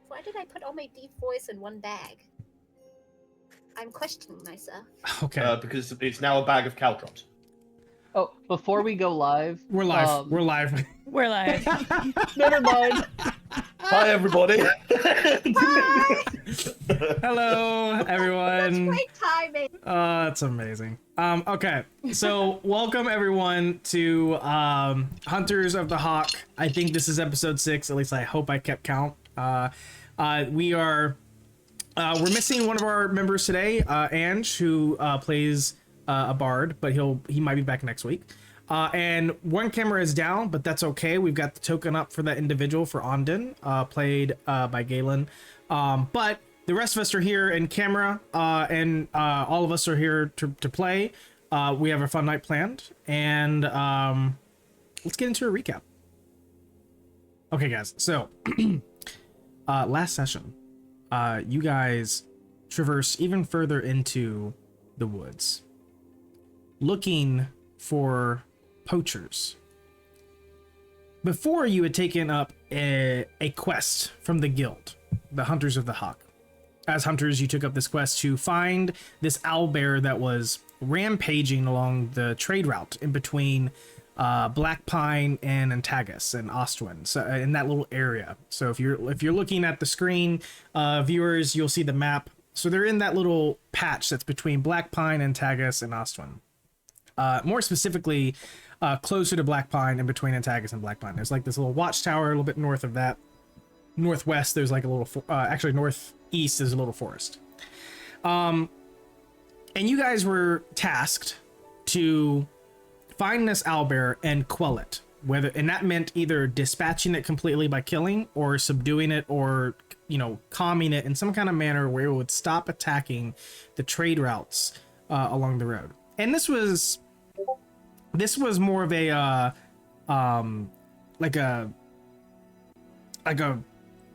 Why did I put all my D4s in one bag? I'm questioning myself. Okay. Because it's now a bag of caltrops. Oh, before we go live, We're live. We're live. We're live. Never mind. Hi, everybody. Hi! Hello, everyone. Great timing. That's amazing. Okay, so welcome everyone to Hunters of the Hauk. I think this is episode 6. At least I hope I kept count. We're missing one of our members today, Ange, who plays a bard, but he might be back next week. And one camera is down, but that's okay. We've got the token up for that individual for Ondin, played by Galen. But the rest of us are here in camera, and all of us are here to play. We have a fun night planned, and let's get into a recap. Okay, guys. So, last session, you guys traverse even further into the woods, looking for poachers. Before, you had taken up a quest from the guild, the Hunters of the Hauk. As hunters, you took up this quest to find this owlbear that was rampaging along the trade route in between Black Pine and Antagus and Ostwin, so in that little area. So if you're looking at the screen, viewers, you'll see the map. So they're in that little patch that's between Black Pine, Antagus, and Ostwin. More specifically, closer to Black Pine, in between Antagus and Black Pine. There's like this little watchtower a little bit north of that. Northwest, there's like a little, actually northeast is a little forest. And you guys were tasked to find this owlbear and quell it. And that meant either dispatching it completely by killing, or subduing it, or, calming it in some kind of manner where it would stop attacking the trade routes along the road. And this was more of a like a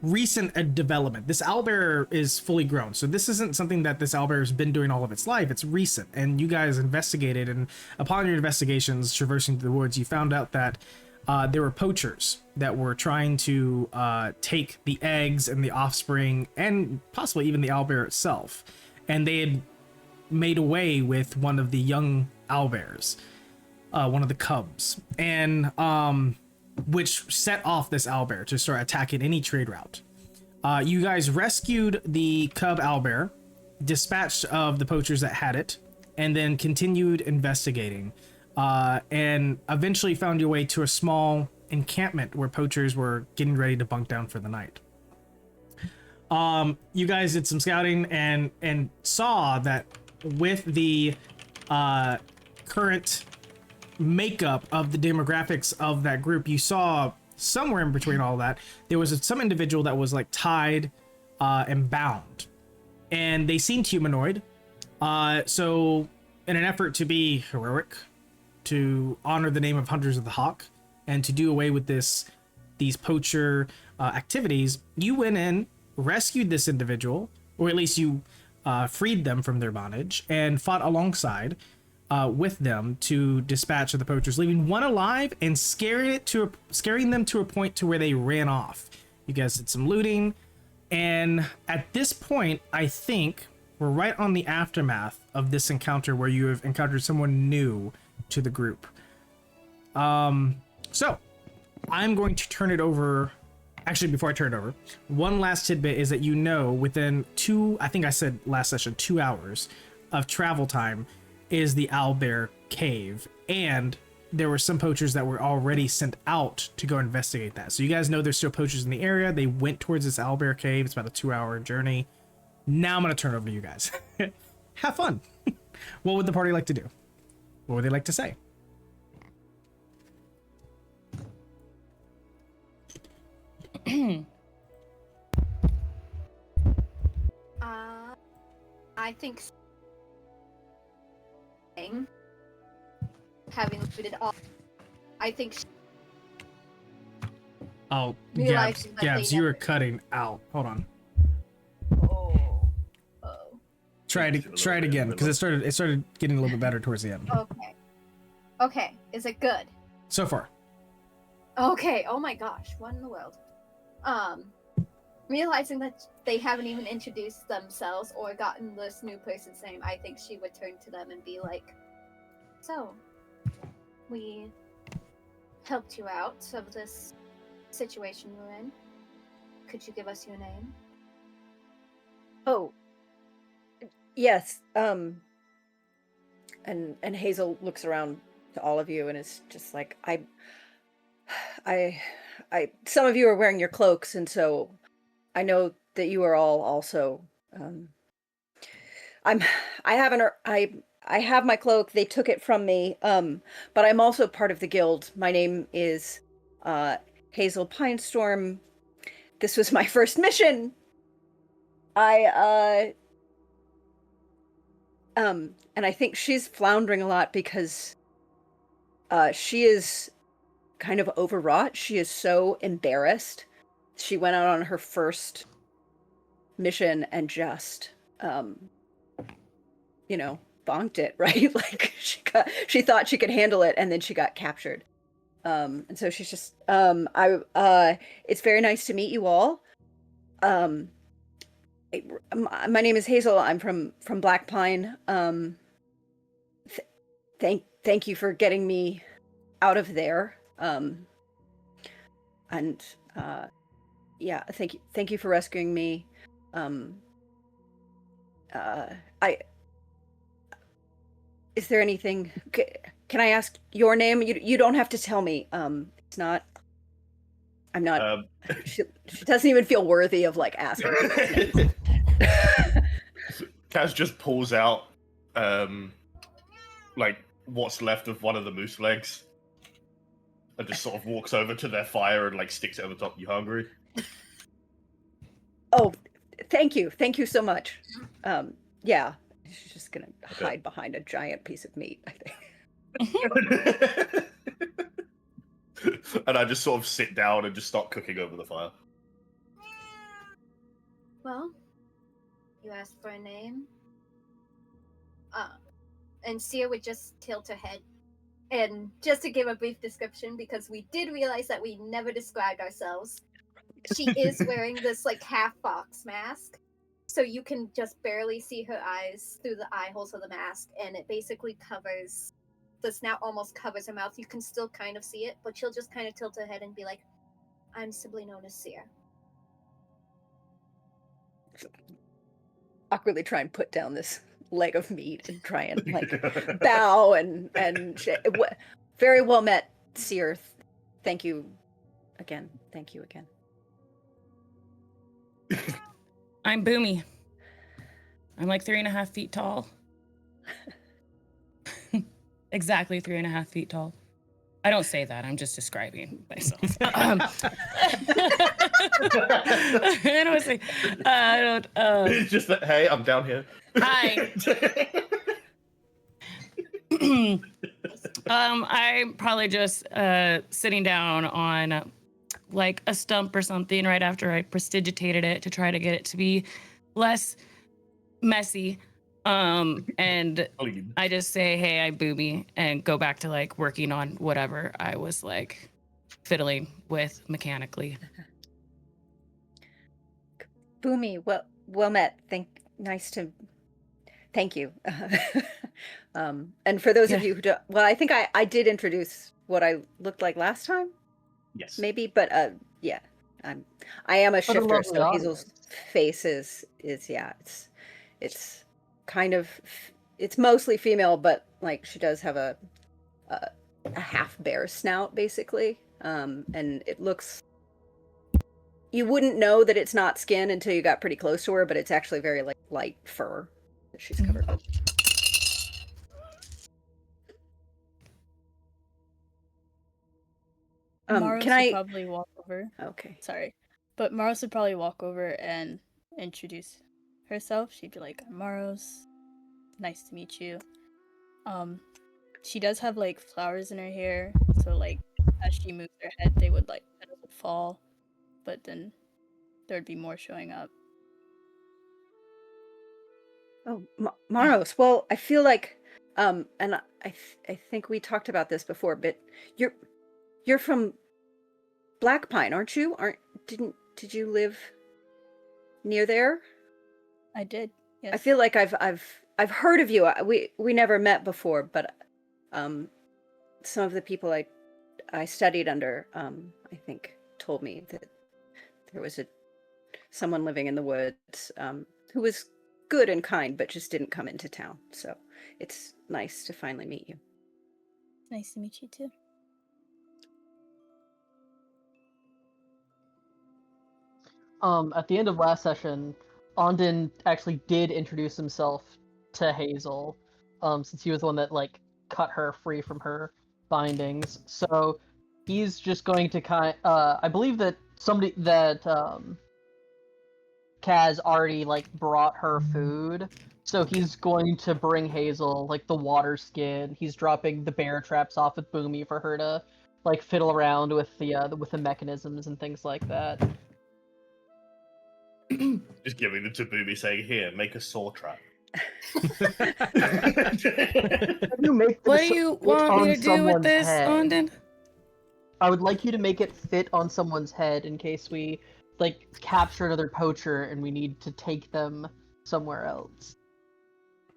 recent development. This owlbear is fully grown, so this isn't something that this owlbear has been doing all of its life. It's recent, and you guys investigated, and upon your investigations traversing through the woods, you found out that there were poachers that were trying to take the eggs and the offspring, and possibly even the owlbear itself, and they had made away with one of the young owlbears, one of the cubs, and which set off this owlbear to start attacking any trade route. You guys rescued the cub owlbear, dispatched of the poachers that had it, and then continued investigating, and eventually found your way to a small encampment where poachers were getting ready to bunk down for the night. You guys did some scouting and saw that with the current makeup of the demographics of that group, you saw somewhere in between all that, there was some individual that was like tied and bound, and they seemed humanoid. So in an effort to be heroic, to honor the name of Hunters of the Hauk, and to do away with these poacher activities, you went in, rescued this individual, or at least you freed them from their bondage, and fought alongside with them to dispatch of the poachers, leaving one alive and scaring them to a point to where they ran off. You guys did some looting, and at this point, I think we're right on the aftermath of this encounter where you have encountered someone new to the group. So I'm going to turn it over. Actually, before I turn it over, one last tidbit is that within I think I said last session, 2 hours of travel time is the owlbear cave, and there were some poachers that were already sent out to go investigate that. So you guys know there's still poachers in the area. They went towards this owlbear cave. It's about a 2-hour journey. Now I'm going to turn it over to you guys. Have fun. What would the party like to do? What would they like to say? I think having looted all, I think. Oh, Gabs, you were cutting out. Hold on. Oh. Try it again, because it started getting a little bit better towards the end. Okay. Is it good? So far. Okay. Oh my gosh. What in the world? Realizing that they haven't even introduced themselves or gotten this new person's name, I think she would turn to them and be like, "So, we helped you out of this situation you're in. Could you give us your name?" Oh, yes. And Hazel looks around to all of you and is just like, I, some of you are wearing your cloaks, and so I know that you are all also. I have my cloak. They took it from me. But I'm also part of the guild. My name is, Hazel Pinestorm. This was my first mission. And I think she's floundering a lot because she is kind of overwrought. She is so embarrassed. She went out on her first mission and just, bonked it, right? Like she thought she could handle it, and then she got captured. And so she's just, it's very nice to meet you all. My name is Hazel. I'm from Black Pine. Thank you for getting me out of there. Yeah, thank you for rescuing me. Is there anything? Can I ask your name? You don't have to tell me. It's not. I'm not. She doesn't even feel worthy of like asking. Kaz just pulls out, like what's left of one of the moose legs, and just sort of walks over to their fire and like sticks it over top. You hungry? Oh, thank you so much. Yeah, she's just gonna hide behind a giant piece of meat, I think. And I just sort of sit down and just start cooking over the fire. Well, you asked for a name. And Sia would just tilt her head. And just to give a brief description, because we did realize that we never described ourselves, she is wearing this like half fox mask. So you can just barely see her eyes through the eye holes of the mask, and it basically covers, the snout almost covers her mouth. You can still kind of see it, but she'll just kind of tilt her head and be like, "I'm simply known as Sia." Awkwardly try and put down this leg of meat and try and like bow and very well met, Seer. Thank you again. I'm Boomy. I'm like 3.5 feet tall. Exactly 3.5 feet tall. I don't say that. I'm just describing myself. I don't say. I don't. It's just that. Hey, I'm down here. Hi. I'm probably just sitting down on like a stump or something right after I prestidigitated it to try to get it to be less messy. And I just say, "Hey, I Boomy," and go back to like working on whatever I was like fiddling with mechanically. Boomy, well met. Thank you. And for those of you who don't, well, I think I did introduce what I looked like last time. Yes. Maybe, but yeah, I am a shifter, so lovely Hazel's face is yeah, it's kind of, it's mostly female, but like she does have a half bear snout basically, and it looks, you wouldn't know that it's not skin until you got pretty close to her, but it's actually very like light fur that she's covered with. Maros Can would I probably walk over. Okay. Sorry. But Maros would probably walk over and introduce herself. She'd be like, "I'm Maros. Nice to meet you." She does have like flowers in her hair, so like as she moves her head, they would like petals would fall, but then there'd be more showing up. Oh, Maros. Well, I feel like, and I think we talked about this before, but you're from Black Pine, aren't you? Did you live near there? I did. Yes. I feel like I've heard of you. We never met before, but some of the people I studied under, I think, told me that there was someone living in the woods who was good and kind, but just didn't come into town. So it's nice to finally meet you. It's nice to meet you too. At the end of last session, Ondin actually did introduce himself to Hazel, since he was the one that like cut her free from her bindings. So he's just going to I believe that Kaz already like brought her food. So he's going to bring Hazel like the water skin. He's dropping the bear traps off with Boomy for her to like fiddle around with the mechanisms and things like that. Just giving them to Boomy, saying, "Here, make a saw trap." You make What this do you fit want me on to do with someone's this, head. Ondin? I would like you to make it fit on someone's head in case we like capture another poacher and we need to take them somewhere else.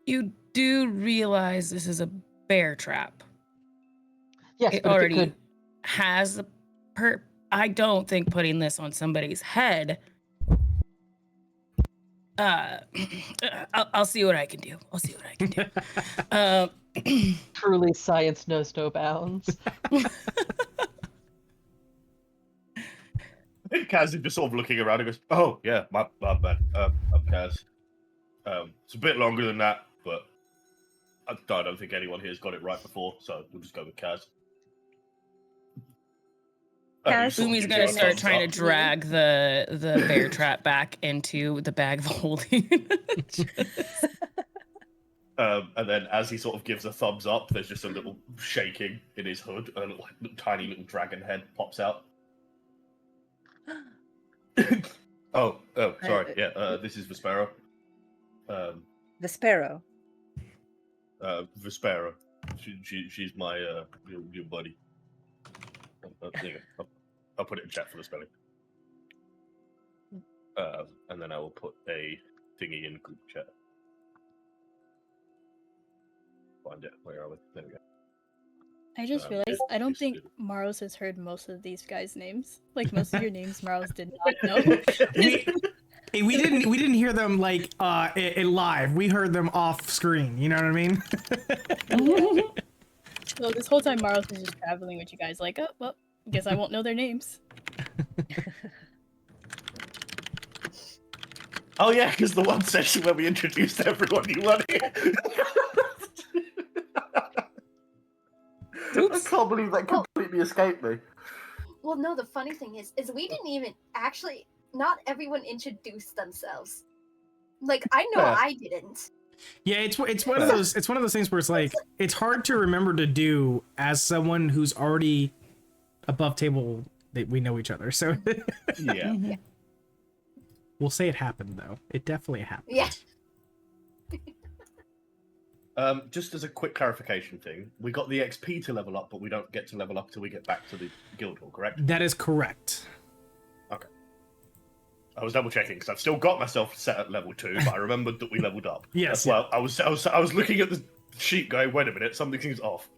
You do realize this is a bear trap. Yes, It but if already it could, has a I don't think putting this on somebody's head. I'll see what I can do. I'll see what I can do. truly science knows no bounds. I think Kaz is just sort of looking around and goes, "Oh yeah, my bad. I'm Kaz. It's a bit longer than that, but I don't think anyone here's got it right before, so we'll just go with Kaz." Kaz? Boomy's gonna start trying to drag the bear trap back into the bag of holding. And then as he sort of gives a thumbs up, there's just a little shaking in his hood, and a little, tiny little dragon head pops out. Oh, sorry. Yeah, this is Vespero. Vespero. Vespero. She's my your buddy. There you go. I'll put it in chat for the spelling. And then I will put a thingy in group chat. Find it. Where are we? There we go. I just realized I don't think Maros has heard most of these guys' names. Like most of your names, Maros did not know. we didn't hear them like live. We heard them off screen. You know what I mean? So this whole time, Maros is just traveling with you guys. Like, oh well, guess I won't know their names. Oh yeah, because the one session where we introduced everyone, you weren't here. I can't believe that completely escaped me. Well, no, the funny thing is we didn't even actually. Not everyone introduced themselves. Like I know I didn't. Yeah, it's one of those things where it's like it's hard to remember to do as someone who's already above table that we know each other. So Yeah. We'll say it happened though. It definitely happened. Yeah. Just as a quick clarification thing, we got the XP to level up, but we don't get to level up till we get back to the guild hall, correct? That is correct. Okay. I was double checking because I've still got myself set at level 2, but I remembered that we leveled up. Yes. Well, I was looking at the sheet going, wait a minute, something seems off.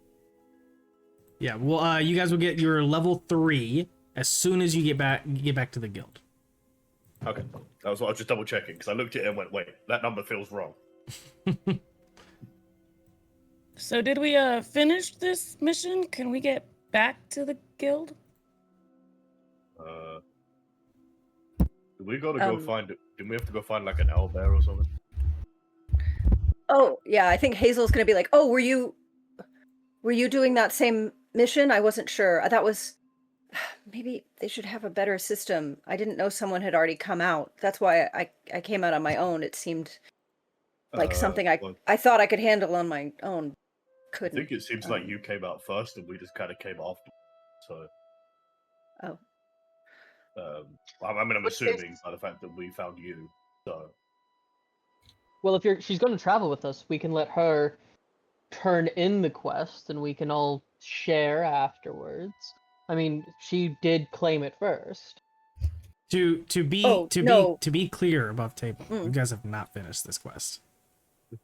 Yeah. Well, you guys will get your level 3 as soon as you get back to the guild. Okay. That was what I was just double checking because I looked at it and went, wait, that number feels wrong. So did we finish this mission? Can we get back to the guild? We gotta go find it. Didn't we have to go find like an owlbear or something? Oh yeah, I think Hazel's gonna be like, "Oh, were you doing that same mission? I wasn't sure. That was maybe they should have a better system. I didn't know someone had already come out. That's why I came out on my own. It seemed like something I thought I could handle on my own. Couldn't. I think it seems like you came out first and we just kind of came after. So. Oh. I mean, I'm assuming by the fact that we found you. So. Well, if she's going to travel with us, we can let her turn in the quest, and we can all share afterwards. I mean, she did claim it first. No. be clear above table, Mm. you guys have not finished this quest.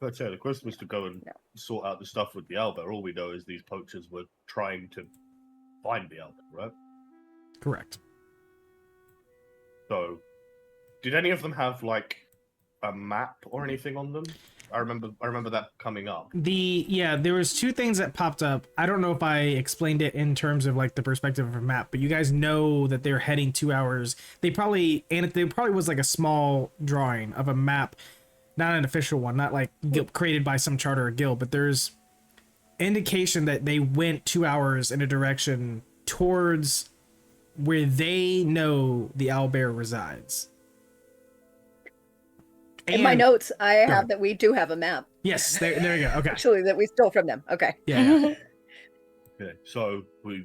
I'd say the quest was to go and sort out the stuff with the owlbear. All we know is these poachers were trying to find the owlbear, right? Correct. So, did any of them have like a map or anything on them? I remember that coming up. There was two things that popped up. I don't know if I explained it in terms of like the perspective of a map, but you guys know that they're heading 2 hours. There probably was like a small drawing of a map, not an official one, not like created by some charter or guild, but there's indication that they went 2 hours in a direction towards where they know the owlbear resides. In my notes, I have that we do have a map. Yes, there you go. Okay. Actually, that we stole from them. Okay. Yeah. Okay, so we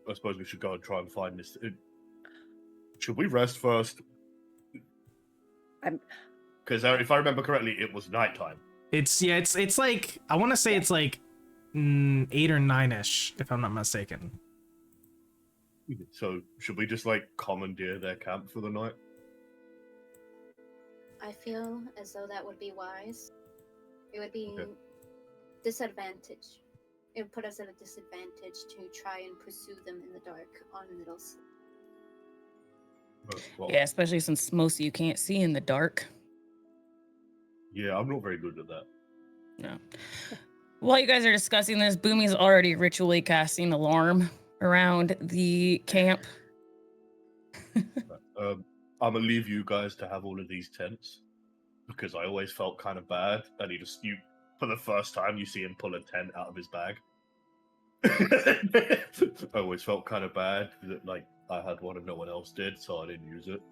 I suppose we should go and try and find this. Should we rest first? Because if I remember correctly, it was nighttime. It's like, I want to say it's like 8 or 9ish, if I'm not mistaken. So should we just like commandeer their camp for the night? I feel as though that would be wise. It would be disadvantage. It would put us at a disadvantage to try and pursue them in the dark on middle sleep. Well, Yeah, especially since most of you can't see in the dark. yeah, I'm not very good at that. No. While you guys are discussing this, Boomy's already ritually casting alarm around the camp. I'm gonna leave you guys to have all of these tents because I always felt kind of bad. And for the first time, you see him pull a tent out of his bag. I always felt kind of bad that like I had one and no one else did, so I didn't use it.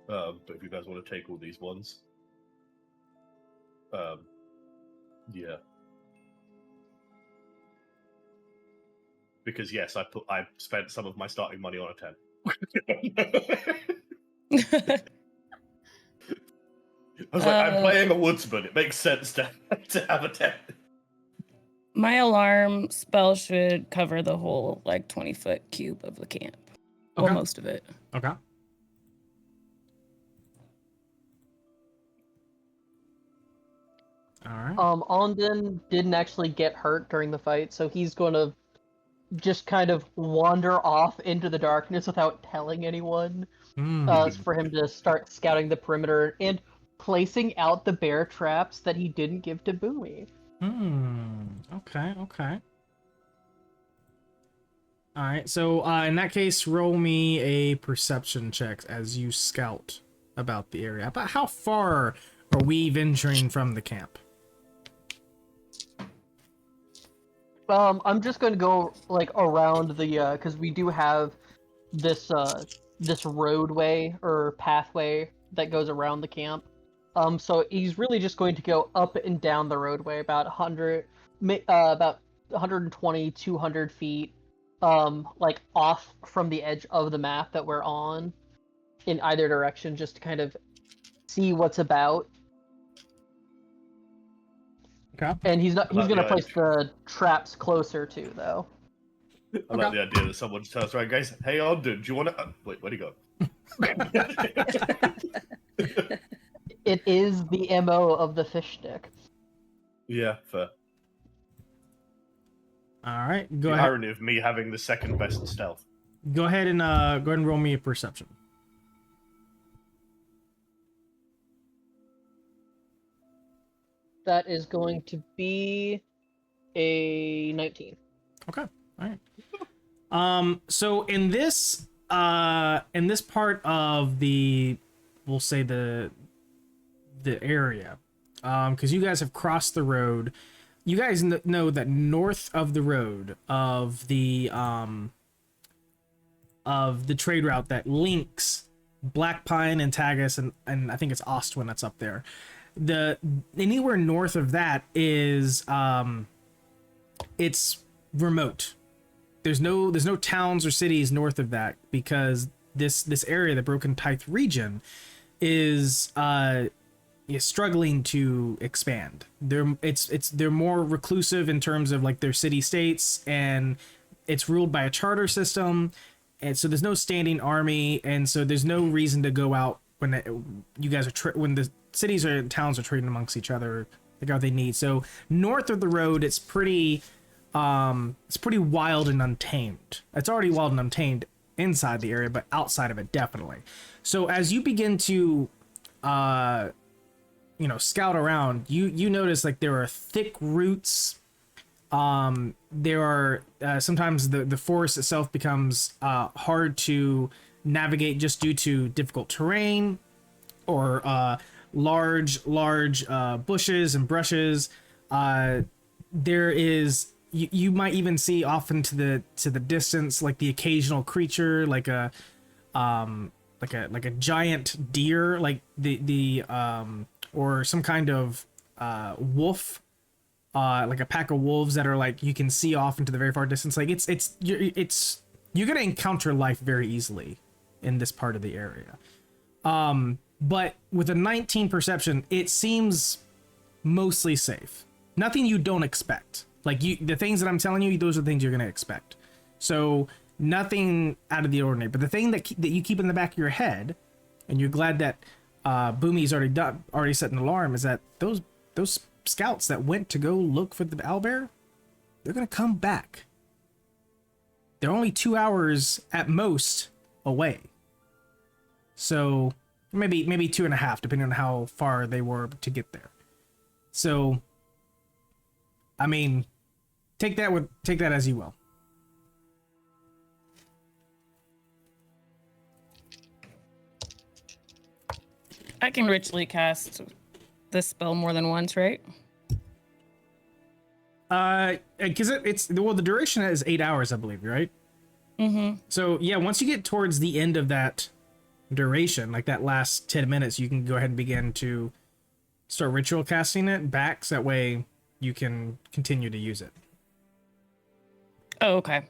But if you guys want to take all these ones, yeah. Because yes, I spent some of my starting money on a tent. I was like, I'm playing a woodsman. It makes sense to have a tent. My alarm spell should cover the whole like 20-foot cube of the camp. Okay. Well, most of it. Okay. All right. Ondin didn't actually get hurt during the fight, so he's going to just kind of wander off into the darkness without telling anyone. For him to start scouting the perimeter and placing out the bear traps that he didn't give to Boomy. Okay. All right. So in that case, roll me a perception check as you scout about the area. About how far are we venturing from the camp? I'm just going to go like around the because we do have this this roadway or pathway that goes around the camp. So he's really just going to go up and down the roadway about 120, 200 feet, like off from the edge of the map that we're on, in either direction, just to kind of see what's about. Okay. And he's About gonna the place edge. the traps closer too, though. I like the idea that someone just tells, right, guys, hey, Ogden, do you want to... wait, where'd he go? It is the MO of the fish stick. Yeah, fair. All right. The irony of me having the second best stealth. Go ahead and roll me a perception. That is going to be a 19. Okay. All right. So in this part of we'll say the area, because you guys have crossed the road, you guys know that north of the road of the trade route that links Black Pine and Tagus and I think it's Ostwin that's up there. Anywhere north of that is it's remote. There's no towns or cities north of that because this area, the Broken Tithe region, is struggling to expand. They're more reclusive in terms of like their city states, and it's ruled by a charter system. and so there's no standing army, and so there's no reason to go out when you guys are when the cities or towns are trading amongst each other. They got what they need. So north of the road, it's pretty wild and untamed. It's already wild and untamed inside the area, but outside of it, definitely. So as you begin to scout around, you notice like there are thick roots. There are sometimes the forest itself becomes hard to navigate just due to difficult terrain, or large bushes and brushes. There is you might even see off into the distance like the occasional creature, like a giant deer, like the or some kind of wolf, like a pack of wolves that are like you can see off into the very far distance. Like you're gonna encounter life very easily in this part of the area. But with a 19 perception, it seems mostly safe. Nothing you don't expect. Like the things that I'm telling you, those are the things you're gonna expect. So nothing out of the ordinary. But the thing that you keep in the back of your head, and you're glad that Boomy's already set an alarm, is that those scouts that went to go look for the owlbear, they're gonna come back. They're only 2 hours at most away. So maybe 2.5, depending on how far they were to get there. So, I mean, take that as you will. I can ritually cast this spell more than once, right? Because the duration is 8 hours, I believe, right? Mm-hmm. So yeah, once you get towards the end of that duration, like that last 10 minutes, you can go ahead and begin to start ritual casting it back, so that way you can continue to use it. Oh, okay.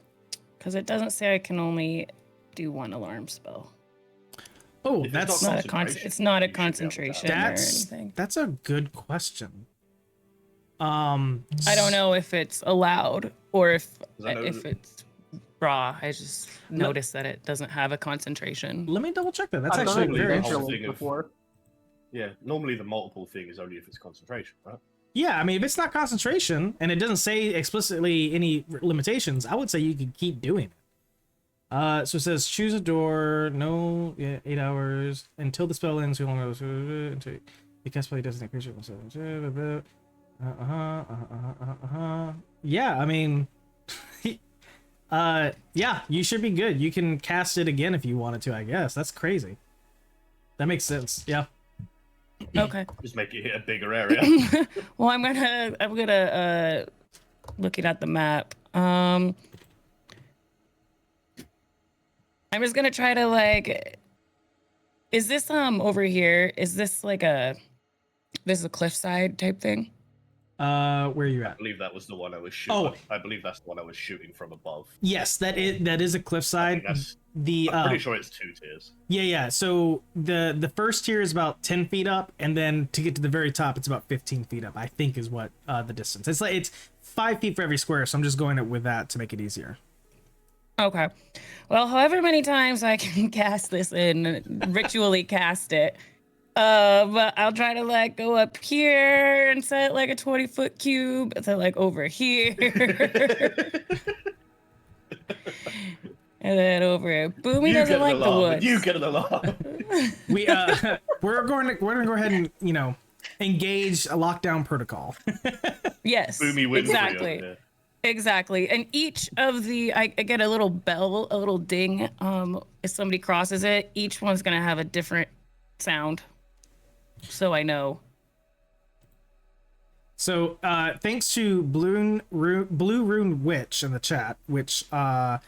Because it doesn't say I can only do one alarm spell. Oh, If that's It's not a you should be able to. concentration or anything. That's a good question. I don't know if it's allowed or if I know it's raw. I just noticed that it doesn't have a concentration. Let me double check that. That's I've actually done it very interesting. interesting. eventually before. Yeah, normally the multiple thing is only if it's concentration, right? Yeah, I mean, if it's not concentration and it doesn't say explicitly any limitations, I would say you could keep doing it. So it says choose a door, 8 hours until the spell ends. Until you cast spell doesn't increase your Yeah, I mean, yeah, you should be good. You can cast it again if you wanted to, I guess. That's crazy. That makes sense. Yeah. Okay. Just make it hit a bigger area. Well, I'm gonna looking at the map. I'm just gonna try to like. Is this over here? Is this like this is a cliffside type thing? Where are you I at? believe that was the one I was shooting. Oh. I believe that's the one I was shooting from above. Yes, that is a I cliffside. think The I'm pretty sure it's 2 tiers. Yeah. So the first tier is about 10 feet up, and then to get to the very top, it's about 15 feet up. I think is what the distance. It's 5 feet for every square. So I'm just going with that to make it easier. Okay. Well, however many times I can cast this and ritually cast it. But I'll try to like go up here and set like a 20-foot cube. So like over here. And then over here. Boomy doesn't like the woods. You get an alarm. We're going to go ahead and engage a lockdown protocol. Yes. Boomy wins. Exactly. Yeah. Exactly. And each of the I get a little bell, a little ding. If somebody crosses it, each one's gonna have a different sound. So I know. So thanks to Blue Rune Witch in the chat, which has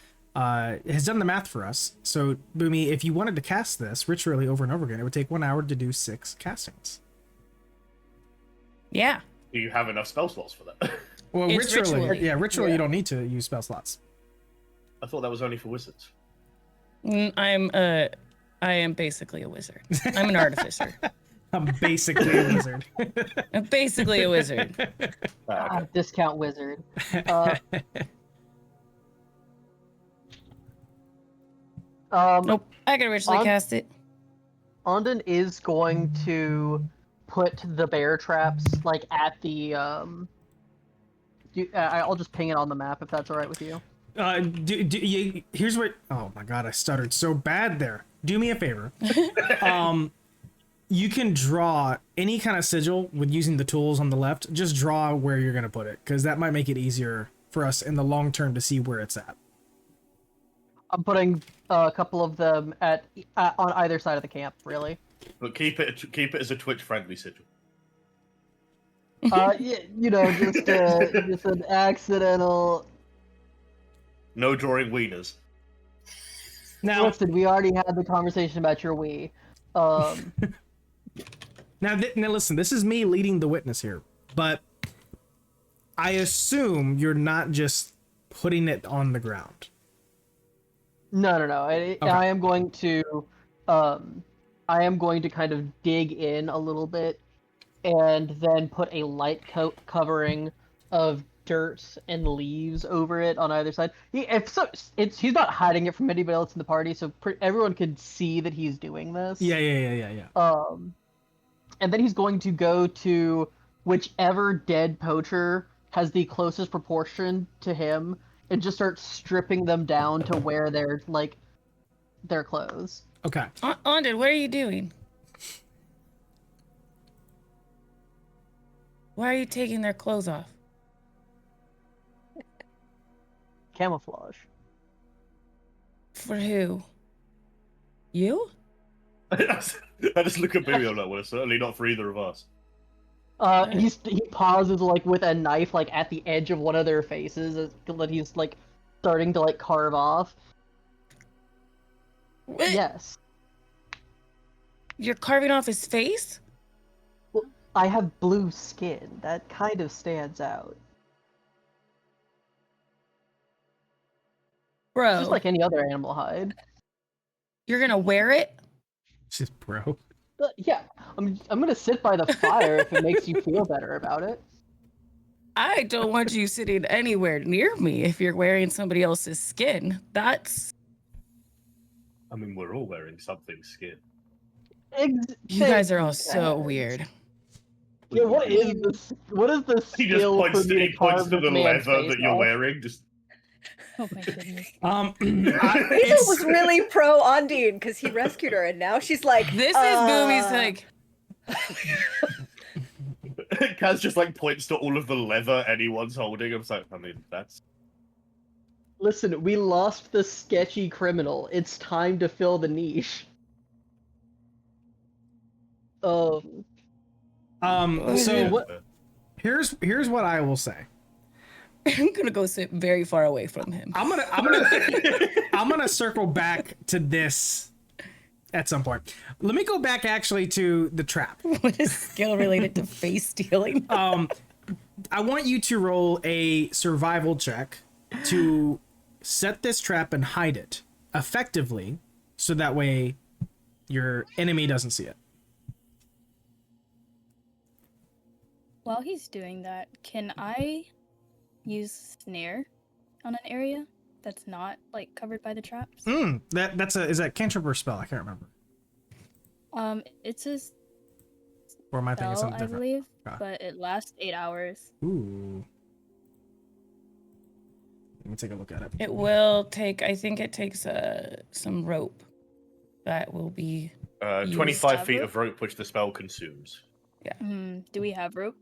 done the math for us. So Boomy, if you wanted to cast this ritually over and over again, it would take 1 hour to do 6 castings. Yeah. Do you have enough spell slots for that? Well, It's ritually, ritually. yeah, ritually you don't need to use spell slots. I thought that was only for wizards. I am basically a wizard. I'm an artificer. I'm basically a wizard. I'm basically a wizard. Okay. Discount wizard. Nope. I can originally cast it. Ondon is going to put the bear traps like at the I'll just ping it on the map if that's all right with you. Here's what. Oh my god, I stuttered so bad there. Do me a favor. You can draw any kind of sigil with using the tools on the left. Just draw where you're gonna put it, because that might make it easier for us in the long term to see where it's at. I'm putting a couple of them on either side of the camp, really. But keep it as a Twitch friendly sigil. Just an accidental. No drawing wieners. Now, listen, we already had the conversation about your Wii. Now, listen. This is me leading the witness here, but I assume you're not just putting it on the ground. No. Okay. I am going to kind of dig in a little bit, and then put a light coat covering of dirt and leaves over it on either side. He's not hiding it from anybody else in the party, so everyone can see that he's doing this. Yeah. And then he's going to go to whichever dead poacher has the closest proportion to him, and just start stripping them down to wear their clothes. Okay. Ondon, what are you doing? Why are you taking their clothes off? Camouflage. For who? You? I just look at Billy on that one. Certainly not for either of us. He pauses with a knife at the edge of one of their faces that he's starting to carve off. What? Yes. You're carving off his face? Well, I have blue skin. That kind of stands out. Bro. Just like any other animal hide. You're gonna wear it? Just bro. Yeah, I'm gonna sit by the fire if it makes you feel better about it. I don't want you sitting anywhere near me if you're wearing somebody else's skin. That's... I mean, we're all wearing something's skin. You guys are all so weird. Yeah, what is the He just skill points for to, me he points to carve the this man's leather face that you're off? wearing. Just Oh my goodness. Hazel was really pro Ondine because he rescued her, and now she's like, This is Boomy's like... Kaz just points to all of the leather anyone's holding. I'm like, I mean, that's... Listen, we lost the sketchy criminal. It's time to fill the niche. So what? here's what I will say. I'm gonna go sit very far away from him. I'm gonna circle back to this at some point. Let me go back actually to the trap. What is skill related to face stealing? I want you to roll a survival check to set this trap and hide it effectively, so that way your enemy doesn't see it. While he's doing that, can I use snare on an area that's not covered by the traps? Is that cantrip or spell? I can't remember. It's a Or am I thinking spell, something I different? believe, Okay. but it lasts 8 hours. Ooh. Let me take a look at it. It will take, I think it takes some rope that will be 25 feet of rope, which the spell consumes. Do we have rope?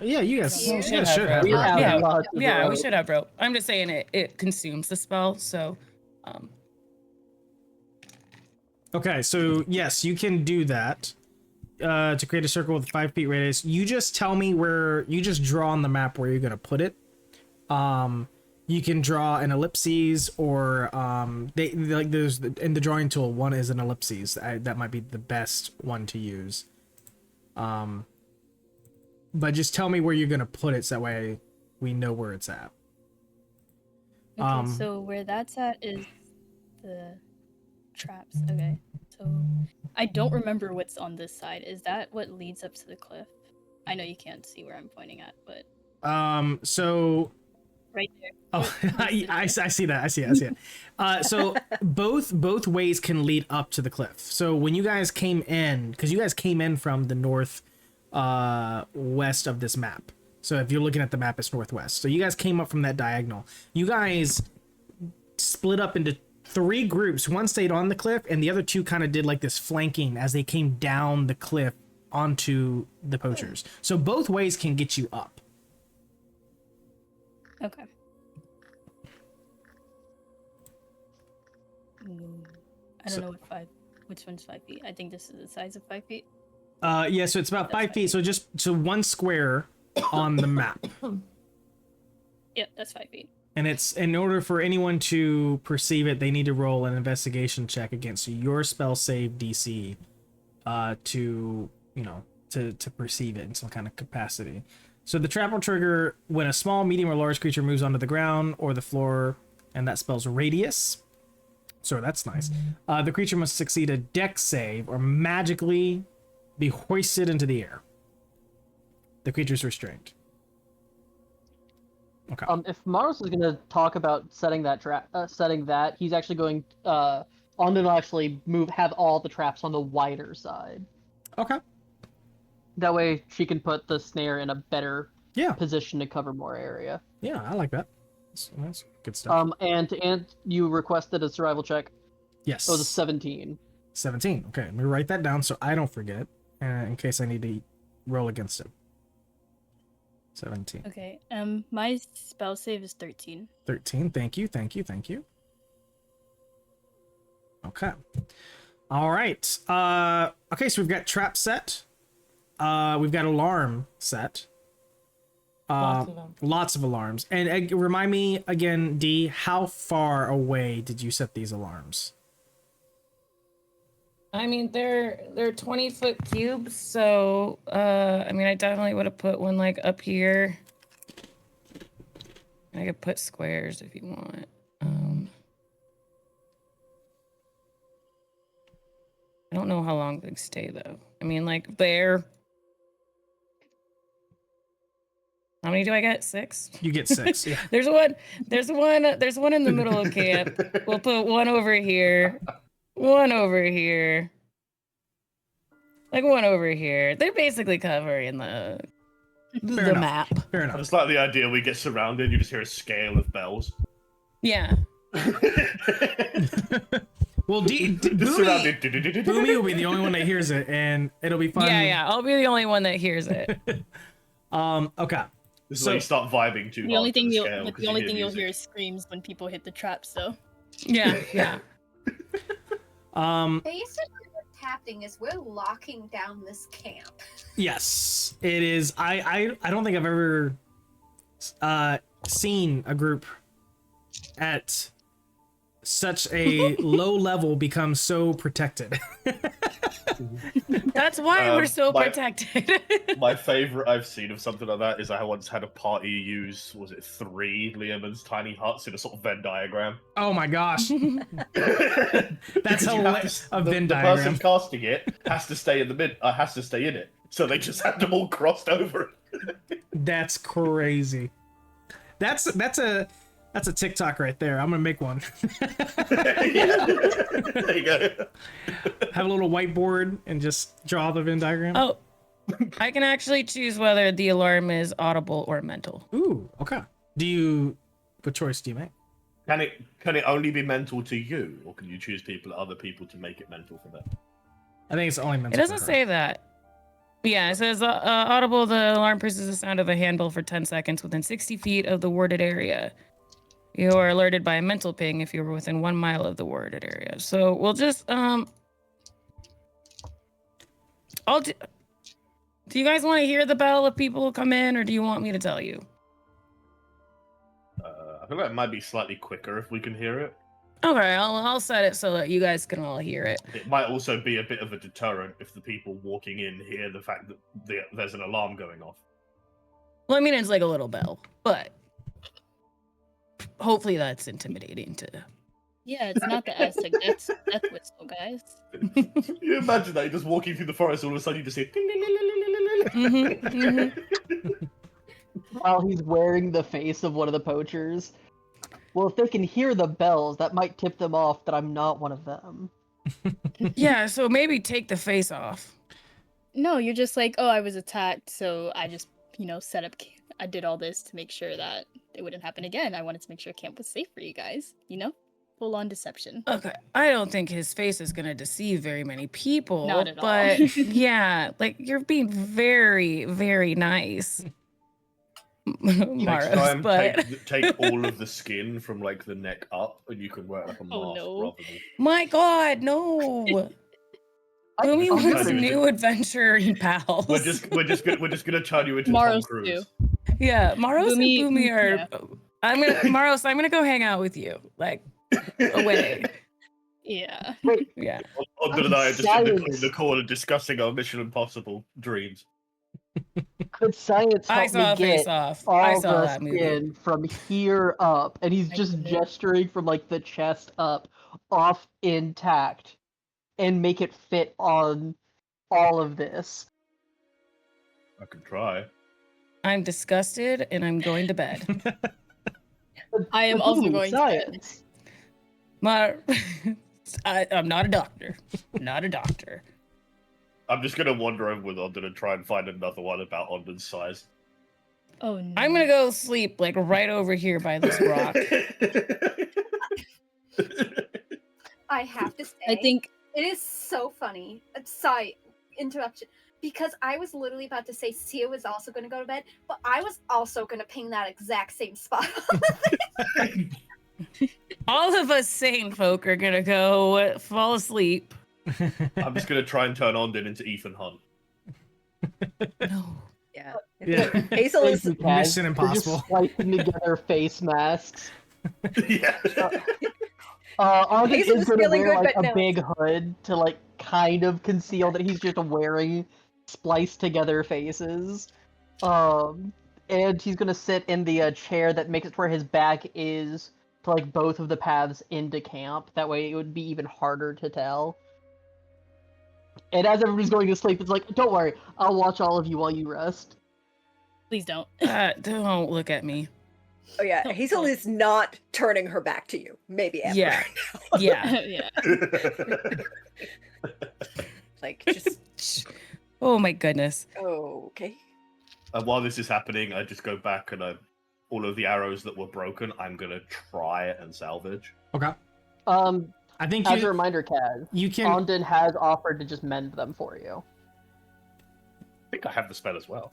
Yeah, you guys Yeah. should have. We rope. have Yeah. lots of Yeah, we rope. should have rope. I'm just saying it consumes the spell, so Okay, so yes, you can do that. To create a circle with a 5 feet radius. You just tell me where, you just draw on the map where you're gonna put it. You can draw an ellipses, or there's in the drawing tool, one is an ellipses. That might be the best one to use. But just tell me where you're gonna put it, so that way we know where it's at. Okay, so where that's at is the traps. Okay, so I don't remember what's on this side. Is that what leads up to the cliff? I know you can't see where I'm pointing at, but... So right there. Oh, I see that. I see it. So both ways can lead up to the cliff. So when you guys came in, because you guys came in from the north west of this map. So if you're looking at the map, it's northwest. So you guys came up from that diagonal. You guys split up into 3 groups. One stayed on the cliff, and the other 2 kind of did like this flanking as they came down the cliff onto the poachers. So both ways can get you up. Okay. I don't know which one's 5 feet. I think this is the size of 5 feet. Yeah, so it's about 5 feet. So just 1 square on the map. Yep, that's 5 feet. And it's in order for anyone to perceive it, they need to roll an investigation check against your spell save DC to perceive it in some kind of capacity. So the trap will trigger when a small, medium, or large creature moves onto the ground or the floor, and that spell's radius. So that's nice. The creature must succeed a dex save or magically be hoisted into the air. The creature's restrained. Okay. If Maros is gonna talk about setting that, he's actually going. Ondon will actually have all the traps on the wider side. Okay. That way, she can put the snare in a better Yeah. position to cover more area. Yeah, I like that. That's good stuff. And you requested a survival check. Yes. It was a 17. 17. Okay, let me write that down so I don't forget, in case I need to roll against it. 17. Okay. My spell save is 13. 13. Thank you. Okay. All right. Okay, so we've got trap set. We've got alarm set. Lots of them. Lots of alarms. And remind me again, D, how far away did you set these alarms? I mean, they're 20-foot cubes, so I mean, I definitely would have put one like up here. I could put squares if you want. I don't know how long they stay though. I mean, like there. How many do I get? 6? You get 6. Yeah. There's one in the middle of camp. We'll put one over here. One over here. Like one over here. They're basically covering the Fair enough. map. Fair enough. It's like the idea we get surrounded, you just hear a scale of bells. Yeah. Well, Boomy will be the only one that hears it, and it'll be fun. Yeah. I'll be the only one that hears it. Okay. This is where you start vibing too The hard only to thing the you'll scale, 'cause the only thing you'll music. hear is screams when people hit the traps though. Yeah. Basically, what's happening is we're locking down this camp. Yes, it is. I don't think I've ever seen a group at such a low level become so protected. That's why we're so my- protected. My favorite I've seen of something like that is I once had a party use, was it 3 Liamon's tiny huts in a sort of Venn diagram. Oh my gosh. That's You have a Venn the diagram. person casting it has to stay in the has to stay in it. So they just had them all crossed over. That's crazy. That's a TikTok right there. I'm gonna make one. There you go. Have a little whiteboard and just draw the Venn diagram. Oh, I can actually choose whether the alarm is audible or mental. Ooh, okay. What choice do you make? Can it only be mental to you, or can you choose other people to make it mental for them? I think it's only mental. It doesn't say that. Yeah, it says audible, the alarm produces the sound of a handbell for 10 seconds within 60 feet of the warded area. You are alerted by a mental ping if you were within 1 mile of the warded area. So we'll just do you guys want to hear the bell if people come in, or do you want me to tell you? I feel like it might be slightly quicker if we can hear it. Okay, I'll set it so that you guys can all hear it. It might also be a bit of a deterrent if the people walking in hear the fact that there's an alarm going off. Well, I mean, it's like a little bell, but hopefully that's intimidating to. Yeah, it's not the Aztec death whistle, guys. You imagine that you're just walking through the forest, all of a sudden you just hear. Ding, ding, ding, ding, ding, ding, ding. while he's wearing the face of one of the poachers. Well, if they can hear the bells, that might tip them off that I'm not one of them. Yeah, so maybe take the face off. No, you're just like, oh, I was attacked, so I just, set up. I did all this to make sure that it wouldn't happen again. I wanted to make sure camp was safe for you guys. Full on deception. Okay, I don't think his face is gonna deceive very many people. Not at all. But yeah, like you're being very, very nice, Next Maros. time, But take all of the skin from like the neck up, and you can wear like a mask Oh, no. rather than. my God, no. Boomy I'm wants telling you, new adventure and pals. We're just gonna turn you into Maros Tom Cruise. too. Yeah, Maros and Boomy- Boomy are. yeah. Maros, I'm gonna go hang out with you, like away. Yeah. Yeah. Ogden and I are just in Science. the corner discussing our Mission Impossible dreams. Could science I help saw me Face get Off. all I saw the that movie. skin from here up? And he's I just couldn't. gesturing from like the chest up, off intact, and make it fit on all of this. I can try. I'm disgusted and I'm going to bed. I am But also Boomy, going to bed. science. I'm not a doctor. Not a doctor. I'm just gonna wander over with Ogden and try and find another one about Ogden's size. Oh no. I'm gonna go sleep like right over here by this rock. I have to say, I think it is so funny. Sorry, interruption. Because I was literally about to say Sia was also going to go to bed, but I was also going to ping that exact same spot. All of us sane folk are gonna go fall asleep. I'm just gonna try and turn Ogden into Ethan Hunt. No. Yeah. Yeah. Hazel is Thank you, Kaz. Mission We're Impossible. just splicing together face masks. Yeah. Ogden Hazel is is going to feeling wear good, like but a no. big hood to like kind of conceal that he's just wearing spliced together faces. And he's going to sit in the chair that makes it where his back is to like both of the paths into camp. That way it would be even harder to tell. And as everybody's going to sleep, it's like, don't worry, I'll watch all of you while you rest. please don't. Don't look at me. Oh yeah, Oh, Hazel oh. is not turning her back to you. Maybe ever. Yeah. Yeah. Yeah. Like just Oh my goodness. okay. And while this is happening, I just go back and all of the arrows that were broken, I'm gonna try and salvage. Okay. I think As a you, reminder, Kaz, you can. Ogden has offered to just mend them for you. I think I have the spell as well.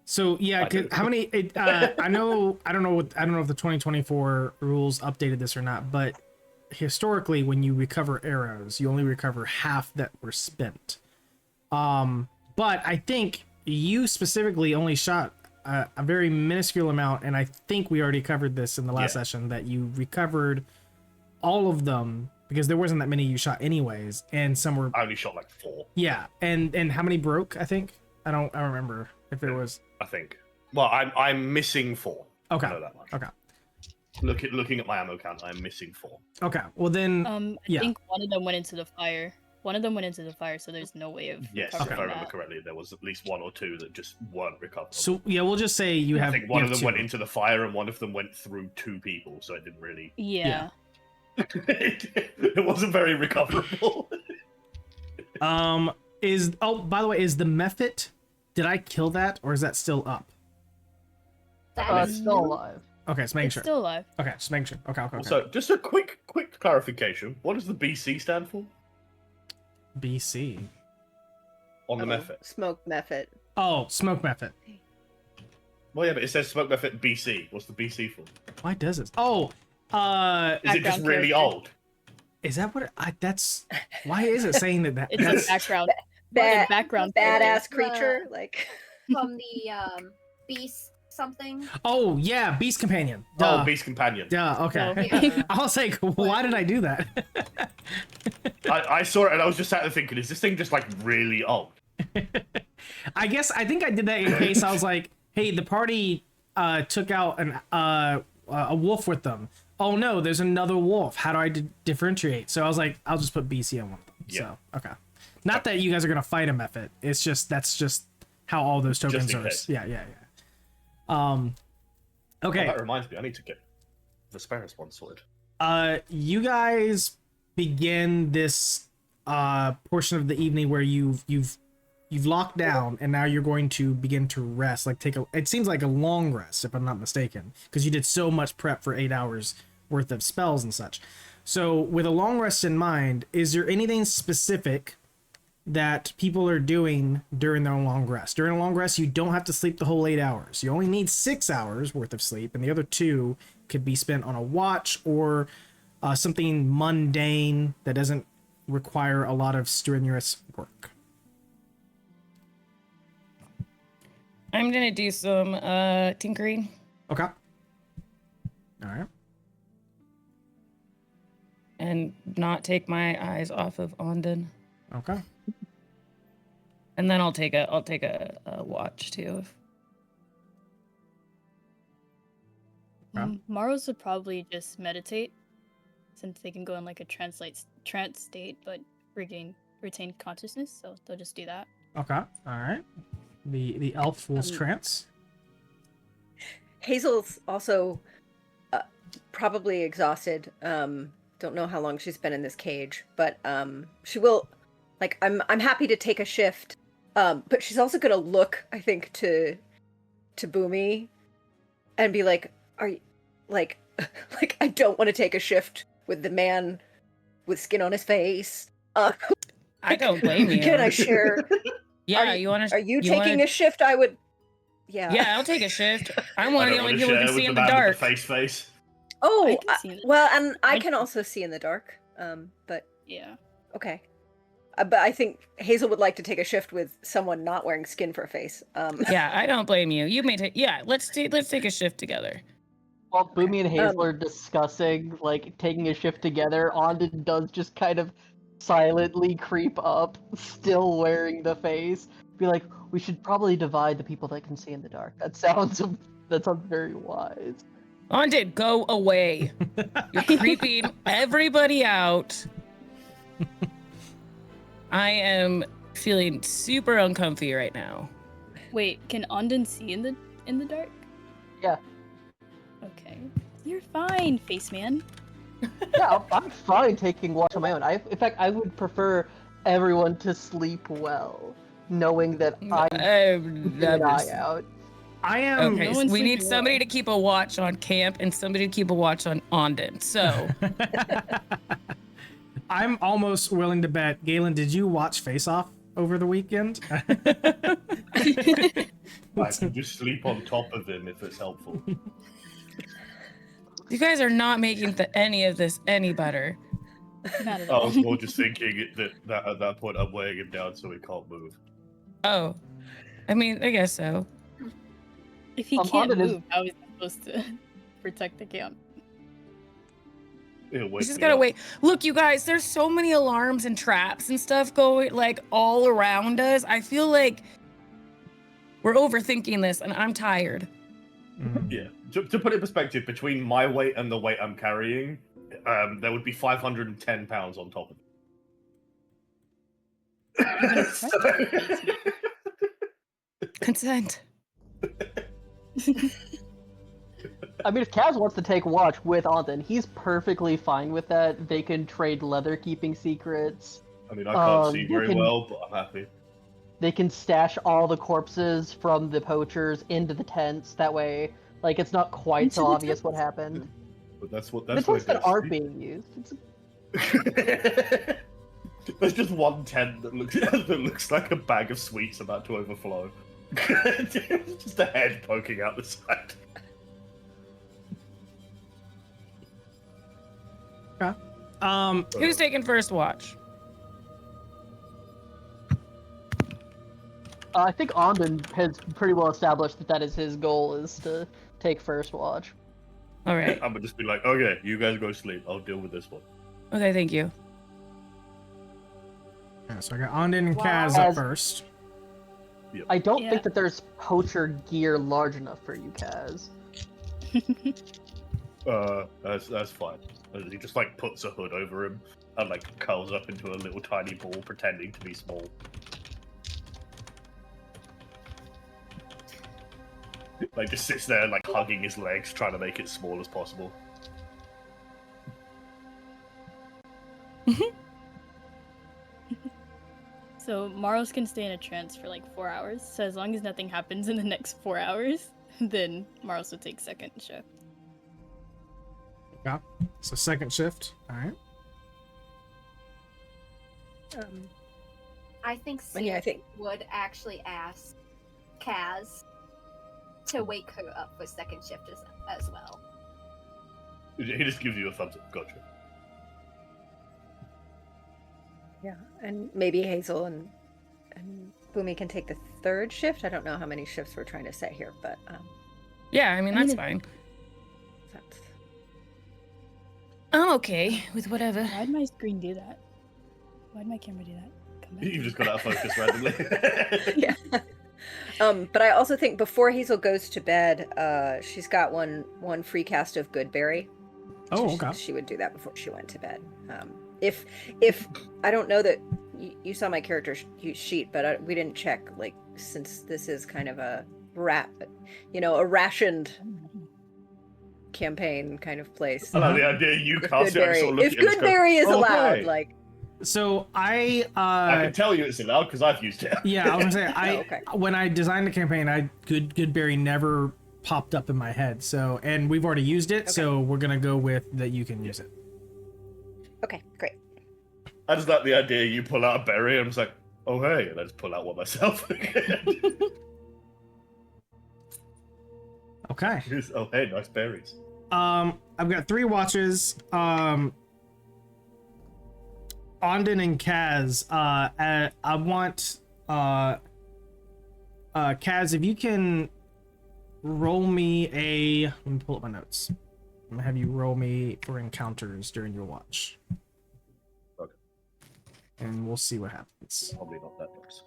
So yeah, I do. how many? I know. I don't know if the 2024 rules updated this or not, but historically, when you recover arrows, you only recover half that were spent. But I think you specifically only shot a very minuscule amount, and I think we already covered this in the last session that you recovered all of them because there wasn't that many you shot anyways, and some were. I only shot like 4. Yeah, and how many broke? I think I don't remember if it was. I think. Well, I'm missing 4. Okay. I know that much. Okay. Looking at my ammo count, I'm missing 4. Okay. Well then. I Yeah. think one of them went into the fire. One of them went into the fire, so there's no way of Yes, if recovering I remember that. correctly, there was at least 1 or 2 that just weren't recoverable. So yeah, we'll just say you have. I think one you of have them went 2. into the fire and one of them went through 2 people, so it didn't really. Yeah. It wasn't very recoverable. By the way, is the method? Did I kill that or is that still up? That It's is still alive. Okay, just making It's sure. still alive. Okay, just making sure. Okay. Also, just a quick clarification. What does the BC stand for BC. on the method? Smoke method. Oh, smoke method. Well, yeah, but it says smoke method BC. What's the BC for? Why does this? Oh, Is it just Background really character. old? is that what? That's why is it saying that? It's That's a background. Bad, background badass character. creature. Like from the beast something. Oh yeah, Beast Companion. Duh. Oh, Beast Companion. Duh. Okay. Yeah. I was like, why did I do that? I saw it and I was just sat there thinking, is this thing just like really old? I think I did that in case I was like, hey, the party took out a wolf with them. Oh no, there's another wolf. How do I differentiate? So I was like, I'll just put BC on one of them. Yeah. So okay, not that you guys are gonna fight a method. It's just that's just how all those tokens in are. case. Yeah. Okay. That reminds me, I need to get the spare one sorted. You guys begin this portion of the evening where you've locked down, and now you're going to begin to rest. Like it seems like a long rest, if I'm not mistaken, because you did so much prep for 8 hours worth of spells and such. So with a long rest in mind, is there anything specific that people are doing during their long rest? During a long rest, you don't have to sleep the whole 8 hours. You only need 6 hours worth of sleep, and the other 2 could be spent on a watch or something mundane that doesn't require a lot of strenuous work. I'm gonna do some tinkering. Okay. All right. And not take my eyes off of Ondon. Okay. And then I'll take a watch too. Maros would probably just meditate, since they can go in like a trance state, but retain consciousness. So they'll just do that. Okay. All right. The elf fool's trance. Hazel's also probably exhausted. Don't know how long she's been in this cage, but she will. Like, I'm happy to take a shift, but she's also gonna look, I think, to Boomy, and be like, "Are you like I don't want to take a shift with the man with skin on his face." I don't blame you. Can I share? Yeah, Are you taking a shift? I would. Yeah. Yeah, I'll take a shift. I'm one of the only people who can see in the man dark. with the face. Oh, I can see in the well, and I can also see in the dark. But Yeah. okay. But I think Hazel would like to take a shift with someone not wearing skin for a face. Yeah, I don't blame you. You may take. Yeah, let's take a shift together. While Boomy and Hazel are discussing, like, taking a shift together, Ondon does just kind of silently creep up, still wearing the face. Be like, we should probably divide the people that can see in the dark. That sounds very wise. Ondon, go away. You're creeping everybody out. I am feeling super uncomfy right now. Wait, can Ondon see in the dark? Yeah. Okay. You're fine, face man. Yeah, I'm fine taking watch on my own. In fact, I would prefer everyone to sleep well, knowing that I'm keeping an eye out. I am. Okay, No so one's we need sleeping somebody well. to keep a watch on camp and somebody to keep a watch on Ondon. So I'm almost willing to bet. Galen, did you watch Face Off over the weekend? I can just sleep on top of him if it's helpful. you guys are not making any of this any better. Not at I all. was more just thinking that at that point I'm weighing him down so he can't move. Oh, I mean, I guess so. If he can't Ondon is- move, how is he supposed to protect the camp? He'll wake We just me gotta up. wait. Look, you guys, there's so many alarms and traps and stuff going like all around us. I feel like we're overthinking this, and I'm tired. Yeah. To put it in perspective, between my weight and the weight I'm carrying, there would be 510 pounds on top of it. Consent. I mean, if Kaz wants to take watch with Ondon, he's perfectly fine with that. They can trade leather keeping secrets. I mean, I can't see you very can- well, but I'm happy. They can stash all the corpses from the poachers into the tents. That way, like, it's not quite Into so the obvious what tents? happened. But that's what The that's what tents that it aren't is. being used. It's There's just one tent that looks like a bag of sweets about to overflow. Just a head poking out the side. Who's taking first watch? I think Ondon has pretty well established that is his goal, is to take first watch. All right. I'm gonna just be like, okay, you guys go sleep. I'll deal with this one. Okay, thank you. Yeah, so I got Ondon and Wow. Kaz up first. I don't Yeah. think that there's poacher gear large enough for you, Kaz. That's fine. He just like puts a hood over him and like curls up into a little tiny ball, pretending to be small. Like, just sits there, like, hugging his legs, trying to make it small as possible. So Maros can stay in a trance for like 4 hours. So as long as nothing happens in the next 4 hours, then Maros will take second shift. Yeah. So second shift. All right. I think And yeah, I Sid think would actually ask Kaz to wake her up for second shift as well. He just gives you a thumbs up. Gotcha. yeah, and maybe Hazel and Boomy can take the third shift. I don't know how many shifts we're trying to set here, but Yeah, I mean, I mean, that's fine. that's I'm okay with whatever. Why'd my screen do that? Why'd my camera do that? Come back. You just got out of focus randomly. yeah. But I also think before Hazel goes to bed, she's got one free cast of Goodberry. Oh, So okay. she would do that before she went to bed. If I don't know that you saw my character sheet, but we didn't check, like, since this is kind of a a rationed campaign kind of place. I like the idea you If cast it. I just sort of look If at it and go, Goodberry is "Oh, allowed, hey." like So I I can tell you it's allowed because I've used it. yeah, I was gonna say okay. when I designed the campaign, Goodberry never popped up in my head. So and we've already used it, so we're gonna go with that you can use it. Okay, great. I just like the idea you pull out a berry and I'm just like, oh hey, and I just pull out one myself. Okay. Oh hey, nice berries. I've got 3 watches. Ondin and Kaz. I want Kaz, if you can roll me a. Let me pull up my notes. I'm gonna have you roll me for encounters during your watch. Okay. And we'll see what happens. Probably not that nice.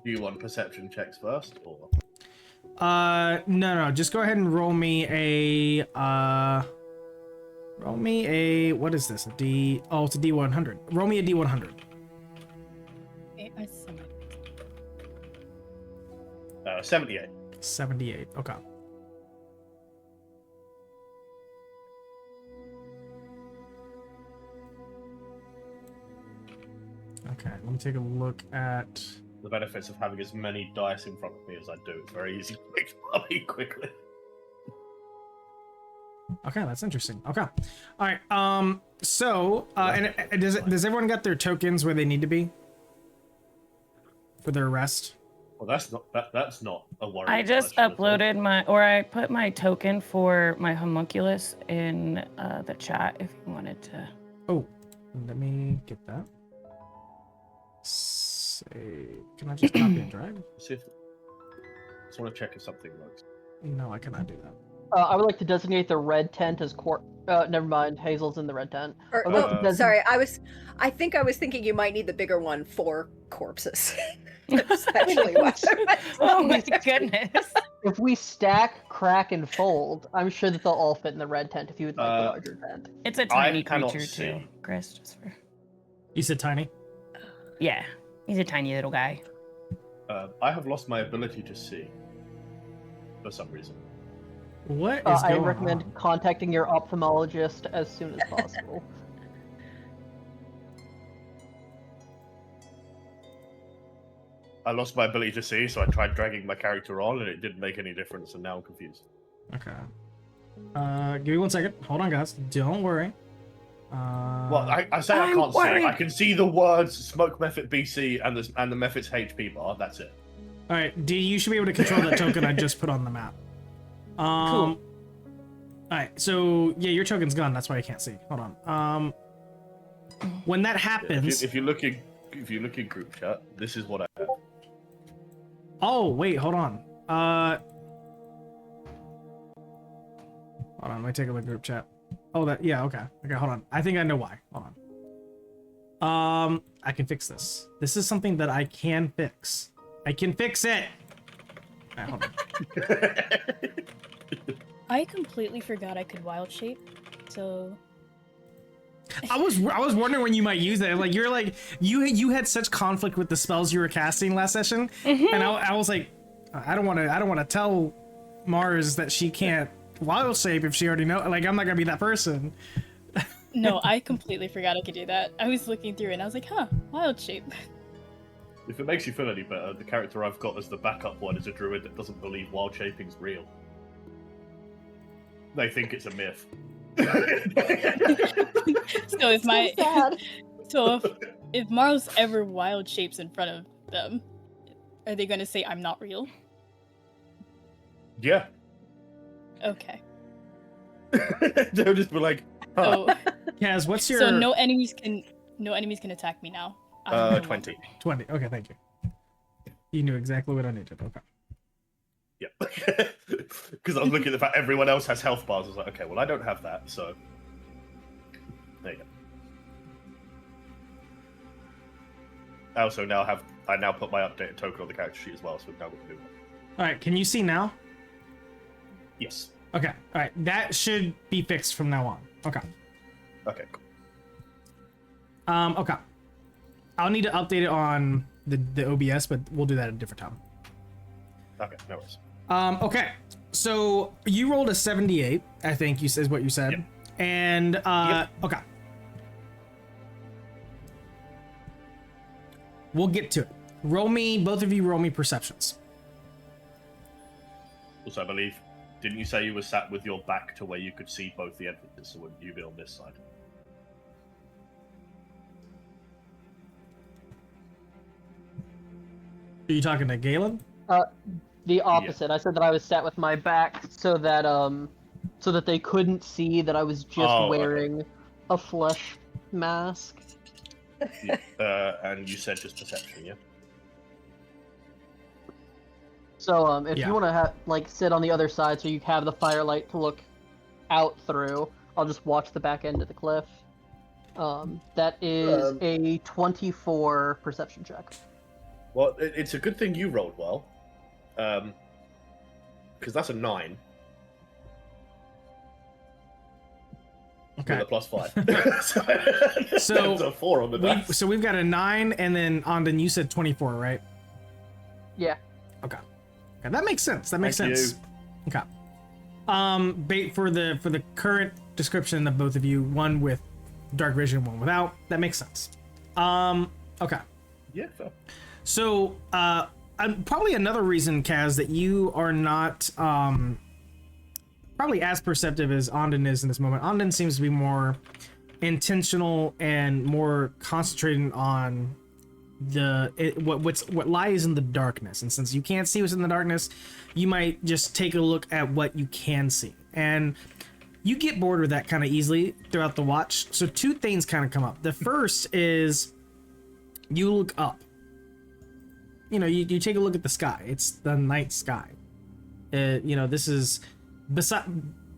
Do you want perception checks first, or? No, just go ahead and roll me a what is this? A D? Oh, it's a D100. Roll me a D100. Okay, I see. 78. 78. Okay. Okay, let me take a look at. The benefits of having as many dice in front of me as I do. It's very easy to pick money quickly. Okay, that's interesting. Okay, all right. So, and does everyone got their tokens where they need to be for their arrest? Well, that's not a worry. I just uploaded I put my token for my homunculus in the chat if you wanted to. Oh, let me get that. Say, can I just copy and drag? See if, just want to check if something works. No, I cannot do that. I would like to designate the red tent as never mind. Hazel's in the red tent. Or, I would like to design- sorry, I think I was thinking you might need the bigger one for corpses. That's actually what I was Oh my goodness. If we stack, crack, and fold, I'm sure that they'll all fit in the red tent if you would like the larger tent. It's a tiny cannot creature see. too, Chris. Just for... You said tiny? Yeah, he's a tiny little guy. I have lost my ability to see for some reason. What is I going recommend on? contacting your ophthalmologist as soon as possible. I lost my ability to see, so I tried dragging my character on, and it didn't make any difference, and now I'm confused. Okay. Give me 1 second. Hold on, guys. Don't worry. Well, I say I I'm can't see. worried. I can see the words "Smoke Method BC" and the Method's HP bar. That's it. All right, D, you should be able to control that token I just put on the map. Cool. All right, so yeah, your token's gone. That's why I can't see. Hold on. When that Yeah, happens, if you look in group chat, this is what I have. oh wait, hold on. Hold on, let me take a look at group chat. Oh, yeah, okay, hold on. I think I know why. Hold on. I can fix this. This is something that I can fix. I can fix it. All right, hold on. I completely forgot I could wild shape, so I was wondering when you might use that. Like you had such conflict with the spells you were casting last session, and I was like, I don't want to tell Mars that she can't wild shape if she already know. Like I'm not gonna be that person. No, I completely forgot I could do that. I was looking through and I was like, huh, wild shape. If it makes you feel any better, the character I've got as the backup one is a druid that doesn't believe wild shaping's real. They think it's a myth. So if my sad. so if Mars ever wild shapes in front of them, are they gonna say I'm not real? Yeah. Okay. They'll just be like, huh. So Kaz, what's your so no enemies can attack me now. I'm no 20. 20? Okay, thank you. You knew exactly what I needed. Okay. Yeah. Because I was looking at the fact everyone else has health bars. I was like, okay, well, I don't have that, so. There you go. I also now put my updated token on the character sheet as well, so we've now got to do one. All right, can you see now? Yes. Okay. All right, that should be fixed from now on. Okay. Okay, cool. Okay. I'll need to update it on the OBS, but we'll do that at a different time. Okay, no worries. Okay. So you rolled a 78, I think is what you said. Yep. And okay. We'll get to it. Both of you roll me perceptions. Also, I believe, didn't you say you were sat with your back to where you could see both the entrances, so wouldn't you be on this side? Are you talking to Galen? The opposite. I said that I was sat with my back so that they couldn't see that I was just wearing a flesh mask. Yeah. And you said just perception, yeah? So if Yeah. you want to sit on the other side so you have the firelight to look out through, I'll just watch the back end of the cliff. That is a 24 perception check. Well, it's a good thing you rolled well. Because that's a 9. Okay. With a +5. So it's a 4 on the back. So we've got a 9, and then Ondon, you said 24, right? Yeah. Okay. Okay, that makes sense. That makes Thank sense. you. Okay. For the current description of both of you, one with dark vision, one without, that makes sense. Okay. Yeah, fair. So, probably another reason, Kaz, that you are not probably as perceptive as Ondon is in this moment. Ondon seems to be more intentional and more concentrated on what lies in the darkness. And since you can't see what's in the darkness, you might just take a look at what you can see. And you get bored with that kind of easily throughout the watch. So two things kind of come up. The first is you look up. You take a look at the sky. It's the night sky. This is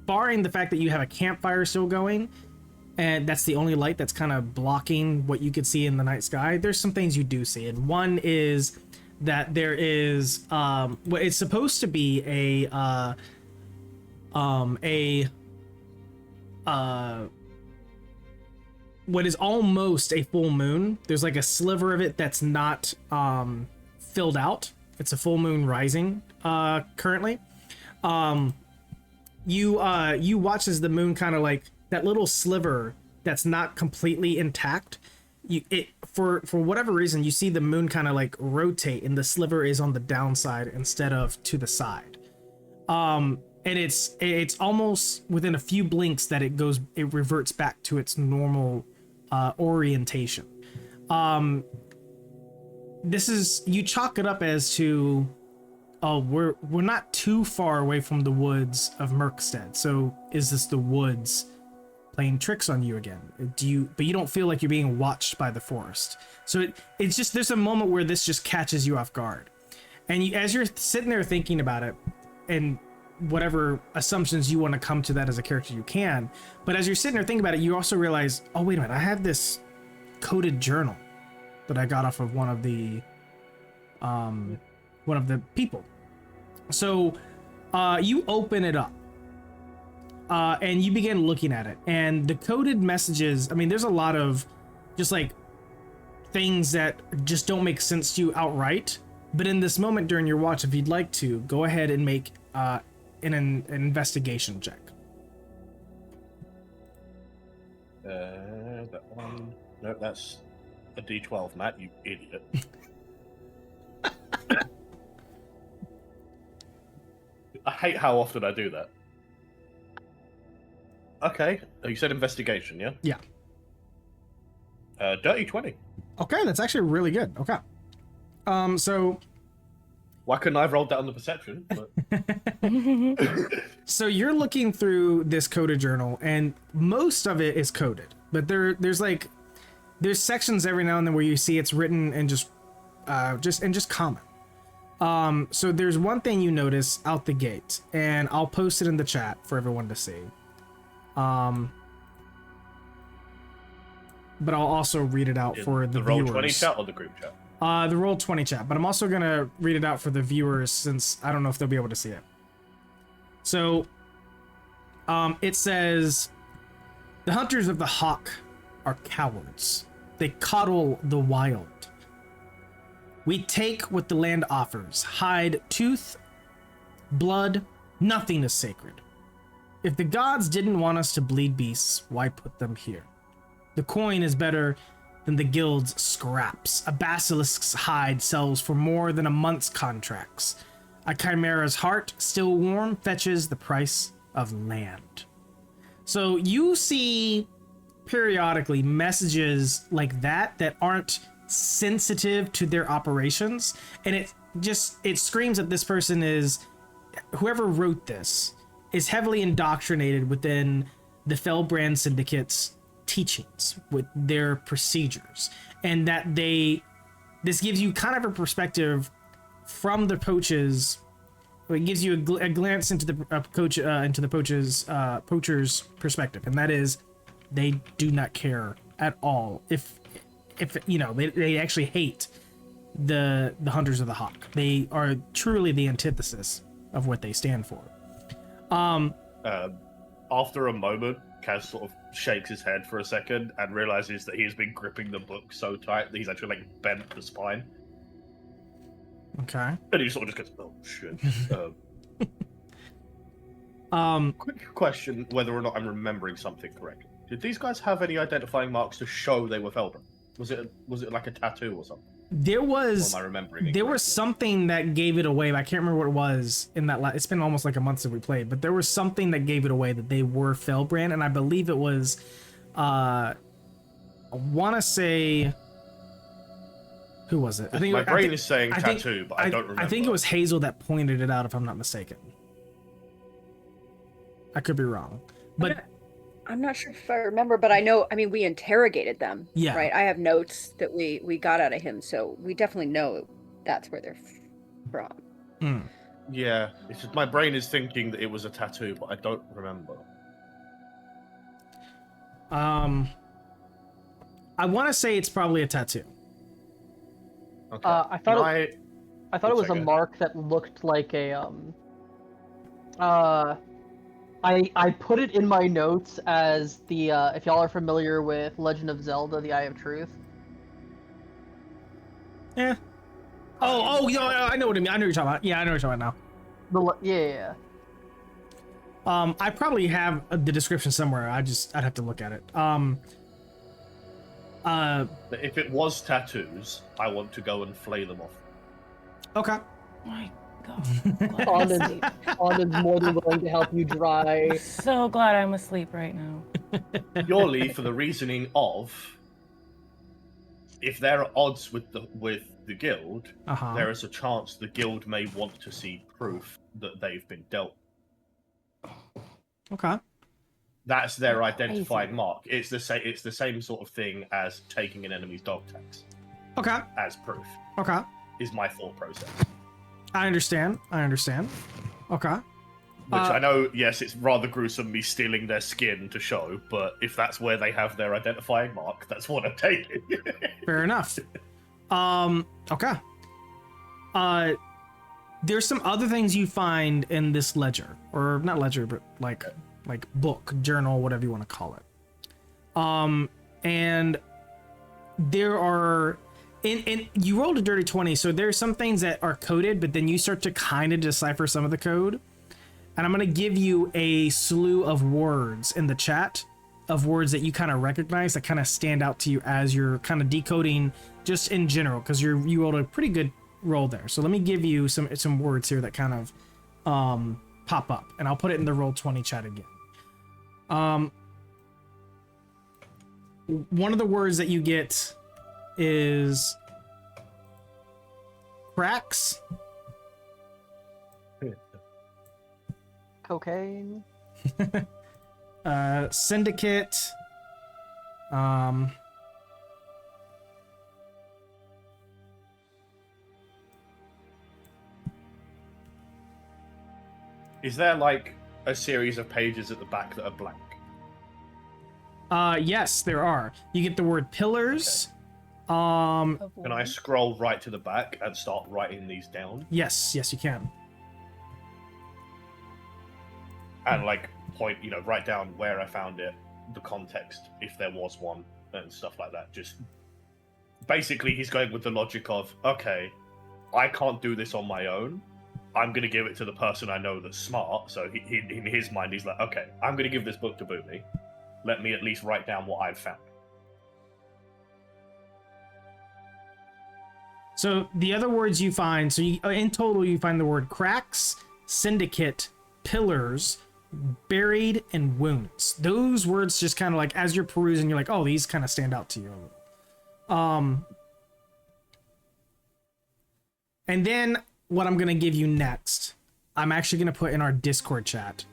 barring the fact that you have a campfire still going, and that's the only light that's kind of blocking what you could see in the night sky. There's some things you do see, and one is that there is what it's supposed to be what is almost a full moon. There's like a sliver of it that's not filled out. It's a full moon rising currently. You watch as the moon kind of like that little sliver that's not completely intact. For whatever reason, you see the moon kind of like rotate, and the sliver is on the downside instead of to the side. And it's almost within a few blinks that it reverts back to its normal orientation. You chalk it up as to, we're not too far away from the woods of Merkstead. So is this the woods playing tricks on you again? But you don't feel like you're being watched by the forest. So it's just, there's a moment where this just catches you off guard. And as you're sitting there thinking about it, and whatever assumptions you want to come to that as a character, you can. But as you're sitting there thinking about it, you also realize, oh, wait a minute, I have this coded journal that I got off of one of the people. So you open it up, and you begin looking at it, and the coded messages, I mean, there's a lot of just like things that just don't make sense to you outright. But in this moment during your watch, if you'd like to, go ahead and make an investigation check. That one. No, that's a D12, Matt, you idiot. I hate how often I do that. Okay, you said investigation, yeah? Yeah. Dirty 20. Okay, that's actually really good. Okay. So Why couldn't I have rolled that on the perception? But... so you're looking through this coded journal, and most of it is coded, but there's sections every now and then where you see it's written in just common. So there's one thing you notice out the gate, and I'll post it in the chat for everyone to see. But I'll also read it out for the Roll viewers. 20 chat or the group chat? The Roll20 chat, but I'm also gonna read it out for the viewers since I don't know if they'll be able to see it. So, it says, "The hunters of the Hauk are cowards. They coddle the wild. We take what the land offers: hide, tooth, blood. Nothing is sacred. If the gods didn't want us to bleed beasts, why put them here? The coin is better than the guild's scraps. A basilisk's hide sells for more than a month's contracts. A chimera's heart, still warm, fetches the price of land." So you see periodically messages like that aren't sensitive to their operations, and it screams that this person is, whoever wrote this is heavily indoctrinated within the Fellbrand Syndicate's teachings, with their procedures, and that this gives you kind of a perspective from the poaches. It gives you a glance into the poacher's perspective, and that is they do not care at all if you know, they actually hate the hunters of the Hauk. They are truly the antithesis of what they stand for. After a moment, Kaz sort of shakes his head for a second and realizes that he's been gripping the book so tight that he's actually like bent the spine. Okay. And he sort of just goes, "Oh shit." Quick question: whether or not I'm remembering something correctly. Did these guys have any identifying marks to show they were Fellbrand? Was it like a tattoo or something? There was. Or am I remembering? There was something that gave it away, but I can't remember what it was in that. It's been almost like a month since we played, but there was something that gave it away that they were Fellbrand, and I believe it was. I want to say. Who was it? I think my brain is saying tattoo, but I don't remember. I think it was Hazel that pointed it out, if I'm not mistaken. I could be wrong, but I'm not sure if I remember, but I know. I mean, we interrogated them. Yeah. Right. I have notes that we got out of him, so we definitely know that's where they're from. Mm. Yeah, it's just my brain is thinking that it was a tattoo, but I don't remember. I want to say it's probably a tattoo. Okay. I thought it was a mark that looked like a I put it in my notes as the if y'all are familiar with Legend of Zelda: The Eye of Truth. Yeah. Oh, yeah, I know what I mean. I know what you're talking about. Yeah, I know what you're talking about now. Yeah. I probably have the description somewhere. I'd have to look at it. If it was tattoos, I want to go and flay them off. Okay. My God. Alden's more than willing to help you dry. So glad I'm asleep right now. Purely for the reasoning of, if there are odds with the guild, there is a chance the guild may want to see proof that they've been dealt. Okay. That's their identifying mark. It's the same sort of thing as taking an enemy's dog tags. Okay. As proof. Okay. Is my thought process. I understand. Okay. Which I know, yes, it's rather gruesome me stealing their skin to show, but if that's where they have their identifying mark, that's what I'm taking. Fair enough. Okay. There's some other things you find in this ledger, or not ledger, but like like book, journal, whatever you want to call it. And there are, and you rolled a dirty 20, so there's some things that are coded, but then you start to kind of decipher some of the code. And I'm going to give you a slew of words in the chat, of words that you kind of recognize that kind of stand out to you as you're kind of decoding just in general, because you rolled a pretty good roll there. So let me give you some words here that kind of pop up, and I'll put it in the Roll20 chat again. One of the words that you get is cracks, Cocaine. syndicate, Is there like a series of pages at the back that are blank? yes, there are. You get the word pillars. Can I scroll right to the back and start writing these down? Yes, you can. And like point, write down where I found it, the context, if there was one, and stuff like that. Just basically, he's going with the logic of, okay, I can't do this on my own. I'm going to give it to the person I know that's smart. So he in his mind, he's like, okay, I'm going to give this book to Boomy. Let me at least write down what I've found. So the other words you find, so in total you find the word cracks, syndicate, pillars, buried, and wounds. Those words just kind of like, as you're perusing, you're like, oh, these kind of stand out to you. And then what I'm gonna give you next, I'm actually gonna put in our Discord chat,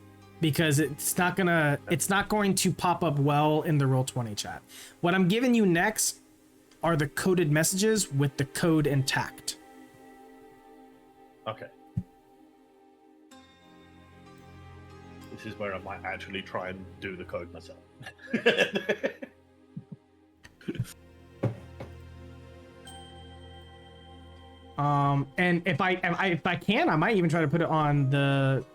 because it's not going to pop up well in the Roll20 chat. What I'm giving you next are the coded messages with the code intact. Okay. This is where I might actually try and do the code myself. And if I can, I might even try to put it on the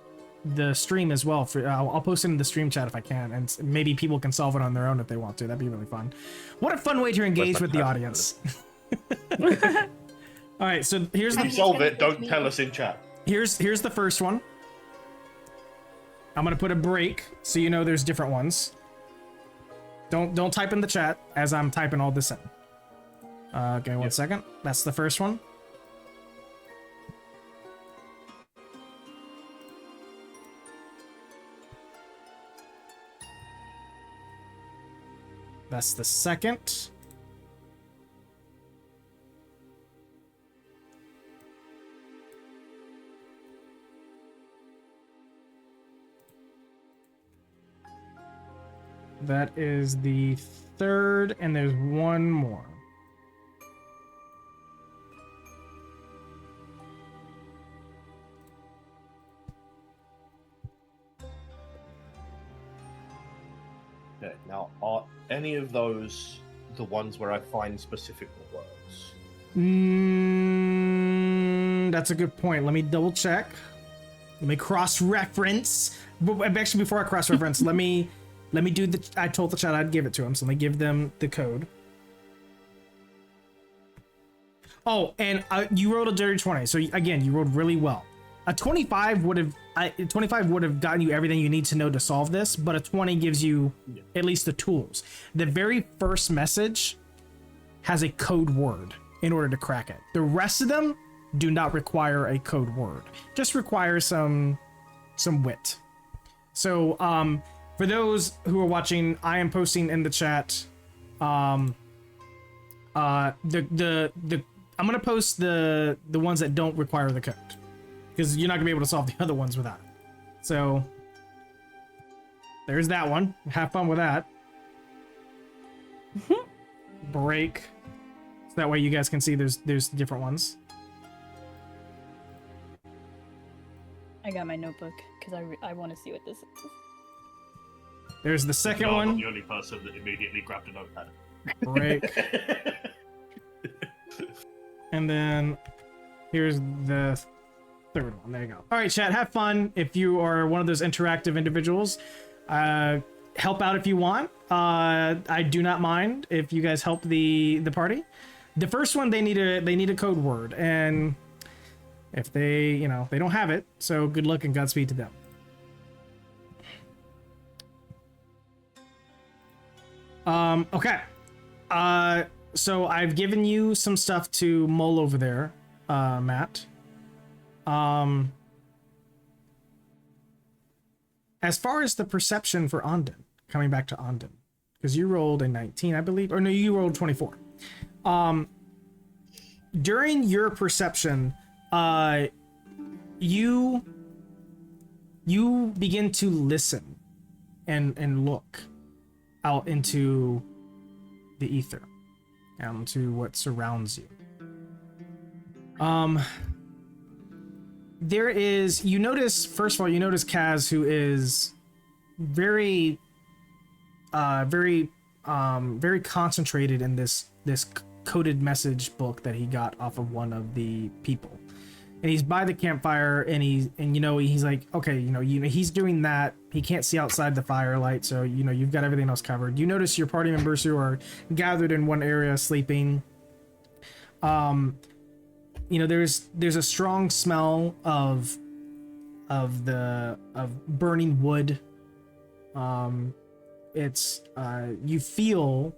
stream as well. I'll post it in the stream chat if I can, and maybe people can solve it on their own if they want to. That'd be really fun. What a fun way to engage with the audience. All right, so here's if you solve it, don't tell us in chat. Here's the first one. I'm gonna put a break so you know there's different ones. Don't type in the chat as I'm typing all this in. Okay, one second. That's the first one. That's the second. That is the third, and there's one more. Okay, now are any of those the ones where I find specific words? That's a good point. Let me double check. Let me cross-reference. Actually, before I cross-reference, let me do the. I told the chat I'd give it to him, so let me give them the code. Oh, and you rolled a dirty 20, so again, you rolled really well. A 25 would have gotten you everything you need to know to solve this, but a 20 gives you at least the tools. The very first message has a code word in order to crack it. The rest of them do not require a code word, just require some wit. So for those who are watching, I am posting in the chat I'm gonna post the ones that don't require the code, because you're not gonna be able to solve the other ones without it. So there's that one. Have fun with that. Break. So that way you guys can see there's different ones. I got my notebook because I want to see what this is. There's the second No, I'm one. not the only person that immediately grabbed a notepad. Break. And then here's the third one. There you go. All right, chat, have fun. If you are one of those interactive individuals, Help out if you want. I do not mind if you guys help the party. The first one, they need a code word, and if they don't have it, so good luck and Godspeed to them. Okay. So I've given you some stuff to mull over there, Matt. As far as the perception for Ondin, coming back to Ondin, because you rolled a 19, I believe, or no, you rolled 24. During your perception, you begin to listen and look out into the ether, to what surrounds you. There is, first of all, you notice Kaz, who is very concentrated in this coded message book that he got off of one of the people. And he's by the campfire, and he's like, okay, he's doing that. He can't see outside the firelight, so you've got everything else covered. You notice your party members who are gathered in one area sleeping. There's a strong smell of burning wood. It's you feel.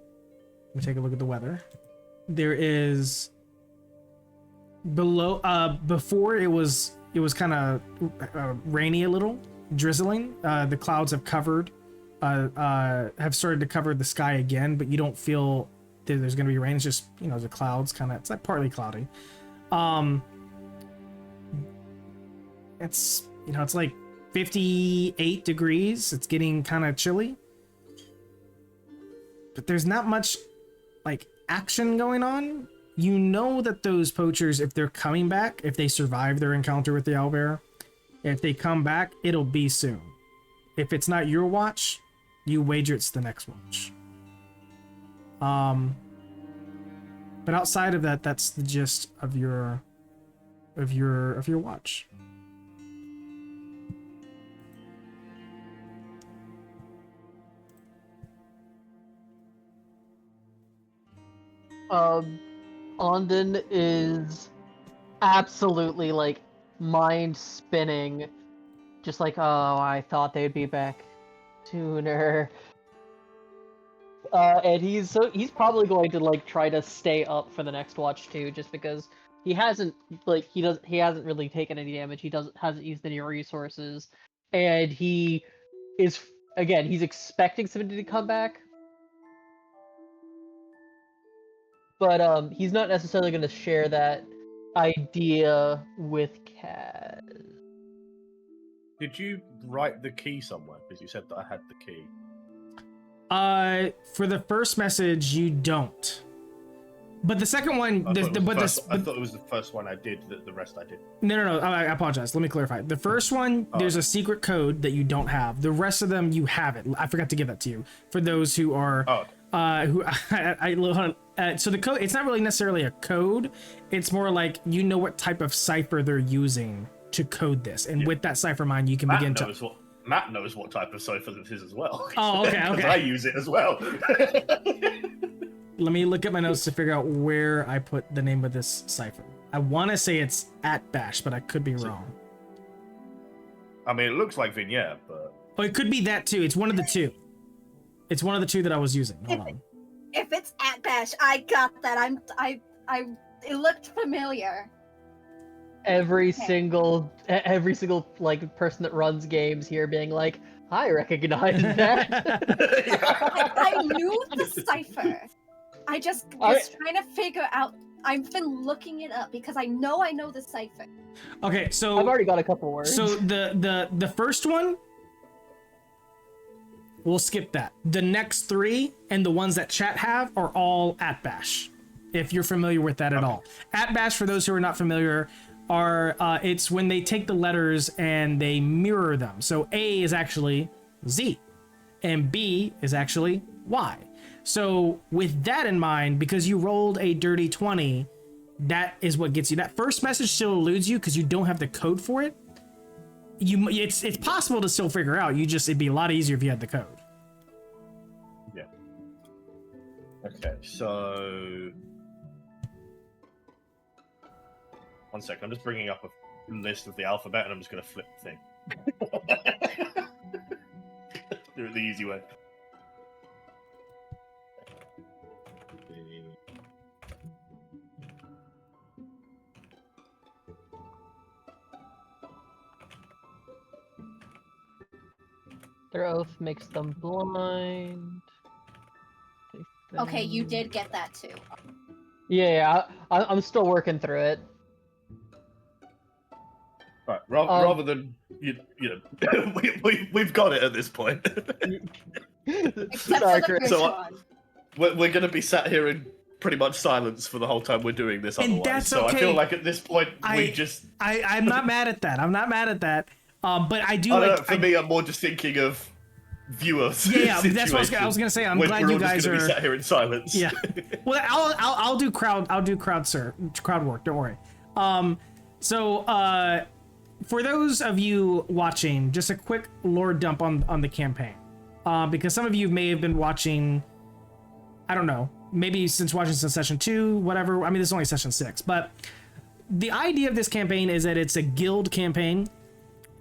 Let me take a look at the weather. There is before it was kind of rainy a little, drizzling. The clouds have started to cover the sky again, but you don't feel that there's going to be rain. It's just the clouds it's like partly cloudy. It's it's like 58 degrees. It's getting kind of chilly, but there's not much like action going on. That those poachers, if they're coming back, if they survive their encounter with the owlbear, if they come back, it'll be soon. If it's not your watch, you wager it's the next watch. But outside of that, that's the gist of your watch. Ondin is absolutely like mind spinning, just like, oh, I thought they'd be back sooner. And he's probably going to like try to stay up for the next watch too, just because he hasn't really taken any damage. He hasn't used any resources, and he's expecting somebody to come back. But he's not necessarily going to share that idea with Kaz. Did you write the key somewhere? Because you said that I had the key. For the first message, you don't. But the second one, I thought it was the first one I did. The rest I did. No. I apologize. Let me clarify. The first one, there's a secret code that you don't have. The rest of them, you have it. I forgot to give that to you. For those who are, so the code, it's not really necessarily a code. It's more like what type of cipher they're using to code this, and with that cipher mind, you can begin to. Matt knows what type of cipher this is as well. Oh, okay. I use it as well. Let me look at my notes to figure out where I put the name of this cipher. I want to say it's at Bash, but I could be wrong. I mean, it looks like Vignette, but... Oh, it could be that too. It's one of the two. It's one of the two that I was using. Hold on. If it's at Bash, I got that. It looked familiar. Every single like person that runs games here being like, I recognize that. I knew the cipher. I just was trying to figure out. I've been looking it up because I know the cipher. Okay, so I've already got a couple words. So the first one, we'll skip that. The next three and the ones that chat have are all at Bash, if you're familiar with that at all. At Bash, for those who are not familiar, are it's when they take the letters and they mirror them. So A is actually Z, and B is actually Y. So with that in mind, because you rolled a dirty 20, that is what gets you. That first message still eludes you because you don't have the code for it. it's possible to still figure out. It'd be a lot easier if you had the code. Yeah. Okay, so 1 second. I'm just bringing up a list of the alphabet, and I'm just going to flip the thing. Do it the easy way. Their oath makes them blind. Okay, you did get that too. Yeah, I'm still working through it. Right, rather than you know, we've got it at this point. Except Sorry, for the Chris. first So, one. we're going to be sat here in pretty much silence for the whole time we're doing this. And Otherwise, that's so okay. I feel like at this point we just. I'm not mad at that. I'm not mad at that. But I do I don't like. know, for me, I'm more just thinking of viewers. Yeah, that's what I was gonna say. I'm glad you guys We're are. just gonna be sat here in silence. Yeah. Well, I'll do crowd work. Don't worry. So for those of you watching, just a quick lore dump on the campaign, because some of you may have been watching. I don't know. Maybe since watching since session 2, whatever. I mean, this is only session 6, but the idea of this campaign is that it's a guild campaign.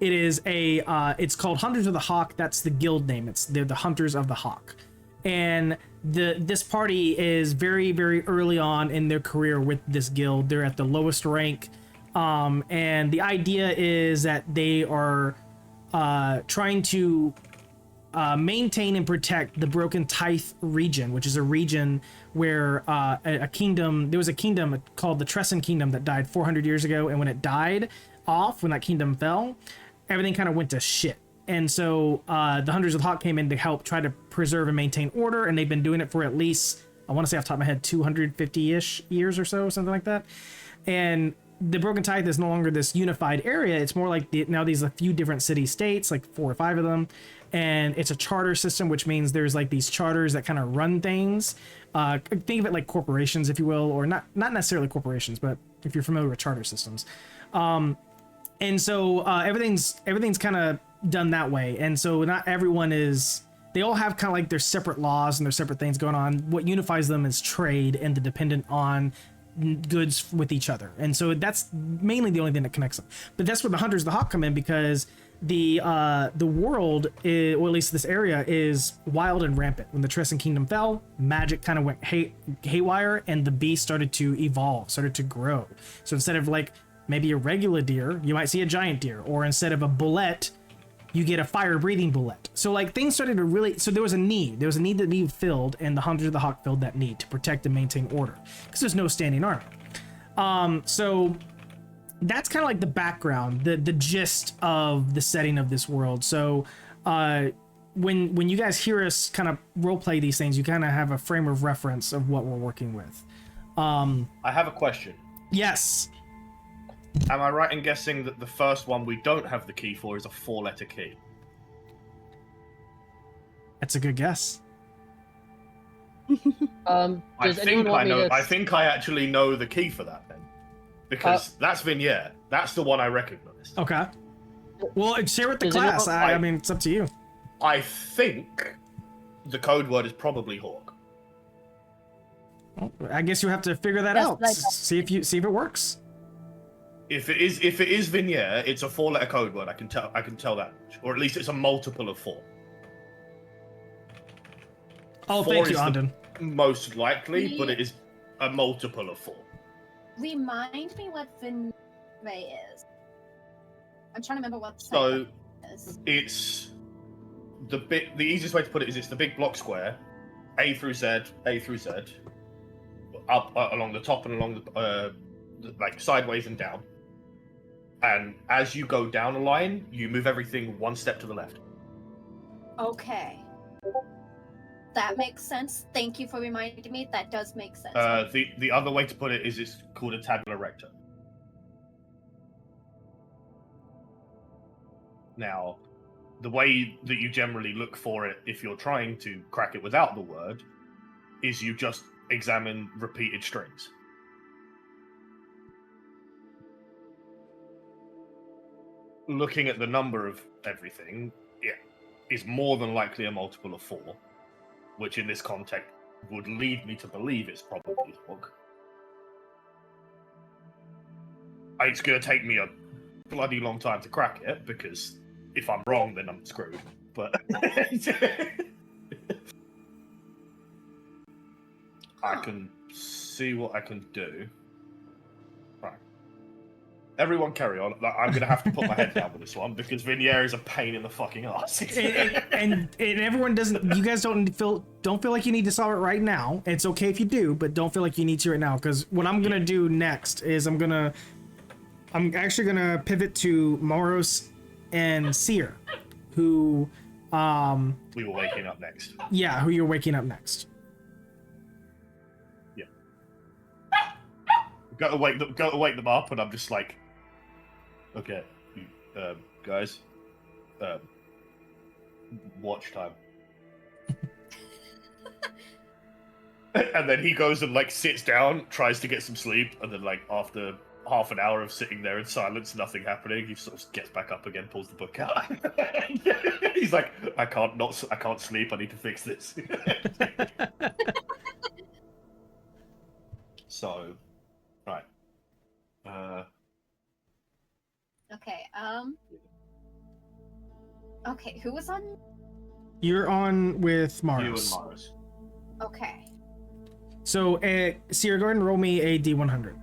It is it's called Hunters of the Hauk. That's the guild name. They're the Hunters of the Hauk. And this party is very, very early on in their career with this guild. They're at the lowest rank. And the idea is that they are trying to maintain and protect the Broken Tithe region, which is a region where there was a kingdom called the Tressan Kingdom that died 400 years ago. And when it died off, when that kingdom fell, everything kind of went to shit. And so the Hunters of the Hauk came in to help try to preserve and maintain order, and they've been doing it for at least, I want to say off the top of my head, 250-ish years or so, something like that. And the Broken Tithe is no longer this unified area. It's more like now these a few different city-states, like 4 or 5 of them. And it's a charter system, which means there's like these charters that kind of run things. Think of it like corporations, if you will, or not necessarily corporations, but if you're familiar with charter systems. And so everything's kind of done that way. And so not everyone they all have kind of like their separate laws and their separate things going on. What unifies them is trade and the dependent on goods with each other. And so that's mainly the only thing that connects them. But that's where the Hunters of the Hawk come in, because the world, or at least this area, is wild and rampant. When the Tressan Kingdom fell, magic kind of went haywire, and the beast started to evolve, started to grow. So instead of like maybe a regular deer, you might see a giant deer, or instead of a bullet, you get a fire-breathing bullet. So like things started to really, so there was a need that needed filled, and the Hunters of the Hawk filled that need to protect and maintain order, because there's no standing army. So that's kind of like the background, the gist of the setting of this world. So when you guys hear us kind of roleplay these things, you kind of have a frame of reference of what we're working with. I have a question. Yes. Am I right in guessing that the first one we don't have the key for is a 4-letter key? That's a good guess. I Does anyone think want I me know. to... I think I actually know the key for that then, because that's Vignere. That's the one I recognize. Okay. Well, share with the Does class. anyone- I mean, it's up to you. I think the code word is probably Hauk. Well, I guess you have to figure that That's out. like- See if it works. If it is Vignere, it's a 4-letter code word. I can tell that, or at least it's a multiple of 4. Oh, 4 thank you, is the Andon. most likely, but it is a multiple of 4. Remind me what Vinray is. I'm trying to remember what So it is. it's the easiest way to put it is it's the big block square, A through Z, up along the top and along the like sideways and down. And as you go down a line, you move everything 1 step to the left. Okay. That makes sense. Thank you for reminding me. That does make sense. The other way to put it is it's called a tabula recta. Now, the way that you generally look for it if you're trying to crack it without the word is you just examine repeated strings. . looking at the number of everything, it is more than likely a multiple of 4, which in this context would lead me to believe it's probably Hauk. It's going to take me a bloody long time to crack it, because if I'm wrong, then I'm screwed. But I can see what I can do. Right. Everyone carry on. I'm going to have to put my head down with this one, because Vinier is a pain in the fucking ass. and everyone doesn't. You guys don't feel like you need to solve it right now. It's okay if you do, but don't feel like you need to right now. Because what I'm gonna do next is I'm actually gonna pivot to Moros and Seer, who we were waking up next. Yeah, who you're waking up next. Yeah. Got to wake them up, and I'm just like, okay, guys, watch time. And then he goes and like sits down, tries to get some sleep, and then like after half an hour of sitting there in silence, nothing happening, he sort of gets back up again, pulls the book out. He's like, I can't sleep, I need to fix this. So, right. Okay, okay, who was on? You're on with You and Mars. Mars. Okay. So, Seer, go ahead and roll me a D100.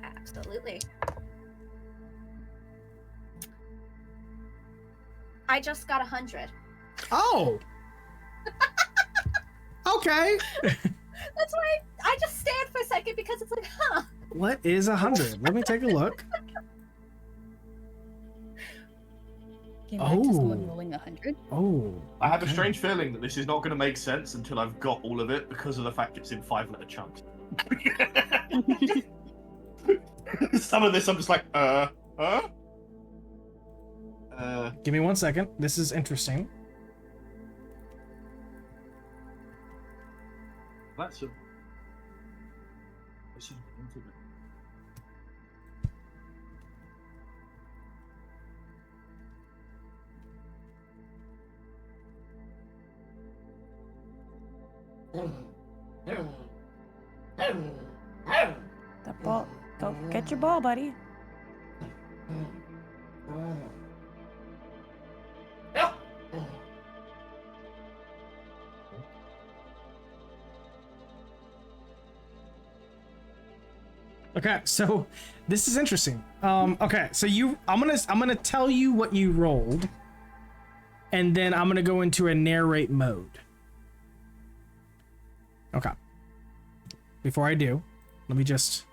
Absolutely. I just got 100. Oh! Okay. That's why I just stand for a second, because it's like, huh. What is 100? Let me take a look. Can I just someone Oh. rolling 100? Oh. I have a okay. strange feeling that this is not going to make sense until I've got all of it, because of the fact it's in 5-letter chunks. Some of this I'm just like, Give me 1 second. This is interesting. That's a... This is intimate. The ball. Go get your ball, buddy. Okay, so this is interesting. Okay, so I'm gonna tell you what you rolled, and then I'm gonna go into a narrate mode. Okay. Before I do, let me just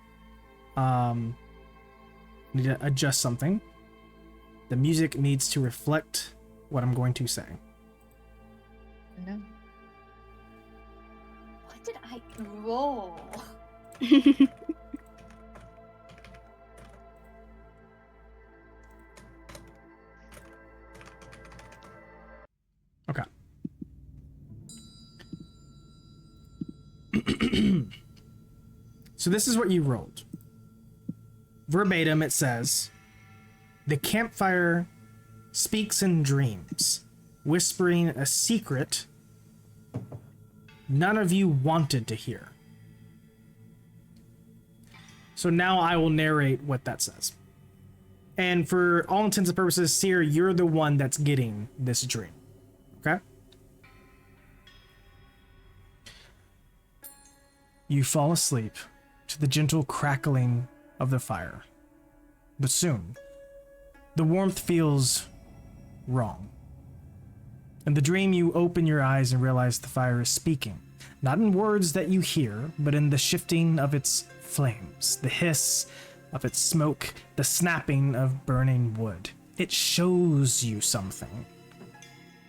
need to adjust something. The music needs to reflect what I'm going to say. No. What did I roll? Okay. So this is what you rolled. Verbatim, it says, "The campfire speaks in dreams, whispering a secret none of you wanted to hear." So now I will narrate what that says. And for all intents and purposes, Seer, you're the one that's getting this dream. Okay? You fall asleep to the gentle crackling of the fire. But soon, the warmth feels wrong. In the dream, you open your eyes and realize the fire is speaking, not in words that you hear, but in the shifting of its flames, the hiss of its smoke, the snapping of burning wood. It shows you something.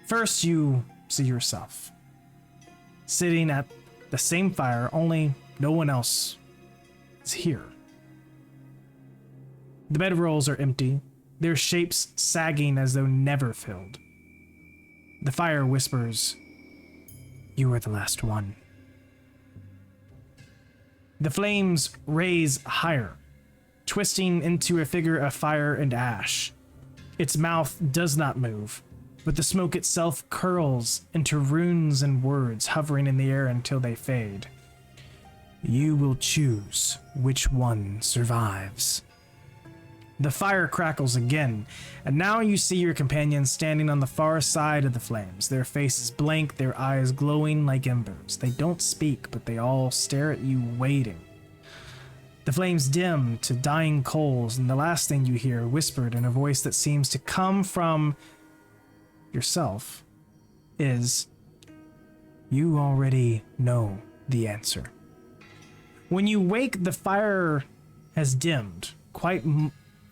First, you see yourself, sitting at the same fire, only no one else is here. The bedrolls are empty, their shapes sagging as though never filled. The fire whispers, "You are the last one." The flames raise higher, twisting into a figure of fire and ash. Its mouth does not move, but the smoke itself curls into runes and words hovering in the air until they fade. You will choose which one survives. The fire crackles again, and now you see your companions standing on the far side of the flames, their faces blank, their eyes glowing like embers. They don't speak, but they all stare at you, waiting. The flames dim to dying coals, and the last thing you hear, whispered in a voice that seems to come from yourself, is, "You already know the answer." When you wake, the fire has dimmed, quite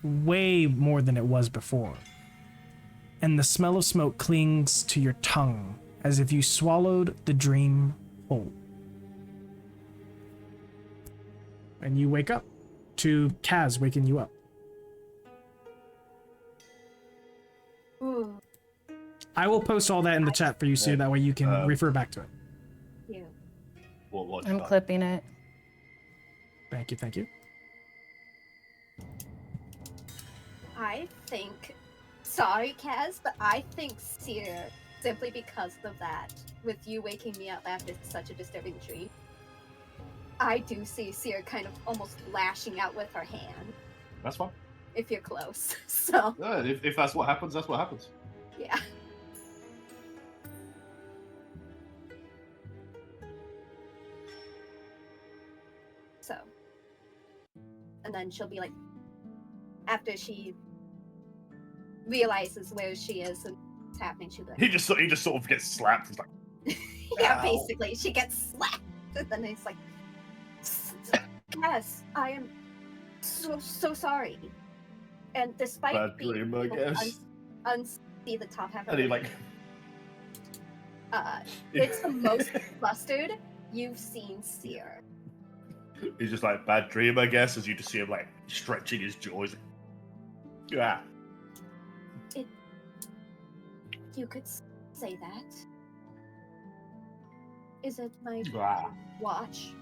way more than it was before, and the smell of smoke clings to your tongue as if you swallowed the dream whole. And you wake up to Kaz waking you up. Ooh, I will post all that in the chat for you, Sue, that way you can refer back to it. yeah. What I'm clipping it. Thank you, thank you. I think, sorry, Kaz, but I think Seer, simply because of that, with you waking me up after such a disturbing dream, I do see Seer kind of almost lashing out with her hand, That's fine. if you're close. So, Yeah, if that's what happens, that's what happens. yeah. So, and then she'll be like, after she realizes where she is and what's happening, she'll be like, He just sort of gets slapped. He's like, yeah, Ow. basically, she gets slapped. And then he's like, yes, I am so sorry. And despite Bad being dream, I able to guess. unsee the top half of And he it, like, it's the most flustered you've seen Seer. he's just like, bad dream, I guess, as you just see him like stretching his jaws. Yeah. You could say that. Is it my Ah. watch?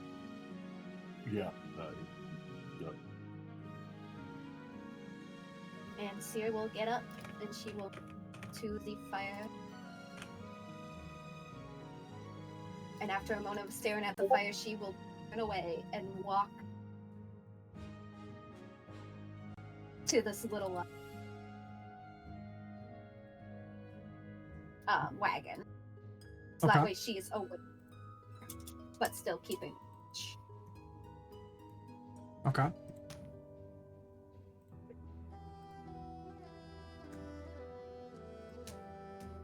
Yeah. And Seer will get up and she will to the fire. And after a moment of staring at the fire, she will turn away and walk to this little wagon. So Okay. that way she is awake, but still keeping watch. Okay.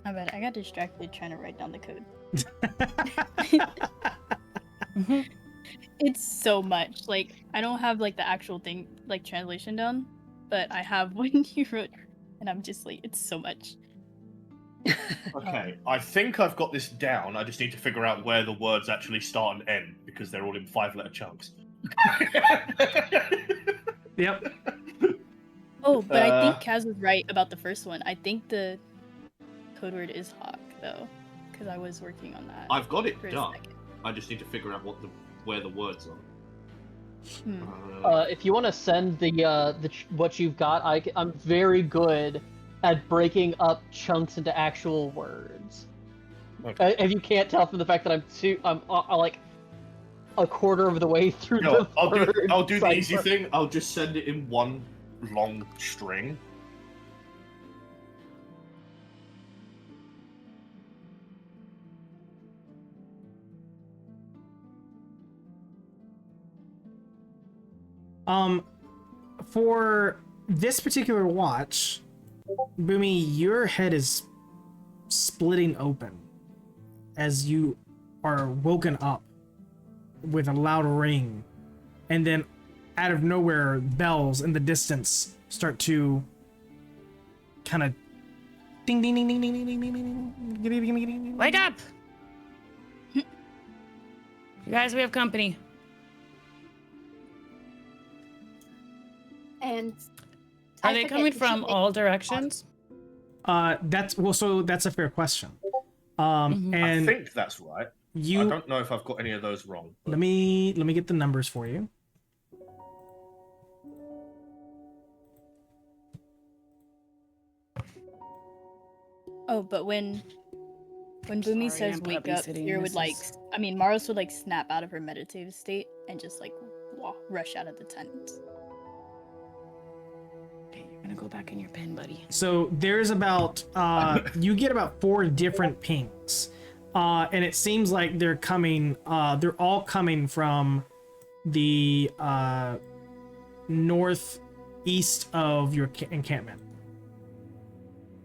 I bet I got distracted trying to write down the code. It's so much. Like, I don't have like the actual thing, like translation down, but I have when you wrote, and I'm just like, it's so much. Okay, I think I've got this down. I just need to figure out where the words actually start and end because they're all in 5-letter chunks. Yep. Oh, but I think Kaz was right about the first one. I think the code word is Hauk, though, because I was working on that. I've got it for a done. second. I just need to figure out where the words are. If you want to send what you've got, I'm very good at breaking up chunks into actual words. Okay. If you can't tell from the fact that I'm like a quarter of the way through No, the I'll do the third easy cipher. thing. I'll just send it in one long string. For this particular watch, Boomy, your head is splitting open as you are woken up with a loud ring, and then out of nowhere, bells in the distance start to kind of ding ding ding ding ding ding ding ding ding ding ding ding. Wake up! You guys, we have company. And Are I they forget, coming did you from make- all directions? So that's a fair question. Mhm. I And think that's right. I you don't know if I've got any of those wrong. but- let me get the numbers for you. Oh, but when Boomy Sorry, says I'm wake up, babysitting. Fear would This like, is- Maros would like snap out of her meditative state and just like rush out of the tent. Okay, you're gonna go back in your pen, buddy. So there's about you get about 4 different pings, and it seems like they're coming. They're all coming from the northeast of your encampment.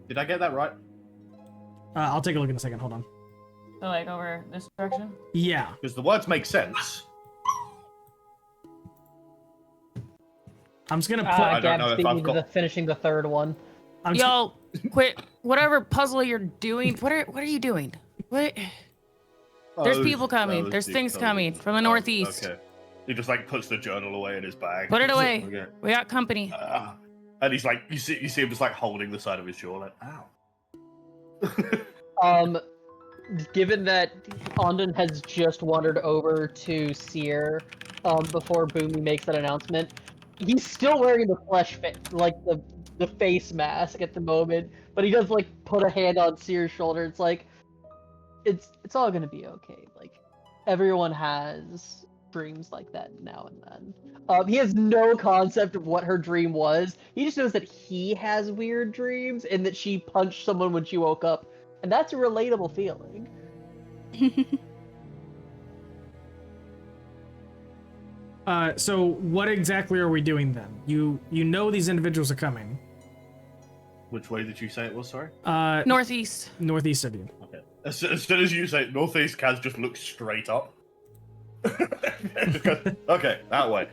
Did I get that right? I'll take a look in a second. Hold on. So like over this direction? Yeah. Because the words make sense. I'm just gonna put. I don't know Gab's if I've speaking to got- finishing the third one. I'm just, Y'all, quit whatever puzzle you're doing. What are you doing? What? There's people coming. There's things coming from the northeast. Okay. He just like puts the journal away in his bag. Put it away. Okay. We got company. And he's like, you see him just like holding the side of his jaw, like, ow. Given that Ondon has just wandered over to Seer, before Boomy makes that announcement, he's still wearing the the face mask at the moment, but he does like put a hand on Seer's shoulder. It's like, it's all gonna be okay. Like, everyone has dreams like that now and then. He has no concept of what her dream was. He just knows that he has weird dreams and that she punched someone when she woke up, and that's a relatable feeling. So what exactly are we doing then? You know these individuals are coming. Which way did you say it was, sorry? Northeast. Northeast of you. Okay. As soon as you say northeast, Kaz just looks straight up. Okay, that way.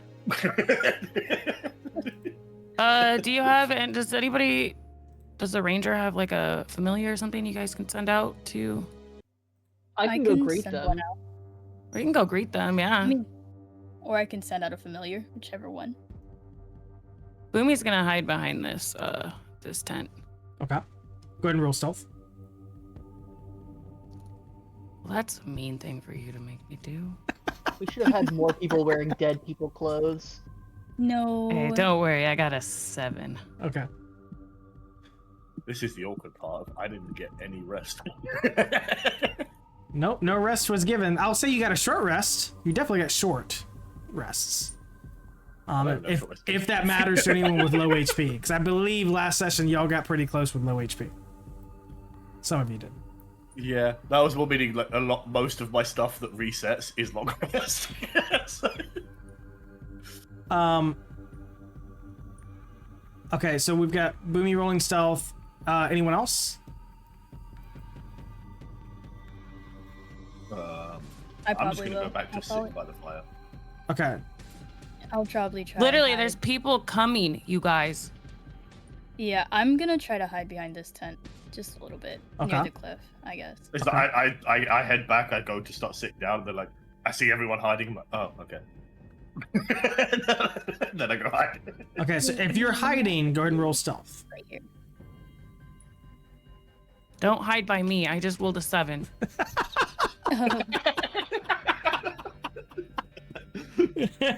Do you have, and does the ranger have like a familiar or something you guys can send out to? I can go greet send them. one out. Or you can go greet them, yeah. I mean, or I can send out a familiar, whichever one. Boomy's gonna hide behind this tent. Okay. Go ahead and roll stealth. Well, that's a mean thing for you to make me do. We should have had more people wearing dead people clothes. No. Hey, don't worry, I got a 7. Okay. This is the awkward part. I didn't get any rest. Nope, no rest was given. I'll say you got a short rest. You definitely got short rests. If that matters to anyone with low HP, because I believe last session y'all got pretty close with low HP. Some of you did. Yeah, that was more meaning like most of my stuff that resets is long rest. Okay, so we've got Boomy rolling stealth. Anyone else? I I'm just probably gonna will. go back to sitting by the fire. Okay. I'll probably try. Literally, and there's hide. people coming, you guys. Yeah, I'm gonna try to hide behind this tent just a little bit near Okay. the cliff, I guess. It's like, I head back. I go to start sitting down. And they're like, I see everyone hiding. I'm like, oh, okay. Then I go hide. Okay, so if you're hiding, go ahead and roll stealth. Right here. Don't hide by me. I just rolled a 7.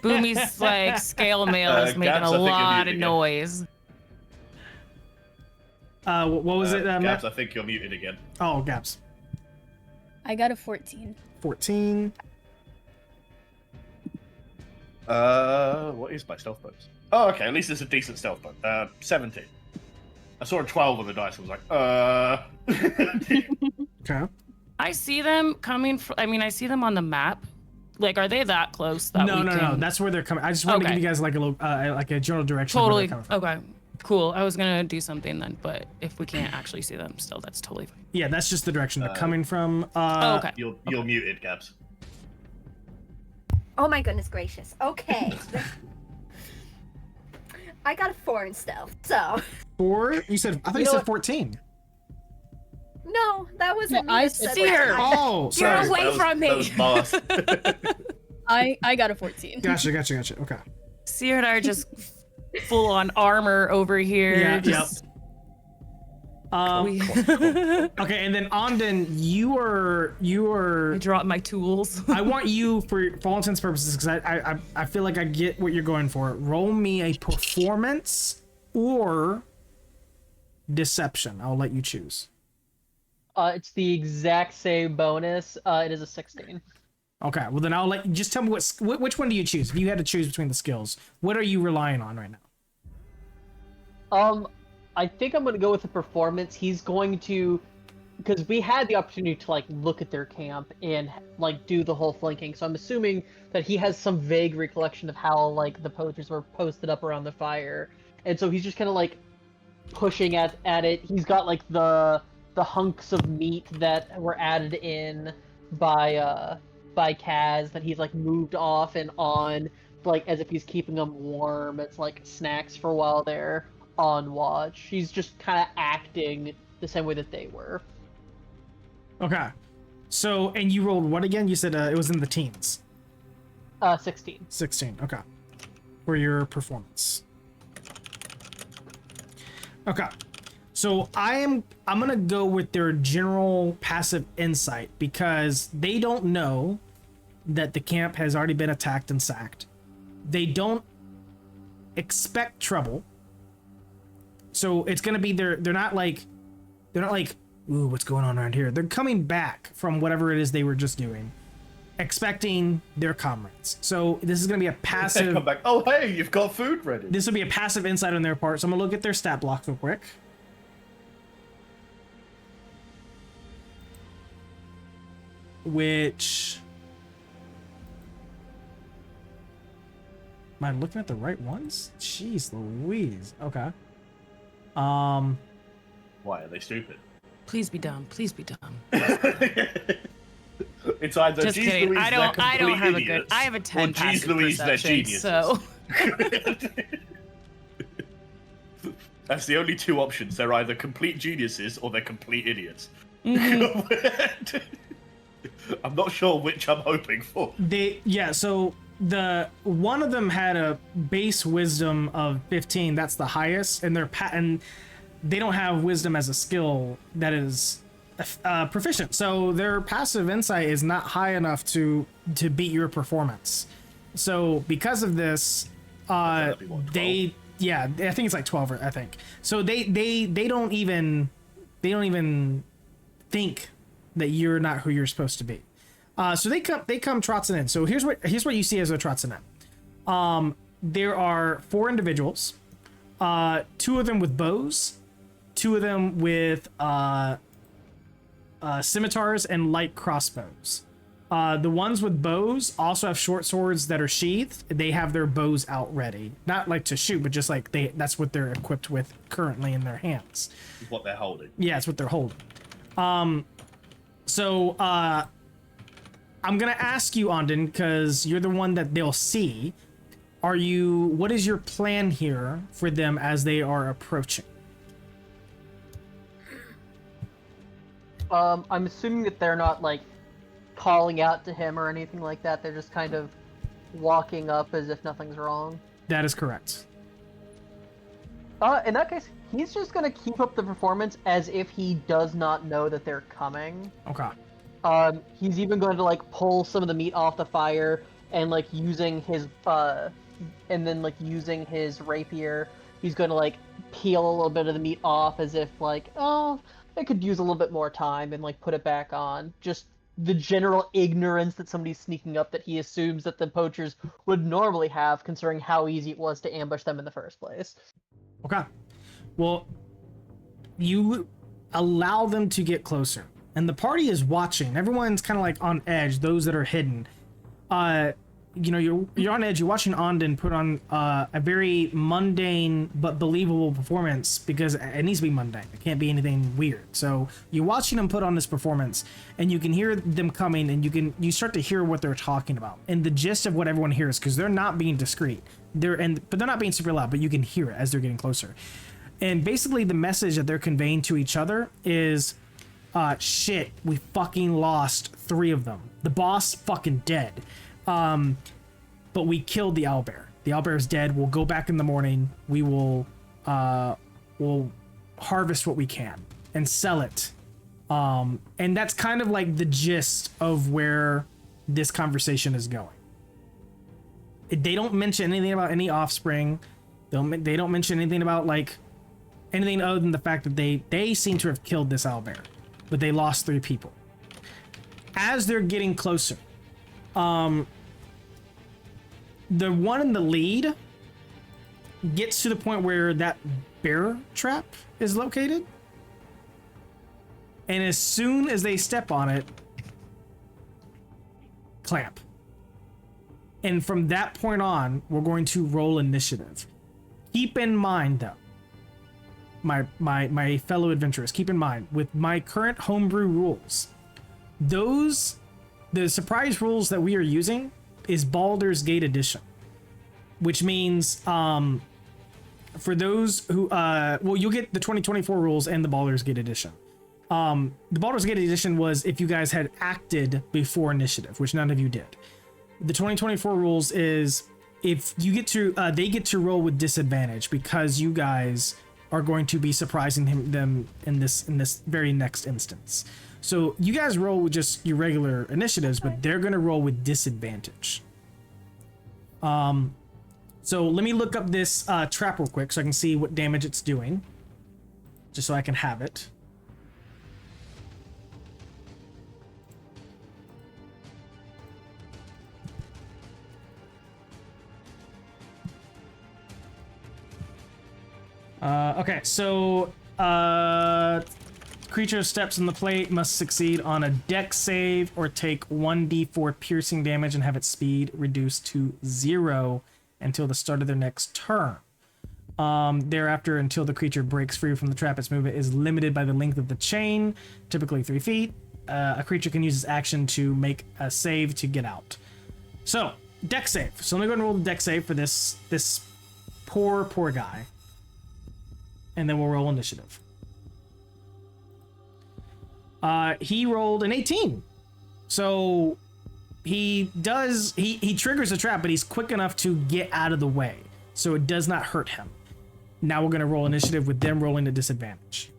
Boomy's like scale mail is making Gabs, a I think you're lot of muted again. noise. What was it, Matt? Gabs, I think you're muted again. Oh, Gaps. I got a 14. 14. What is my stealth bonus? Oh, okay. At least it's a decent stealth bonus. 17. I saw a 12 on the dice. I was like, Okay. I see them coming. I see them on the map. Like, are they that close? That No, we no, can... no. That's where they're coming. I just wanted to Okay. give you guys like a little, like a general direction. Of where Totally. they're coming from. Okay. Cool. I was gonna do something then, but if we can't actually see them, still, that's totally fine. Yeah, that's just the direction they're coming from. Oh, okay. you're muted, Gabs. Oh my goodness gracious. Okay. I got a 4 in stealth, so 4? You said, I thought you know said what? 14. no, that wasn't No, me. I that said see that. her. Oh, You're sorry. away from me. That was Mars. I got a 14. Gotcha. Okay. Seer and I are just full on armor over here. Yeah, just... Okay, and then Ondon, you are. I dropped my tools. I want you, for all intents and purposes, because I feel like I get what you're going for. Roll me a performance or deception. I'll let you choose. It's the exact same bonus. It is a 16. Okay, well then I'll let just tell me which one do you choose? If you had to choose between the skills, what are you relying on right now? I think I'm gonna go with the performance. He's going to, because we had the opportunity to like look at their camp and like do the whole flanking. So I'm assuming that he has some vague recollection of how like the poachers were posted up around the fire, and so he's just kind of like pushing at it. He's got like the hunks of meat that were added in by Kaz that he's like moved off and on, like as if he's keeping them warm. It's like snacks for while they're on watch. He's just kind of acting the same way that they were. Okay, so and you rolled what again? You said it was in the teens. 16. 16. Okay, for your performance. Okay, so I'm gonna go with their general passive insight because they don't know that the camp has already been attacked and sacked. They don't expect trouble. So it's gonna be they're not like, ooh, what's going on around here? They're coming back from whatever it is they were just doing, expecting their comrades. So this is gonna be a They passive. come back. Oh, hey, you've got food ready. This will be a passive insight on their part. So I'm gonna look at their stat blocks real quick. Which, am I looking at the right ones? Jeez Louise. Okay. Why are they stupid? Please be dumb. Please be dumb. It's either Just geez kidding. Louise, I they're don't complete have idiots, I have a 10 or geez passive Louise, they're perception, geniuses. so That's the only two options. They're either complete geniuses or they're complete idiots. Mhm. I'm not sure which I'm hoping for. So the one of them had a base wisdom of 15. That's the highest, and and they don't have wisdom as a skill that is proficient. So their passive insight is not high enough to beat your performance. So because of this, that'd be what, 12? I think it's like 12, I think. So they don't even think that you're not who you're supposed to be. So they come trotzing in. So here's what you see as they're trotzing in. There are 4 individuals, 2 of them with bows, 2 of them with scimitars and light crossbows. The ones with bows also have short swords that are sheathed. They have their bows out ready, not like to shoot, but just like that's what they're equipped with currently in their hands. Is what they're holding. Yeah, it's what they're holding. So I'm gonna ask you, Ondin, because you're the one that they'll see. What is your plan here for them as they are approaching? I'm assuming that they're not like calling out to him or anything like that. They're just kind of walking up as if nothing's wrong. That is correct. In that case, he's just gonna keep up the performance as if he does not know that they're coming. Okay. He's even going to like pull some of the meat off the fire and like using his rapier, he's going to like peel a little bit of the meat off as if like, oh, it could use a little bit more time, and like put it back on. Just the general ignorance that somebody's sneaking up that he assumes that the poachers would normally have, considering how easy it was to ambush them in the first place. Okay. Well, you allow them to get closer, and the party is watching. Everyone's kind of like on edge, those that are hidden. You're on edge. You're watching Ondin put on a very mundane but believable performance, because it needs to be mundane. It can't be anything weird. So you're watching him put on this performance, and you can hear them coming, and you start to hear what they're talking about and the gist of what everyone hears, because they're not being discreet. But they're not being super loud, but you can hear it as they're getting closer. And basically the message that they're conveying to each other is, shit, we fucking lost 3 of them. The boss fucking dead. But we killed the owlbear. The owlbear's dead. We'll go back in the morning. We will we'll harvest what we can and sell it. And that's kind of like the gist of where this conversation is going. They don't mention anything about any offspring. They don't mention anything about like anything other than the fact that they seem to have killed this owlbear. but they lost 3 people. As they're getting closer, the one in the lead gets to the point where that bear trap is located. And as soon as they step on it, clamp. And from that point on, we're going to roll initiative. Keep in mind, though, my fellow adventurers, keep in mind, with my current homebrew rules, the surprise rules that we are using is Baldur's Gate Edition, which means for those who well, you'll get the 2024 rules and the Baldur's Gate Edition. The Baldur's Gate Edition was if you guys had acted before initiative, which none of you did. The 2024 rules is if you get to they get to roll with disadvantage because you guys are going to be surprising them in this very next instance. So you guys roll with just your regular initiatives, but they're going to roll with disadvantage. So let me look up this trap real quick so I can see what damage it's doing, just so I can have it. Okay, so creature steps on the plate must succeed on a dex save or take 1d4 piercing damage and have its speed reduced to 0 until the start of their next turn. Thereafter, until the creature breaks free from the trap, its movement is limited by the length of the chain, typically 3 feet. A creature can use its action to make a save to get out. So, dex save. So let me go ahead and roll the dex save for this poor guy. And then we'll roll initiative. He rolled an 18. So he triggers the trap, but he's quick enough to get out of the way. So it does not hurt him. Now we're going to roll initiative with them rolling at disadvantage.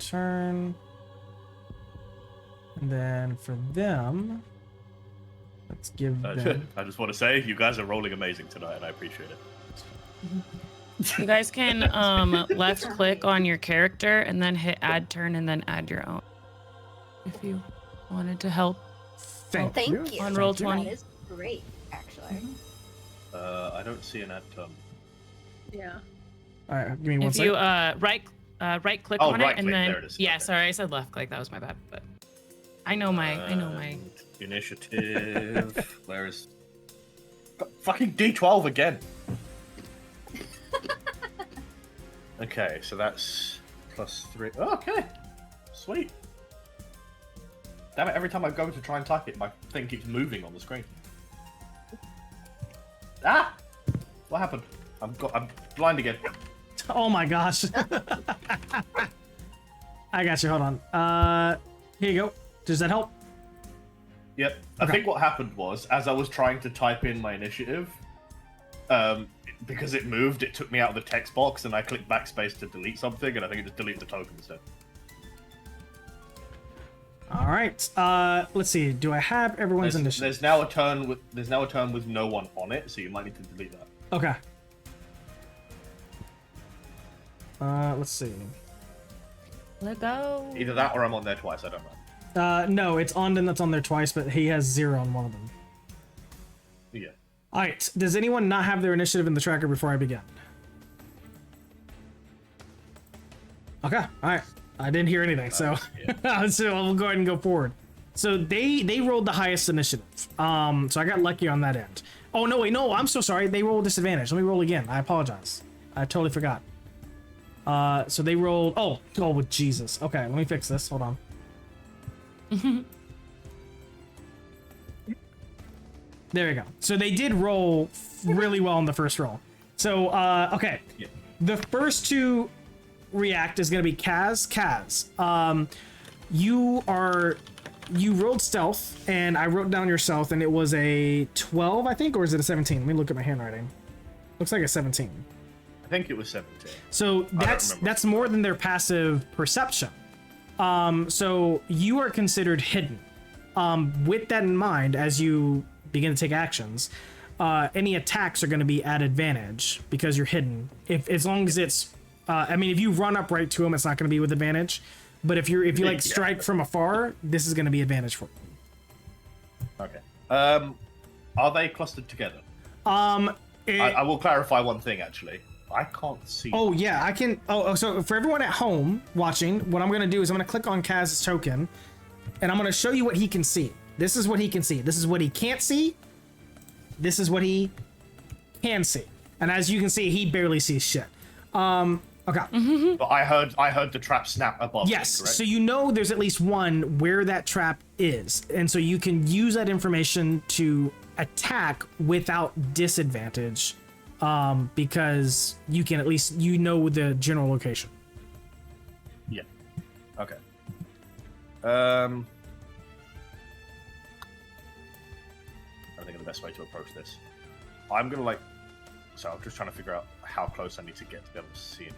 Turn. And then for them, let's give them... I just want to say, you guys are rolling amazing tonight, and I appreciate it. You guys can left click on your character and then hit add turn and then add your own. If you wanted to help. Thank you. On roll 20. That is great, actually. I don't see an add turn. Yeah. All right, give me one If second. you right click Oh, on right it and click, then there it is. yeah, Okay. sorry, I said left click. That was my bad. But I know my Initiative. Where is... Fucking D12 again. Okay, so that's +3. Oh, okay. Sweet. Damn it, every time I go to try and type it, my thing keeps moving on the screen. Ah! What happened? I'm blind again. Oh my gosh. I got you. Hold on. Here you go. Does that help? Yep. I think what happened was, as I was trying to type in my initiative, because it moved, it took me out of the text box, and I clicked backspace to delete something, and I think it just deleted the token instead. All right. Let's see. Do I have everyone's initiative? There's now a turn with no one on it, so you might need to delete that. Okay. Let's see. let go. Either that or I'm on there twice. I don't know. No, it's Ondon that's on there twice, but he has 0 on one of them. Yeah. All right. Does anyone not have their initiative in the tracker before I begin? Okay. All right. I didn't hear anything, so so we'll go ahead and go forward. So they rolled the highest initiative. So I got lucky on that end. Oh no, wait, no, I'm so sorry. They rolled disadvantage. Let me roll again. I apologize. I totally forgot. So they rolled. Oh, with Jesus. Okay, let me fix this. Hold on. There we go. So they did roll really well in the first roll. So okay, the first two react is going to be Kaz. You rolled stealth, and I wrote down your stealth, and it was a 12, I think, or is it a 17? Let me look at my handwriting. Looks like a 17. I think it was 17. So that's more than their passive perception. So you are considered hidden. With that in mind, as you begin to take actions, any attacks are going to be at advantage because you're hidden. As long as it's, I mean, if you run up right to him, it's not going to be with advantage. But if you like strike from afar, this is going to be advantage for you. Okay. Are they clustered together? I will clarify one thing actually. I can't see. Oh yeah, I can. So for everyone at home watching, what I'm going to do is I'm going to click on Kaz's token, and I'm going to show you what he can see. This is what he can see. This is what he can't see. This is what he can see. And as you can see, he barely sees shit. Okay. But I heard the trap snap above. Yes. Me, correct? So you know there's at least one where that trap is, and so you can use that information to attack without disadvantage, because you can at least the general location. Yeah. Okay. I think the best way to approach this. I'm gonna so I'm just trying to figure out how close I need to get to be able to see it.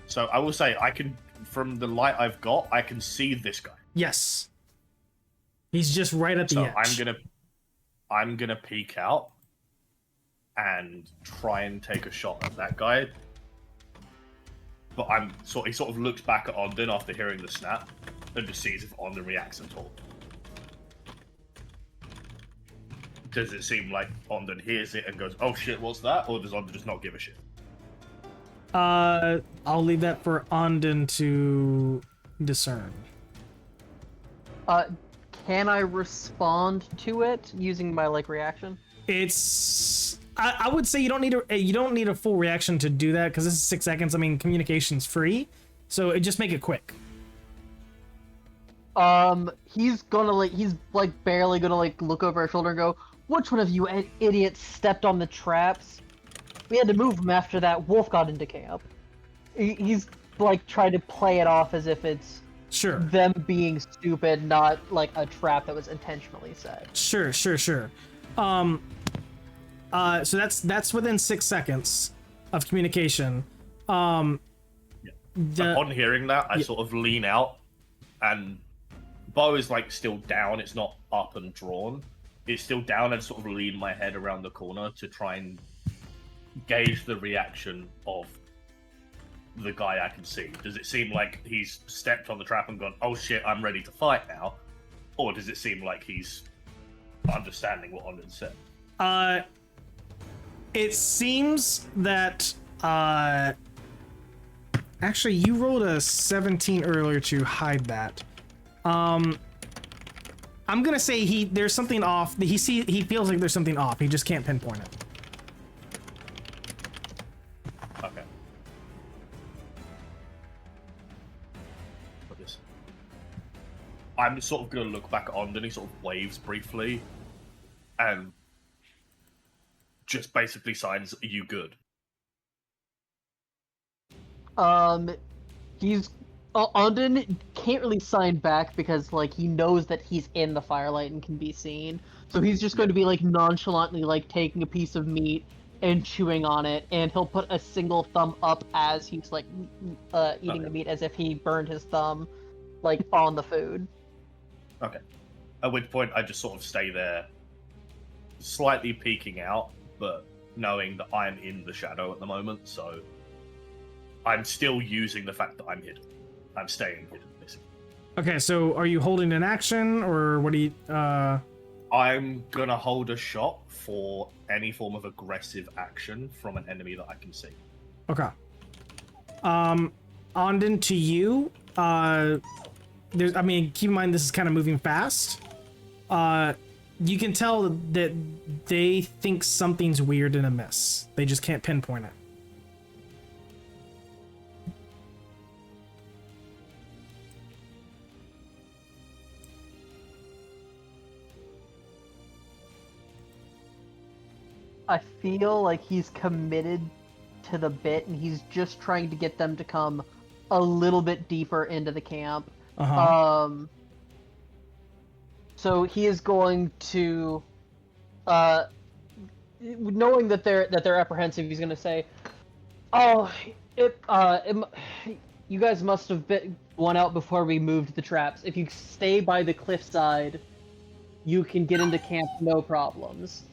So I will say I can, from the light I've got, I can see this guy. Yes. He's just right at the edge. So I'm gonna peek out and try and take a shot at that guy. But he sort of looks back at Ondon after hearing the snap and just sees if Ondon reacts at all. Does it seem like Ondon hears it and goes, "Oh shit, what's that?" Or does Ondon just not give a shit? I'll leave that for Ondon to discern. Can I respond to it using my reaction? It's I would say you don't need a full reaction to do that because this is 6 seconds. I mean, communication's free, so just make it quick. He's barely gonna look over his shoulder and go, "Which one of you idiots stepped on the traps? We had to move him after that wolf got into camp." He's trying to play it off as if it's them being stupid, not a trap that was intentionally set. Sure. So that's within 6 seconds of communication. Upon hearing that, I sort of lean out, and bow is still down. It's not up and drawn. It's still down, and sort of lean my head around the corner to try and gauge the reaction of the guy I can see. Does it seem like he's stepped on the trap and gone, "Oh shit, I'm ready to fight now," or does it seem like he's understanding what Ondon said? It seems that actually you rolled a 17 earlier to hide that. I'm gonna say there's something off. He feels like there's something off. He just can't pinpoint it. Okay. What is? I'm sort of gonna look back at Ondon. He sort of waves briefly, and just basically signs, "Are you good?" Ondon can't really sign back because he knows that he's in the firelight and can be seen. So he's just going to be nonchalantly taking a piece of meat and chewing on it, and he'll put a single thumb up as he's eating the meat, as if he burned his thumb on the food. Okay. At which point I just sort of stay there, slightly peeking out, but knowing that I'm in the shadow at the moment, so I'm still using the fact that I'm hidden. I'm staying hidden, basically. Okay, so are you holding an action, or what do you... I'm gonna hold a shot for any form of aggressive action from an enemy that I can see. Okay. Ondon, to you, keep in mind this is kind of moving fast. You can tell that they think something's weird and amiss. They just can't pinpoint it. I feel like he's committed to the bit, and he's just trying to get them to come a little bit deeper into the camp. So he is going to, knowing that they're apprehensive, he's going to say, "Oh, you guys must have won out before we moved the traps. If you stay by the cliffside, you can get into camp no problems."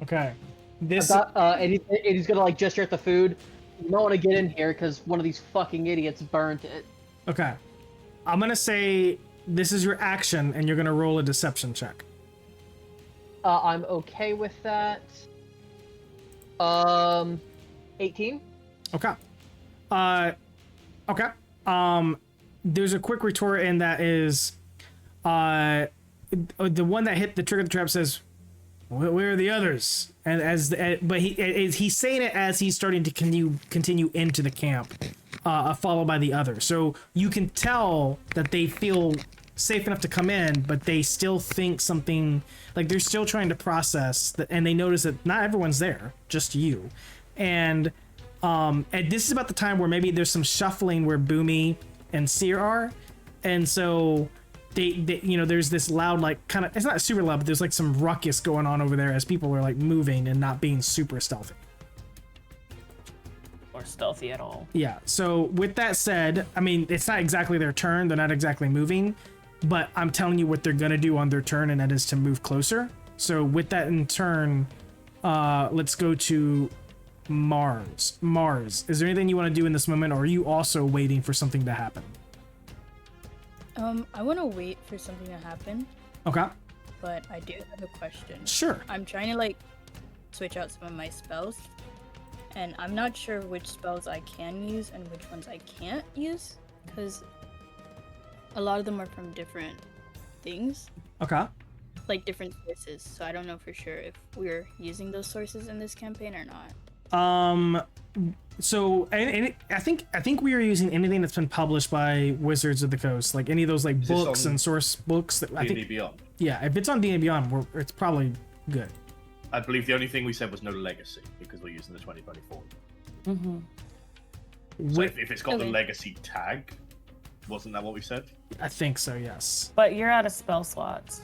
Okay. This. And he's gonna like gesture at the food. You don't want to get in here because one of these fucking idiots burnt it. Okay. I'm gonna say this is your action, and you're gonna roll a deception check. I'm okay with that. 18. Okay. Okay. There's a quick retort, and that is, the one that hit the trigger of the trap says, "Where are the others?" And but he's saying it as he's starting to continue into the camp, followed by the others. So you can tell that they feel safe enough to come in, but they still think something, like they're still trying to process that, and they notice that not everyone's there, just you. And this is about the time where maybe there's some shuffling where Boomy and Seer are, and so they there's this loud, like, kind of, it's not super loud, but there's like some ruckus going on over there as people are like moving and not being super stealthy. Or stealthy at all. Yeah, so with that said, I mean, it's not exactly their turn, they're not exactly moving, but I'm telling you what they're gonna do on their turn, and that is to move closer. So with that in turn, let's go to Mars. Mars, is there anything you want to do in this moment, or are you also waiting for something to happen? I want to wait for something to happen, Okay, but I do have a question. sure. I'm trying to like switch out some of my spells, and I'm not sure which spells I can use and which ones I can't use, because a lot of them are from different things, Okay. like different sources. So I don't know for sure if we're using those sources in this campaign or not. So and I think we are using anything that's been published by Wizards of the Coast, like any of those like Is this books on and source books that I D&D think. Beyond. Yeah, if it's on D&D Beyond, it's probably good. I believe the only thing we said was no legacy because we're using the 2024. Mm-hmm. So With, if it's got the Okay. legacy tag, wasn't that what we said? I think so, yes. But you're out of spell slots.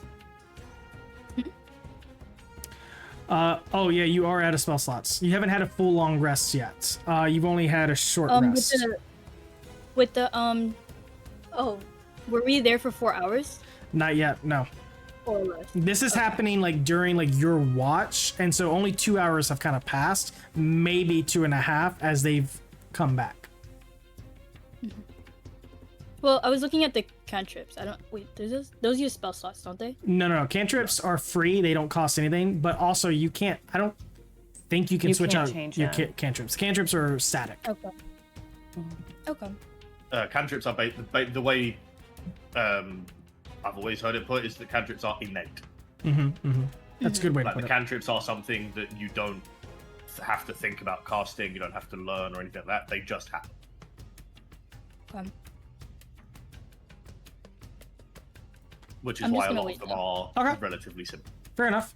Oh yeah, you are out of spell slots. You haven't had a full long rest yet. You've only had a short rest. With the oh, were we there for 4 hours Not yet, no. or less? This is happening like during like your watch, and so only 2 hours have kind of passed, maybe 2.5 as they've come back. Well, I was looking at the cantrips. I don't wait. There's those use spell slots, don't they? No. Cantrips are free; they don't cost anything. But also, you can't. I don't think you can You switch can't out change your them. cantrips. Cantrips are static. Okay. Okay. Cantrips are the way I've always heard it put is that cantrips are innate. That's a good way to Like put the it. cantrips are something that you don't have to think about casting. You don't have to learn or anything like that. They just happen. Which is I'm just why a gonna lot wait of them now. are Okay. relatively simple. Fair enough.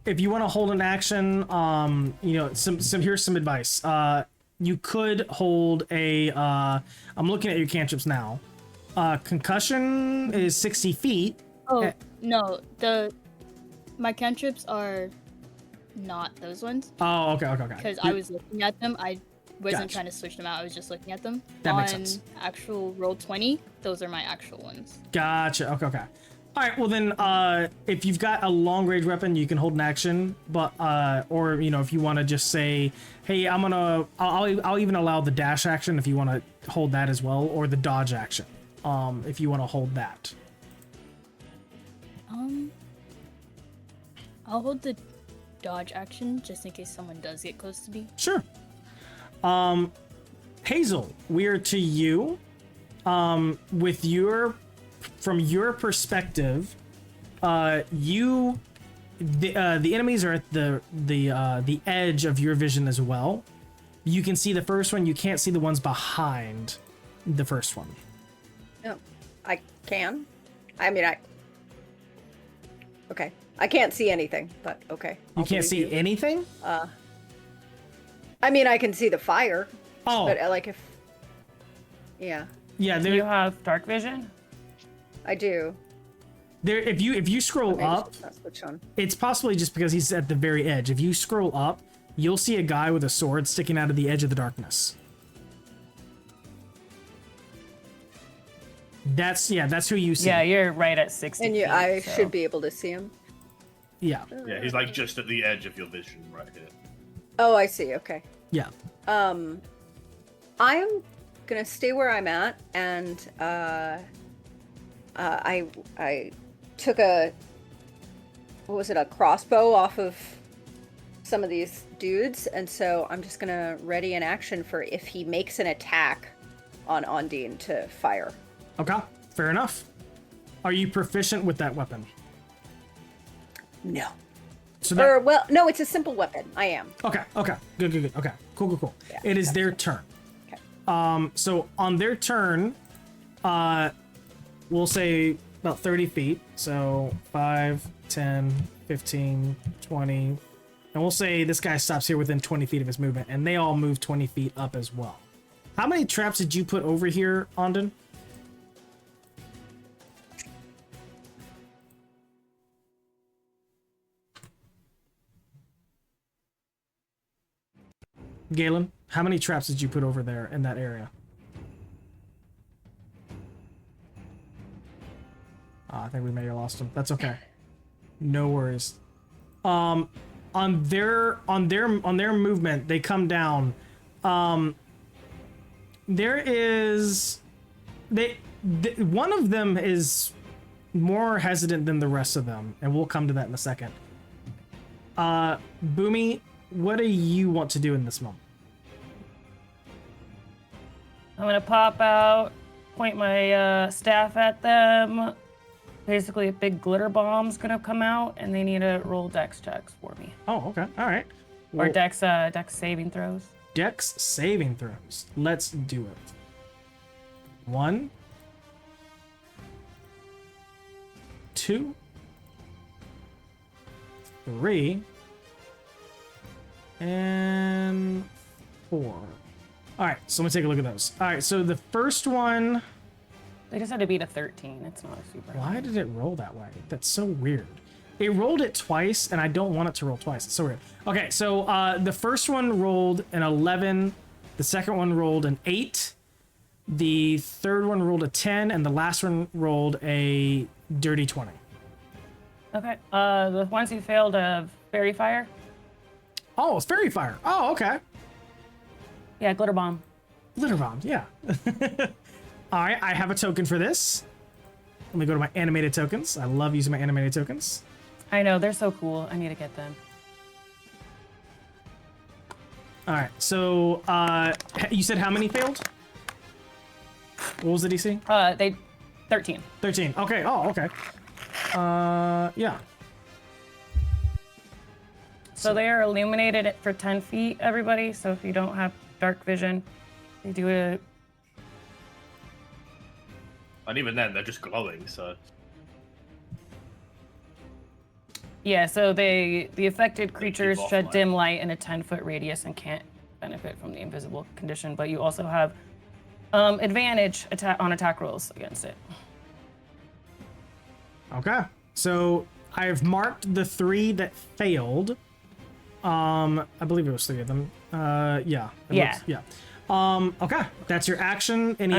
If you want to hold an action, here's some advice. You could hold a. I'm looking at your cantrips now. Concussion is 60 feet. Oh no, my cantrips are not those ones Oh, okay. because I was looking at them. I wasn't Gotcha. trying to switch them out. I was just looking at them. That makes On sense. actual roll 20, those are my actual ones. Gotcha. Okay. All right. Well then, if you've got a long range weapon, you can hold an action. But or if you want to just say, hey, I'll even allow the dash action if you want to hold that as well, or the dodge action, if you want to hold that. I'll hold the dodge action just in case someone does get close to me. Sure. Hazel, we're to you. From your perspective, the enemies are at the edge of your vision as well. You can see the first one. You can't see the ones behind the first one. No, I can. I mean, okay. I can't see anything, but okay. You I'll can't see believe you. anything. I mean, I can see the fire, Oh, but yeah, yeah. Do you have dark vision? I do. There. If you scroll Maybe up, it's not switched on. it's possibly just because he's at the very edge. If you scroll up, you'll see a guy with a sword sticking out of the edge of the darkness. That's who you see. Yeah, you're right at 60 And feet, I so. should be able to see him. Yeah. Yeah, he's like just at the edge of your vision right here. Oh, I see. Okay. Yeah. I'm gonna stay where I'm at, and I took a crossbow off of some of these dudes, and so I'm just gonna ready an action for if he makes an attack on Ondine to fire. Okay, fair enough. Are you proficient with that weapon? No. So no, it's a simple weapon. I am. Okay. Good. Okay. Cool. Yeah, it is their turn. Okay. So on their turn, we'll say about 30 feet. So 5, 10, 15, 20. And we'll say this guy stops here within 20 feet of his movement, and they all move 20 feet up as well. How many traps did you put over here, Ondine? Galen, how many traps did you put over there in that area? Oh, I think we may have lost him. That's okay. No worries. On their movement, they come down. There is one of them is more hesitant than the rest of them, and we'll come to that in a second. Boomy, what do you want to do in this moment? I'm gonna pop out, point my staff at them. Basically, a big glitter bomb's gonna come out, and they need to roll dex checks for me. Oh, okay. All right. Or Well, dex saving throws. Dex saving throws. Let's do it. 1, 2, 3, and 4. All right, so I'm gonna take a look at those. All right, so the first one. They just had to beat a 13. It's not a super. Why did it roll that way? That's so weird. It rolled it twice, and I don't want it to roll twice. It's so weird. Okay, so the first one rolled an 11. The second one rolled an 8. The third one rolled a 10, and the last one rolled a dirty 20. Okay. The ones who failed fairy fire. Oh, it's fairy fire. Oh, okay. Yeah, glitter bomb. Glitter bomb, yeah. All right, I have a token for this. Let me go to my animated tokens. I love using my animated tokens. I know, they're so cool. I need to get them. All right, so you said how many failed? What was the DC? They 13. 13. Okay. Oh, okay. Yeah. So they are illuminated for 10 feet, everybody. So if you don't have dark vision, they do it. And even then, they're just glowing, so... Yeah, so the affected creatures off shed light. dim light in a 10-foot radius and can't benefit from the invisible condition, but you also have advantage on attack rolls against it. Okay. So I have marked the 3 that failed. I believe it was 3 of them. Yeah. Yeah. Yeah. Okay. That's your action. Any...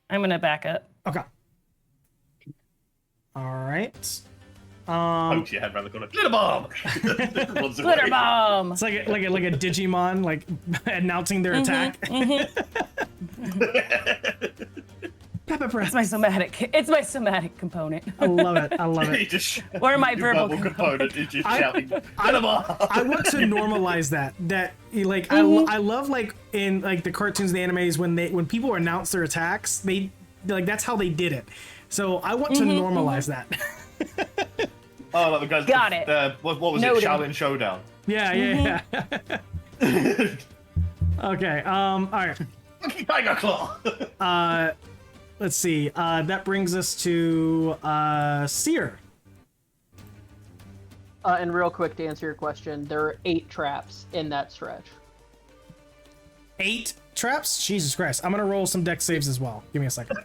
I'm gonna back up. Okay. All right. Pokes your head around the corner. Glitter bomb! Runs away. Glitter bomb! It's like a Digimon, like announcing their attack. Pepper breath. It's my somatic component. I love it. I love You it. just Or my your verbal verbal component is just shouting, Glitter bomb! I want to normalize that. Like I love like in like the cartoons, the animes when people announce their attacks, they like that's how they did it. So I want to normalize that. Oh, like the guys. Got it. What was Noted. it? Shaolin Showdown. Yeah. Okay. All right. Tiger Claw. Let's see. That brings us to Seer. And real quick to answer your question, there are 8 traps in that stretch. 8 traps? Jesus Christ. I'm gonna roll some dex saves as well. Give me a second.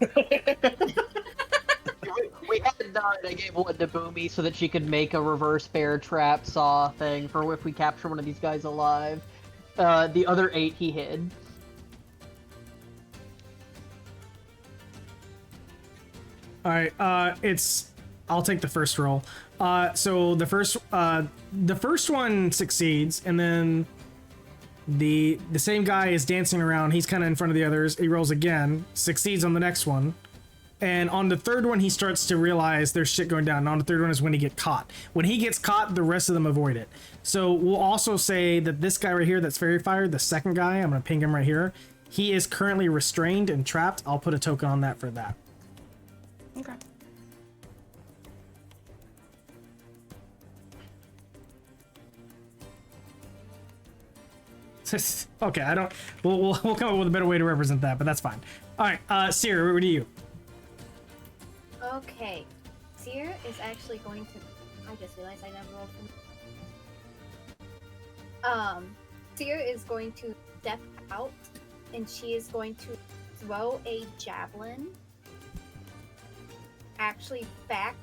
We had 9. I gave one to Boomy so that she could make a reverse bear trap saw thing for if we capture one of these guys alive. The other 8 he hid. All right. I'll take the first roll. So the first one succeeds, and then the same guy is dancing around. He's kind of in front of the others. He rolls again, succeeds on the next one, and on the third one he starts to realize there's shit going down. And on the third one is when he gets caught. When he gets caught, the rest of them avoid it. So we'll also say that this guy right here, that's fairy fire, the second guy, I'm gonna ping him right here. He is currently restrained and trapped. I'll put a token on that for that. Okay. Okay, I don't. We'll come up with a better way to represent that, but that's fine. All right, Seer, what do you? Okay. Seer is actually going to. I just realized I never rolled for. Seer is going to step out, and she is going to throw a javelin. Actually, back.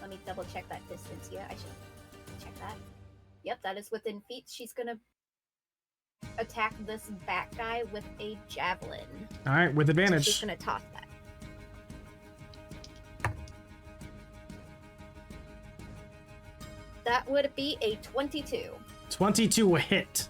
Let me double check that distance here. I should check that. Yep, that is within feet. She's gonna attack this bat guy with a javelin. All right, with advantage. So she's gonna toss that. That would be a 22. 22 will hit.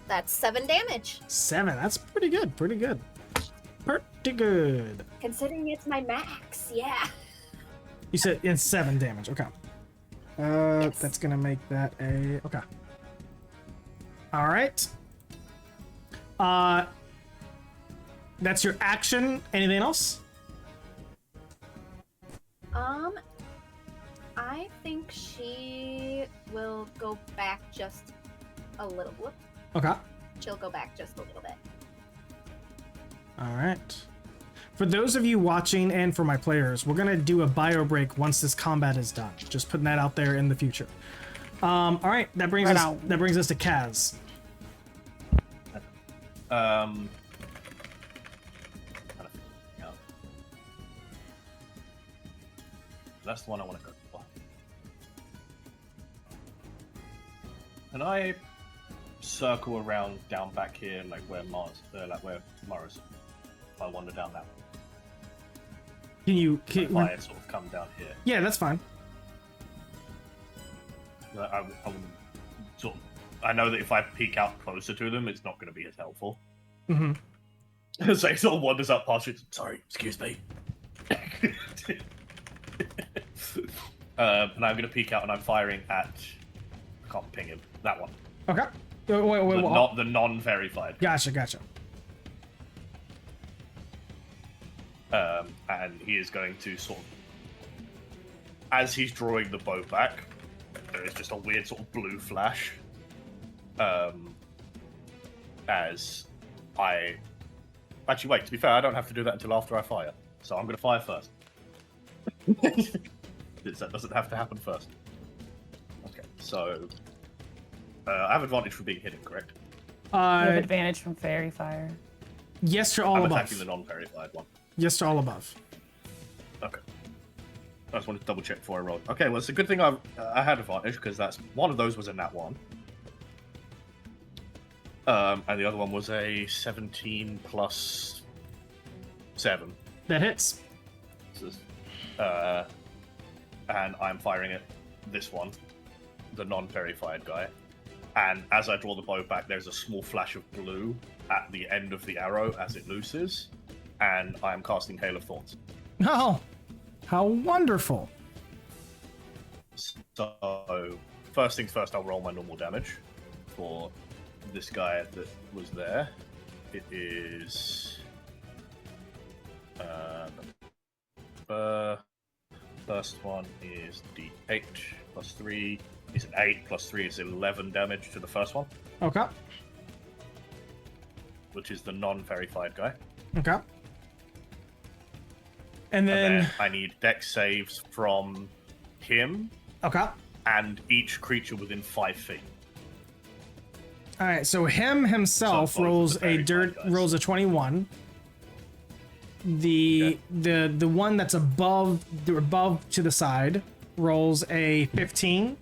That's 7 damage. 7. That's pretty good. Pretty good. Pretty good. Considering it's my max, yeah. You said it's 7 damage. Okay. Yes. Yes. That's gonna make that a okay. All right. That's your action. Anything else? I think she will go back just a little. Whoop. Okay. She'll go back just a little bit. All right. For those of you watching and for my players, we're gonna do a bio break once this combat is done. Just putting that out there in the future. All right. That brings us to Kaz. That's the one I want to go for. Can I circle around down back here, like where Mars is? If I wander down that way. If I sort of come down here. Yeah, that's fine. I'm sort of, I know that if I peek out closer to them, it's not going to be as helpful. Mm-hmm. So he sort of wanders up past you. Sorry, excuse me. And I'm going to peek out and I'm firing at. I can't ping him. That one. Okay. Wait. Not the non-verified. Gotcha. And he is going to sort of, as he's drawing the bow back, there is just a weird sort of blue flash. As I actually wait. To be fair, I don't have to do that until after I fire, so I'm going to fire first. That doesn't have to happen first. Okay, so I have advantage for being hidden, correct? You have advantage from fairy fire. Yes to all I'm above. attacking the non-verified one. Yes to all above. Okay. I just wanted to double check before I rolled. Okay, well, it's a good thing I had advantage because that's one of those was a nat 1. And the other one was a 17 plus 7. That hits. And I'm firing at this one, the non-verified guy. And as I draw the bow back, there's a small flash of blue at the end of the arrow as it looses, and I am casting Hail of Thorns. Oh, how wonderful! So, first things first, I'll roll my normal damage for this guy that was there. It is... first one is D8 plus 3 is an 8 plus 3 is 11 damage to the first one. Okay. Which is the non-verified guy. Okay. And then I need dex saves from him. Okay. And each creature within 5 feet. All right. So himself rolls a 21. The one that's above to the side rolls a 15,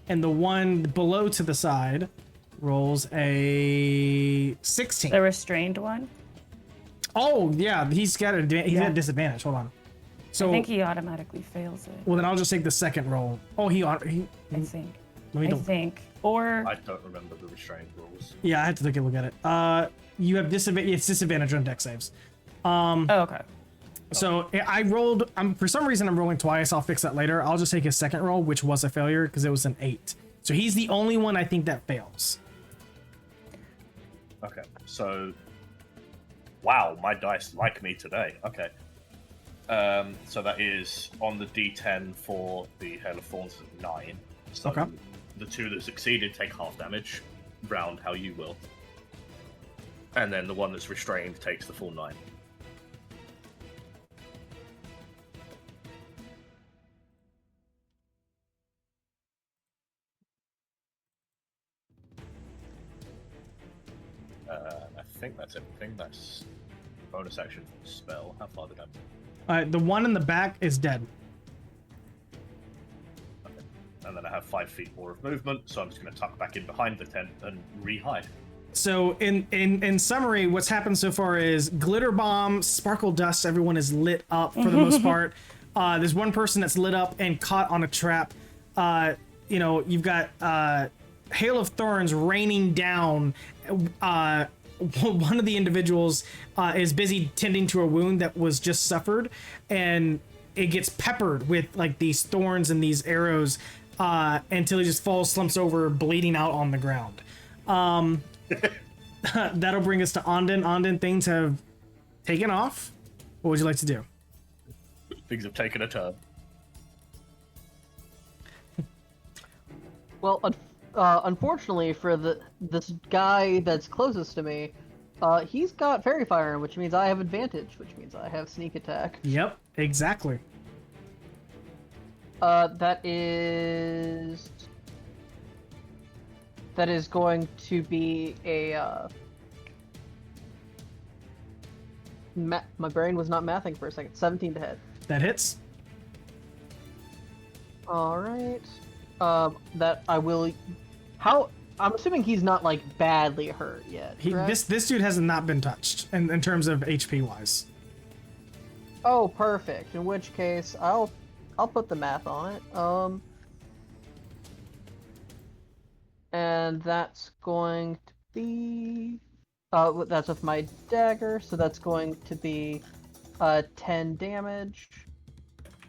and the one below to the side rolls a 16. The restrained one. Oh yeah, he's got at disadvantage. Hold on. So I think he automatically fails it. well, then I'll just take the second roll. Oh, he I think. let me I double- think. Or I don't remember the restrained rules. Yeah, I had to take a look at it. You have disadvantage. It's disadvantage on deck saves. oh, okay. So I rolled. For some reason, I'm rolling twice. I'll fix that later. I'll just take his second roll, which was a failure because it was an 8. So he's the only one I think that fails. Okay, so wow, my dice like me today. Okay, so that is on the D10 for the Hail of Thorns at 9. So Okay. the 2 that succeeded take half damage, round how you will, and then the one that's restrained takes the full 9. I think that's everything. That's bonus action for the spell. How far did I move? The one in the back is dead. Okay. And then I have 5 feet more of movement, so I'm just going to tuck back in behind the tent and re-hide. So in summary, what's happened so far is glitter bomb, sparkle dust. Everyone is lit up for the most part. There's one person that's lit up and caught on a trap. You've got hail of thorns raining down. One of the individuals is busy tending to a wound that was just suffered, and it gets peppered with like these thorns and these arrows until he just falls, slumps over, bleeding out on the ground. That'll bring us to Ondin. Ondin, things have taken off. What would you like to do? Things have taken a turn. Well, unfortunately for this guy that's closest to me, he's got Fairy Fire, which means I have advantage, which means I have sneak attack. Yep, exactly. That is going to be a my brain was not mathing for a second. 17 to hit. That hits. All right. That I will. How? I'm assuming he's not like badly hurt yet. Correct? This dude has not been touched in terms of HP wise. Oh, perfect. In which case, I'll put the math on it. And that's going to be that's with my dagger, so that's going to be 10 damage.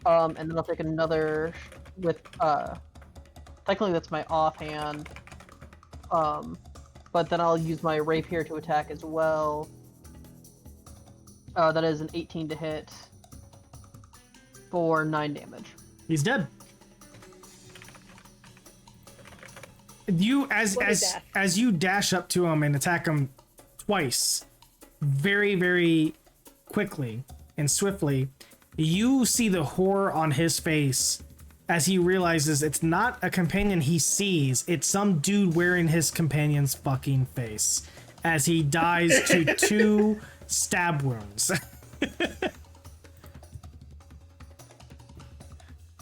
And then I'll take another with technically that's my offhand. But then I'll use my rapier to attack as well. That is an 18 to hit for 9 damage. He's dead. You as you dash up to him and attack him twice, very, very quickly and swiftly, you see the horror on his face as he realizes it's not a companion he sees, it's some dude wearing his companion's fucking face as he dies to 2 stab wounds.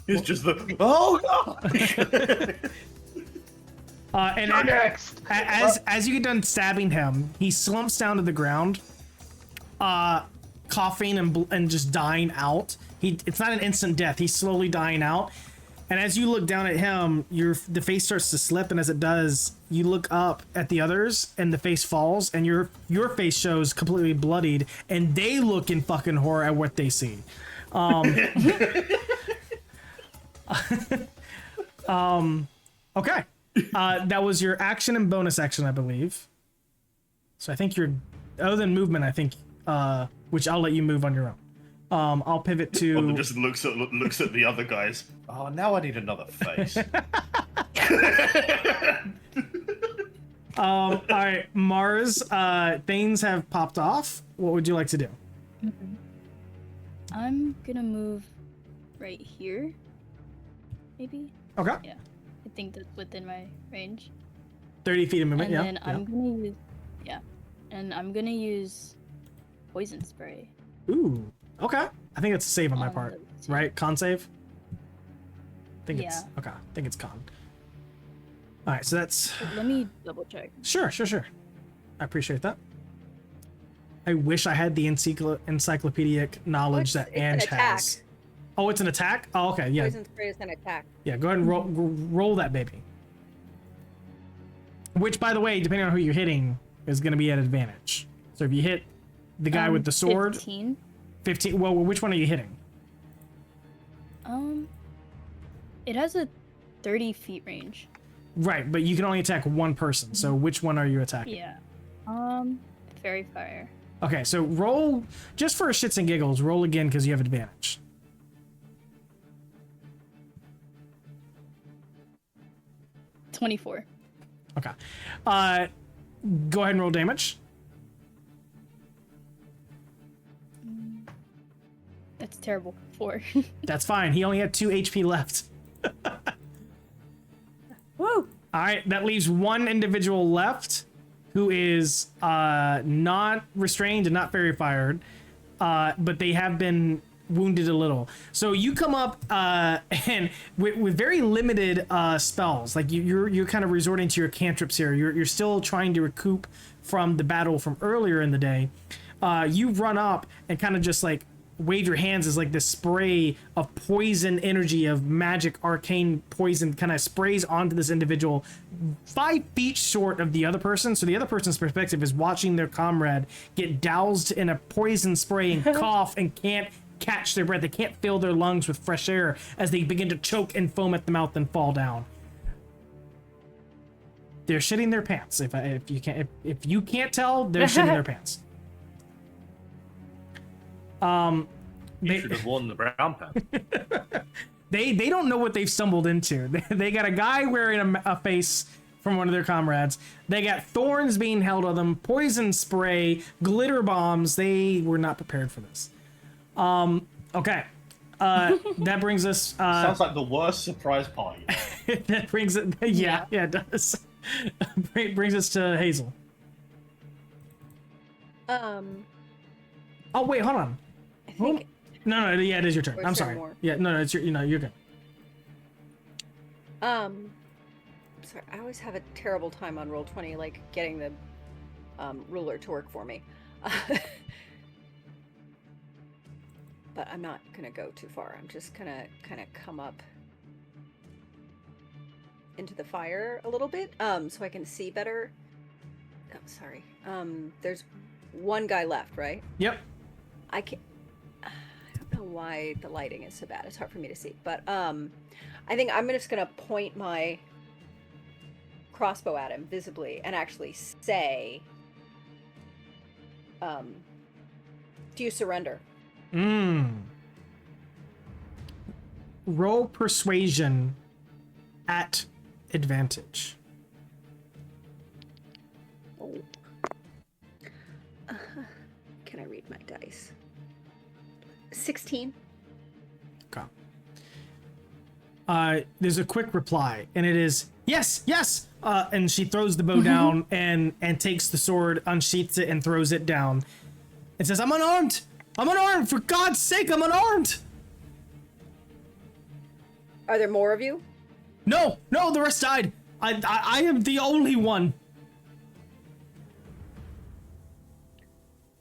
It's just the god. And Next. as you get done stabbing him, he slumps down to the ground, coughing and just dying out. It's not an instant death. He's slowly dying out. And as you look down at him, the face starts to slip, and as it does, you look up at the others, and the face falls, and your face shows completely bloodied, and they look in fucking horror at what they see. Okay. That was your action and bonus action, I believe. So I think other than movement, I think, which I'll let you move on your own. I'll pivot to. One that just looks at the other guys. Oh, now I need another face. All right, Mars. Things have popped off. What would you like to do? I'm gonna move right here. Maybe? Okay. Yeah. I think that's within my range. 30 feet of movement. And Yeah. then I'm gonna use I'm gonna use poison spray. Ooh. Okay. I think it's a save on my on part, the team. right? Con save. I think it's Yeah. okay. I think it's con. All right, so that's Let me double check. sure. I appreciate that. I wish I had the encyclopedic knowledge that it's an Ange attack. has. Oh, it's an attack? Oh, okay, yeah. Poison spray is an attack. Yeah, go ahead and roll that baby. Which, by the way, depending on who you're hitting, is going to be at advantage. So if you hit the guy with the sword, 15. 15. Well, which one are you hitting? It has a 30 feet range. Right, but you can only attack one person. So which one are you attacking? Yeah. Fairy fire. Okay, so roll just for shits and giggles. Roll again because you have advantage. $24. Okay. Go ahead and roll damage. That's terrible. 4. That's fine. He only had 2 HP left. Woo! All right, that leaves one individual left who is not restrained and not fairy fired, but they have been wounded a little. So you come up and with very limited spells, like you're kind of resorting to your cantrips here. You're still trying to recoup from the battle from earlier in the day. You run up and kind of just like wave your hands as like this spray of poison energy of magic arcane poison kind of sprays onto this individual 5 feet short of the other person. So the other person's perspective is watching their comrade get doused in a poison spray and cough and can't catch their breath. They can't fill their lungs with fresh air as they begin to choke and foam at the mouth and fall down. They're shitting their pants. If you can't tell, they're shitting their pants. You should have worn the brown pants. They don't know what they've stumbled into. They got a guy wearing a face from one of their comrades. They got thorns being held on them, poison spray, glitter bombs. They were not prepared for this. Okay. That brings us. Sounds like the worst surprise party. That brings it. Yeah, it does. Brings us to Hazel. Oh wait, hold on. I think. No, yeah, it is your turn. Or is I'm there sorry. more? Yeah, no, it's your. You're good. Sorry, I always have a terrible time on Roll20, like getting the ruler to work for me. But I'm not gonna go too far. I'm just gonna kind of come up into the fire a little bit, so I can see better. Oh, sorry. There's one guy left, right? Yep. I can't. I don't know why the lighting is so bad. It's hard for me to see. But I think I'm just gonna point my crossbow at him visibly and actually say, "Do you surrender?" Roll persuasion at advantage. Oh. Can I read my dice? 16. Okay. There's a quick reply, and it is yes. And she throws the bow down and takes the sword, unsheaths it, and throws it down. And says, "I'm unarmed. I'm unarmed. For God's sake, I'm unarmed." Are there more of you? No, the rest died. I am the only one.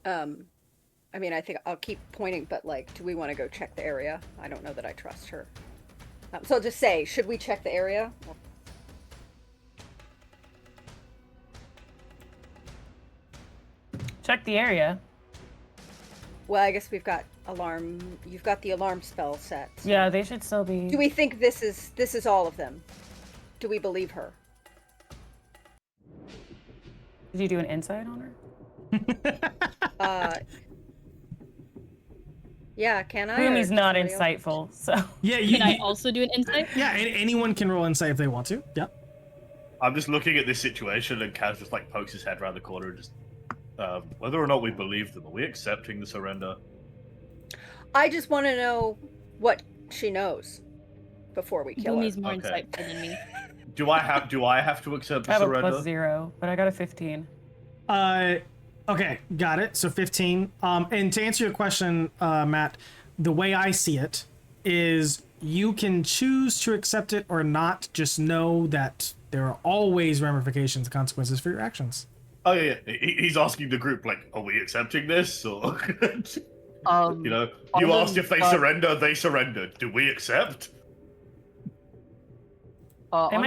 I mean, I think I'll keep pointing, but like, do we want to go check the area? I don't know that I trust her. So I'll just say, should we check the area? Check the area. Well, I guess we've got alarm. You've got the alarm spell set. So. Yeah, they should still be. Do we think this is all of them? Do we believe her? Did you do an insight on her? Yeah, can I? Rumi's not somebody else? insightful, so. Yeah, Can I also do an insight? Yeah, anyone can roll insight if they want to. Yeah. I'm just looking at this situation, and Kaz just like pokes his head around the corner and just, whether or not we believe them, are we accepting the surrender? I just want to know what she knows before we kill Rumi's her. more Okay. insightful than me. Do I have to accept I the have a surrender? +0, but I got a 15. Okay, got it. So 15. And to answer your question, Matt, the way I see it is you can choose to accept it or not. Just know that there are always ramifications and consequences for your actions. Oh yeah, he's asking the group like, "Are we accepting this?" Or you know, you asked if they surrender, they surrendered. Do we accept? They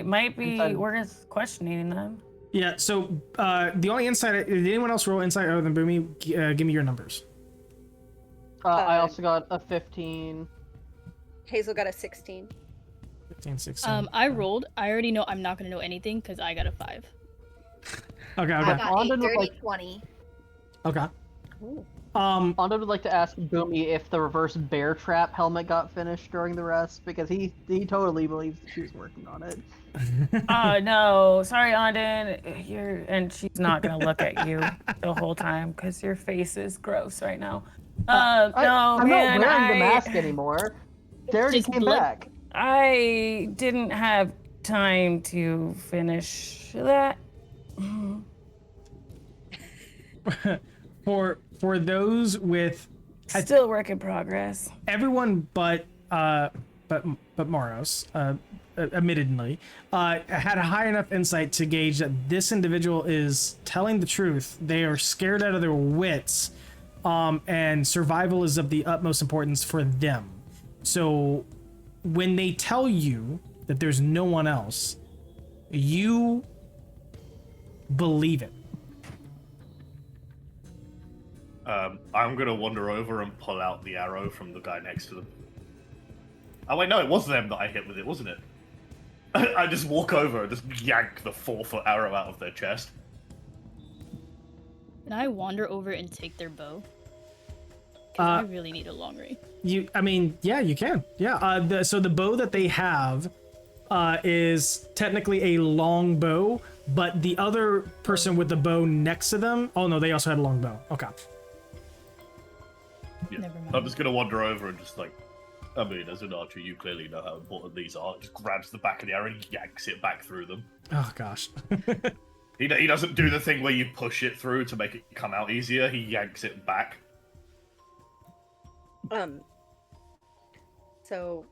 might be. We're just questioning them. Yeah. So the only insight. Did anyone else roll insight other than Boomy? Give me your numbers. I also got a 15. Hazel got a 16. 15, 16. I rolled. I already know I'm not gonna know anything because I got a 5. Okay. I Okay. got London 8 was dirty like- 20. Okay. Ooh. Onda would like to ask Boomy if the reverse bear trap helmet got finished during the rest, because he totally believes she was working on it. Oh no, sorry, Andin. And she's not gonna look at you the whole time because your face is gross right now. I'm not wearing the mask I anymore. Charity Just came blood- back. I didn't have time to finish that. For those with Still work in progress. everyone but Moros, admittedly, had a high enough insight to gauge that this individual is telling the truth. They are scared out of their wits, and survival is of the utmost importance for them. So when they tell you that there's no one else, you believe it. I'm gonna wander over and pull out the arrow from the guy next to them. Oh wait, no, it was them that I hit with it, wasn't it? I just walk over and just yank the 4-foot arrow out of their chest. Can I wander over and take their bow? Because I really need a long range. Yeah, you can. Yeah. So the bow that they have is technically a long bow, but the other person with the bow next to them. Oh no, they also had a long bow. Okay. Yeah. Never mind. I'm just gonna wander over and just like, I mean, as an archer, you clearly know how important these are. Just grabs the back of the arrow and yanks it back through them. Oh gosh. He doesn't do the thing where you push it through to make it come out easier. He yanks it back. So,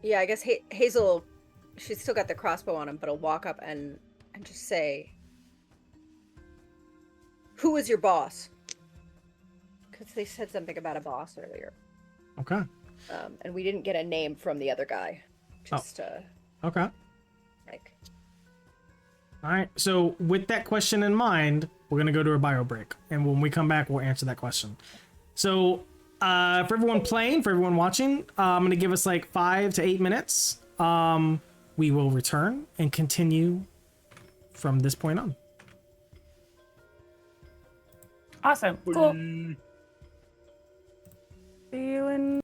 yeah, I guess Hazel, she's still got the crossbow on him, but I'll walk up and just say, "Who is your boss?" Because they said something about a boss earlier. Okay. And we didn't get a name from the other guy. Just, Okay. like... All right. So with that question in mind, we're gonna go to a bio break, and when we come back, we'll answer that question. So for everyone playing, for everyone watching, I'm gonna give us like 5 to 8 minutes. We will return and continue from this point on. Awesome. Cool. See you in.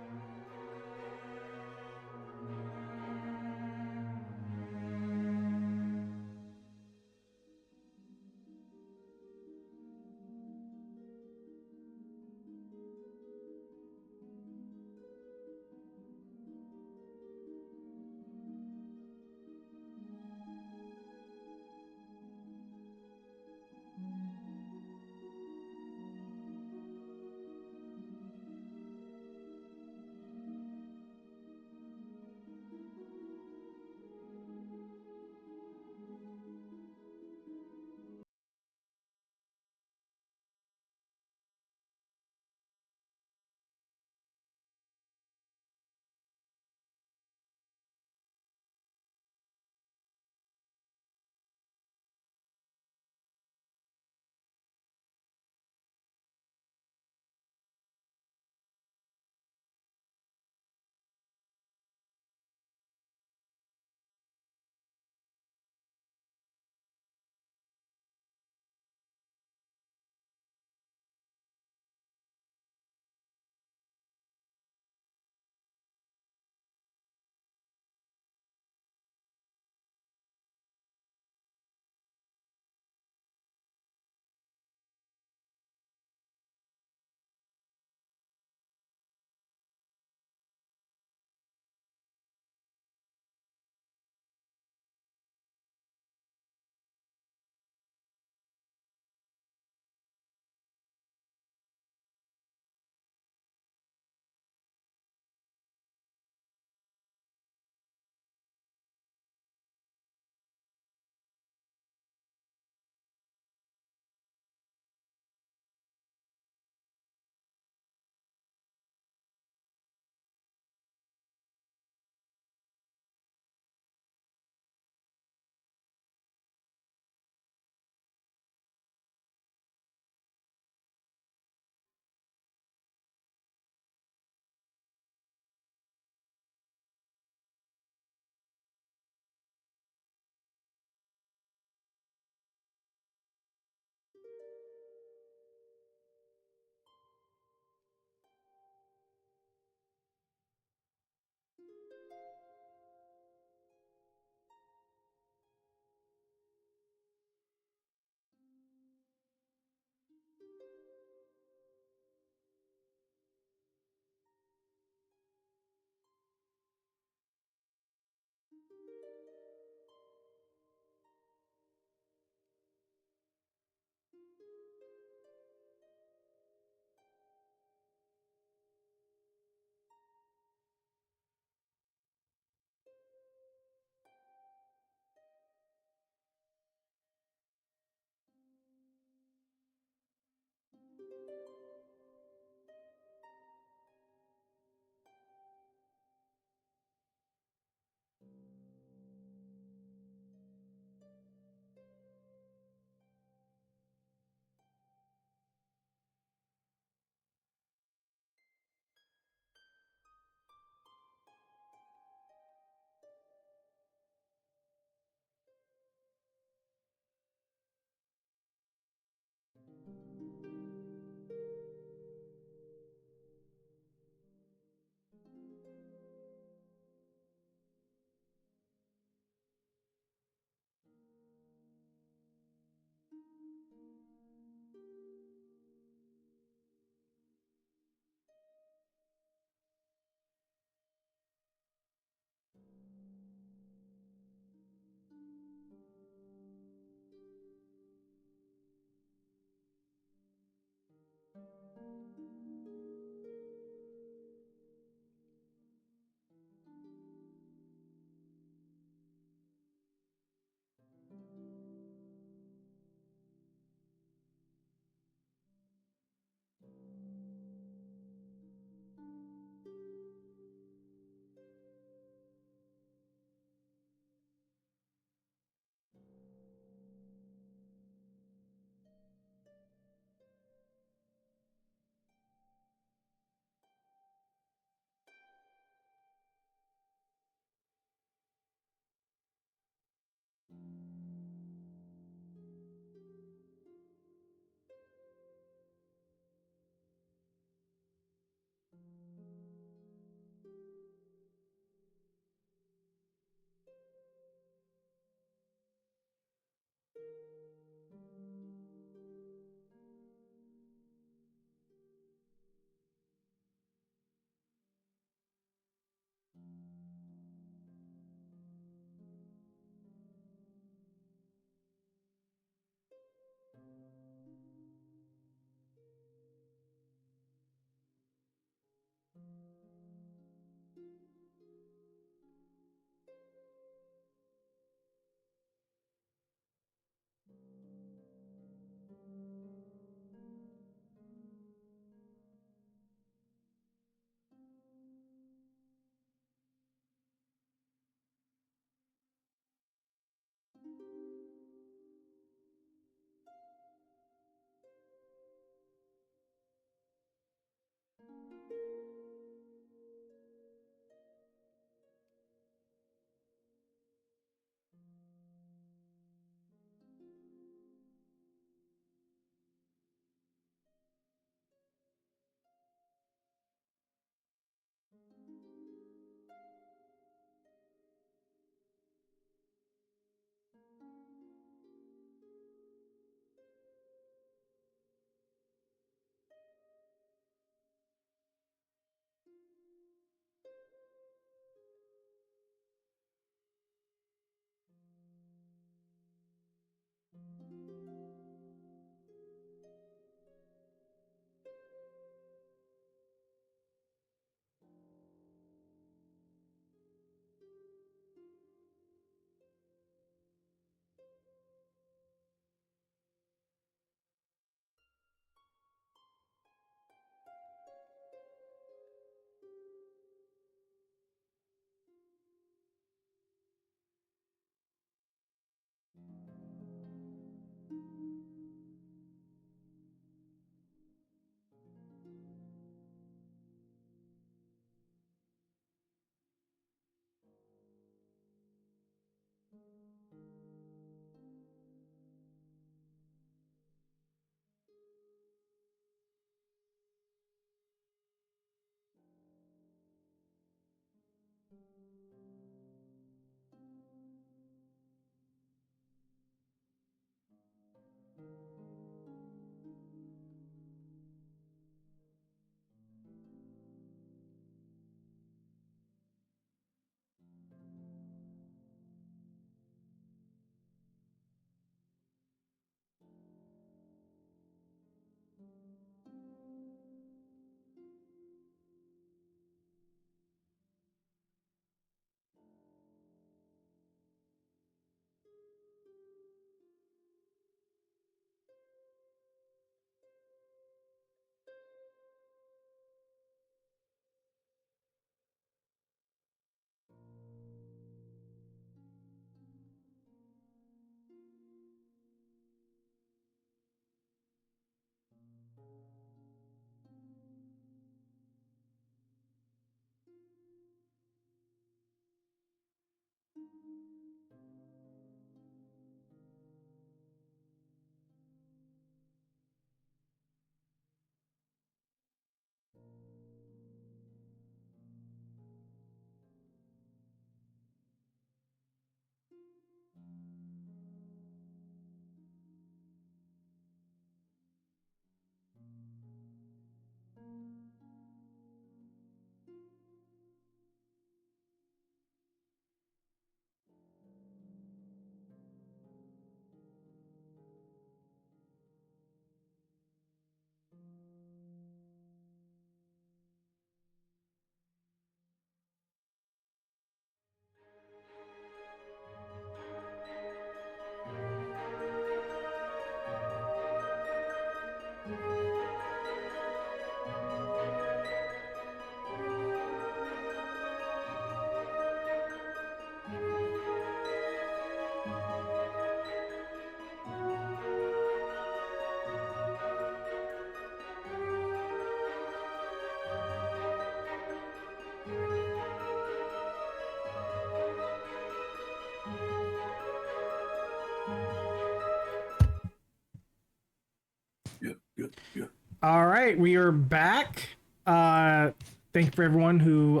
All right, we are back. Thank you for everyone who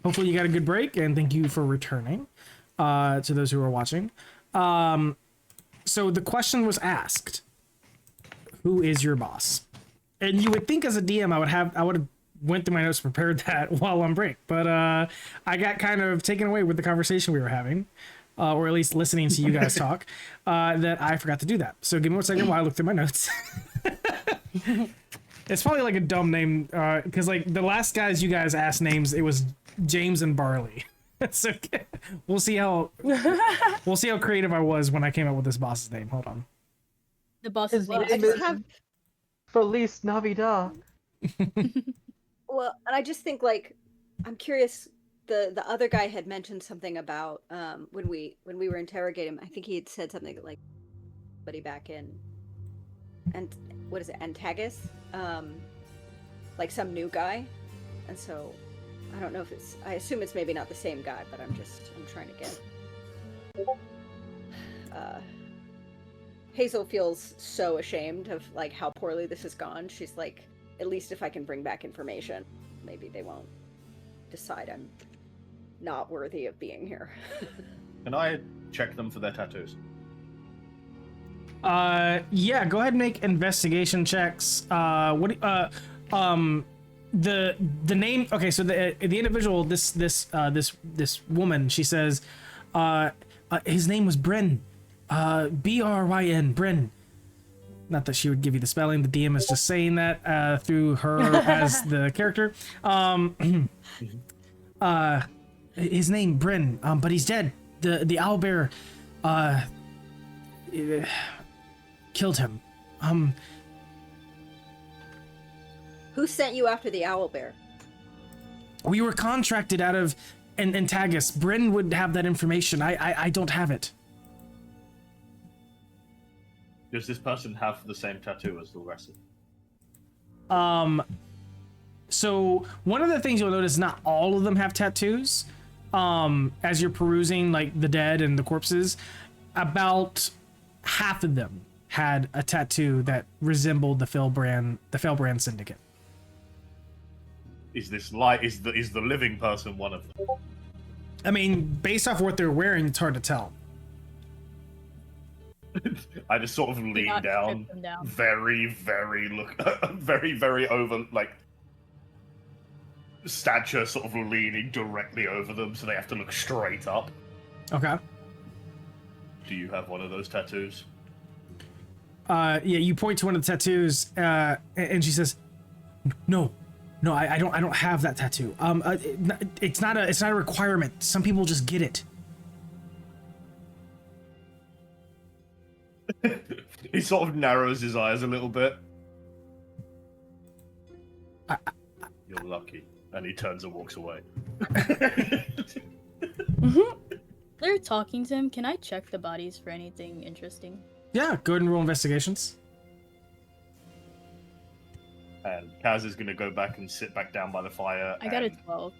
hopefully you got a good break, and thank you for returning to those who are watching. So the question was asked, who is your boss? And you would think as a DM I would have went through my notes, prepared that while on break, but I got kind of taken away with the conversation we were having, or at least listening to you guys talk, that I forgot to do that. So give me 1 second while I look through my notes. It's probably like a dumb name, because like the last guys you guys asked names, it was James and Barley. So we'll see how creative I was when I came up with this boss's name. Hold on. The boss His is Well, named I just have Feliz Navidad. well, and I just think like I'm curious. The other guy had mentioned something about when we were interrogating him. I think he had said something like, "Buddy back in," and what is it, Antagus? Like some new guy, and so I don't know if it's. I assume it's maybe not the same guy, but I'm trying to get. Hazel feels so ashamed of like how poorly this has gone. She's like, at least if I can bring back information, maybe they won't decide I'm not worthy of being here. Can I check them for their tattoos? Yeah, go ahead and make investigation checks. The name. Okay, so the individual, this woman, she says, his name was Bryn, Bryn, Bryn. Not that she would give you the spelling. The DM is just saying that through her as the character. His name Bryn, but he's dead. The owlbear killed him. Who sent you after the owlbear? We were contracted out of Antagus. Bryn would have that information. I don't have it. Does this person have the same tattoo as the rest of them? So one of the things you'll notice, not all of them have tattoos. As you're perusing like the dead and the corpses, about half of them had a tattoo that resembled the Felbrand Syndicate. Is the living person one of them? I mean, based off what they're wearing, it's hard to tell. I just sort of lean not down, strip them down. very very over, like, stature, sort of leaning directly over them, so they have to look straight up. Okay. Do you have one of those tattoos? Yeah, you point to one of the tattoos, and she says, "No, I don't have that tattoo. It's not a requirement. Some people just get it." He sort of narrows his eyes a little bit. You're lucky. And he turns and walks away. They're talking to him. Can I check the bodies for anything interesting? Yeah, go ahead and roll investigations. And Kaz is going to go back and sit back down by the fire. I got a and 12.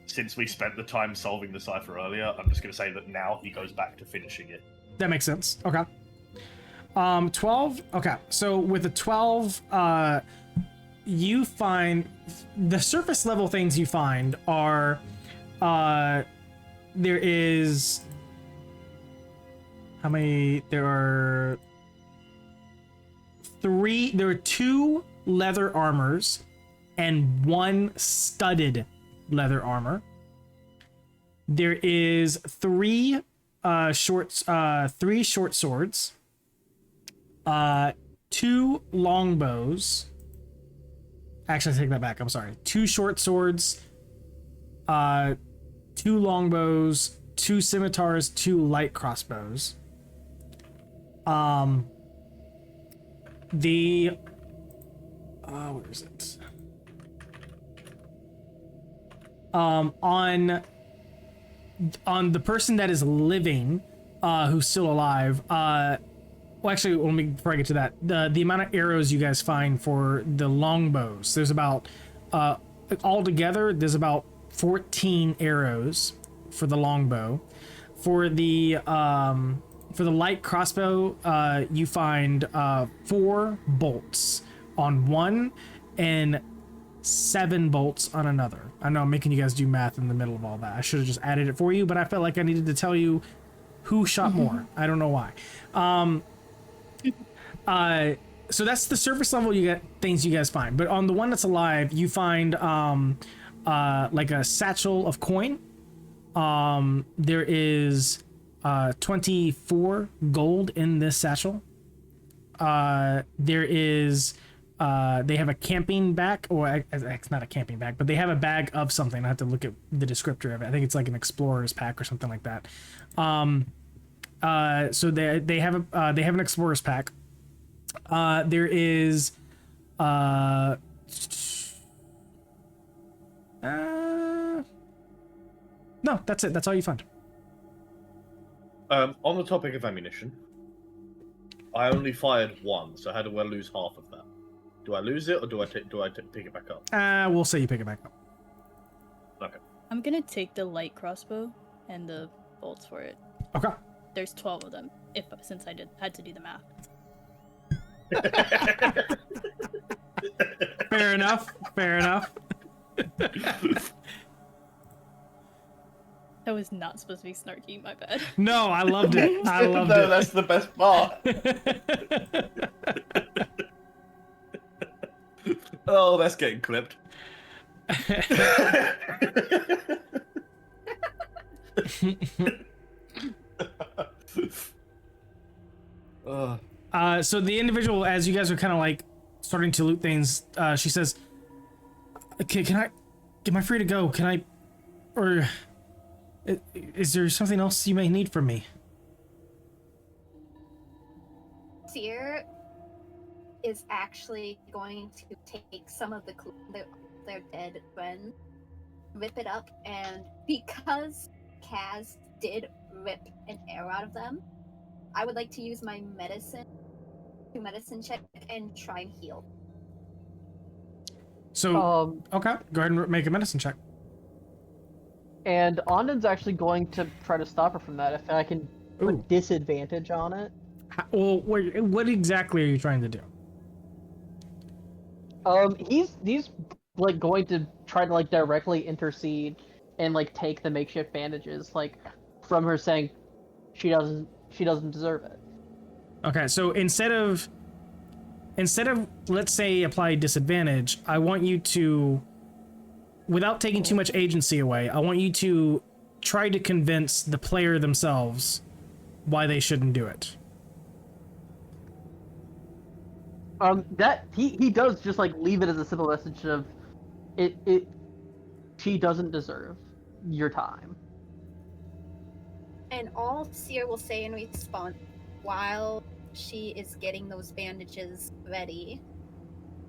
Since we spent the time solving the cipher earlier, I'm just going to say that now he goes back to finishing it. That makes sense. Okay. 12. Okay. So with the 12, you find the surface level things you find are, there is, how many? There are 2 leather armors and 1 studded leather armor. There is 3 short swords, 2 longbows. Actually, I take that back. I'm sorry. 2 short swords, 2 longbows, 2 scimitars, 2 light crossbows. Where is it? On the person that is living, who's still alive, well, actually, before I get to that, the amount of arrows you guys find for the longbows, there's about, altogether, there's about 14 arrows for the longbow. For the for the light crossbow, you find 4 bolts on one and 7 bolts on another. I know I'm making you guys do math in the middle of all that. I should have just added it for you, but I felt like I needed to tell you who shot more. I don't know why. So that's the surface level you get things you guys find. But on the one that's alive, you find like a satchel of coin. There is 24 gold in this satchel. There is they have a camping bag, or it's not a camping bag, but they have a bag of something. I have to look at the descriptor of it. I think it's like an explorer's pack or something like that. So they have an explorer's pack. There is no, that's it. That's all you find. On the topic of ammunition, I only fired 1, so how do I lose half of that? Do I lose it, or do I pick it back up? We'll say you pick it back up. Okay. I'm gonna take the light crossbow and the bolts for it. Okay. There's 12 of them. Since I had to do the math. Fair enough. Fair enough. That was not supposed to be snarky. My bad. No, I loved it. I loved No, it. that's the best part. Oh, that's getting clipped. So the individual, as you guys are kind of like starting to loot things, she says, "Okay, am I free to go? Can I, or is there something else you may need from me?" Seer is actually going to take some of their dead friends, rip it up, and because Kaz did rip an arrow out of them, I would like to use my medicine check and try and heal. So, okay, go ahead and make a medicine check. And Onden's actually going to try to stop her from that if I can put Ooh. disadvantage on it. Well, what exactly are you trying to do? He's like going to try to like directly intercede and like take the makeshift bandages like from her, saying she doesn't deserve it. Okay, so instead of let's say apply disadvantage, I want you to, without taking too much agency away, I want you to try to convince the player themselves why they shouldn't do it. That he does just like leave it as a simple message of she doesn't deserve your time. And all Seer will say in response, while she is getting those bandages ready,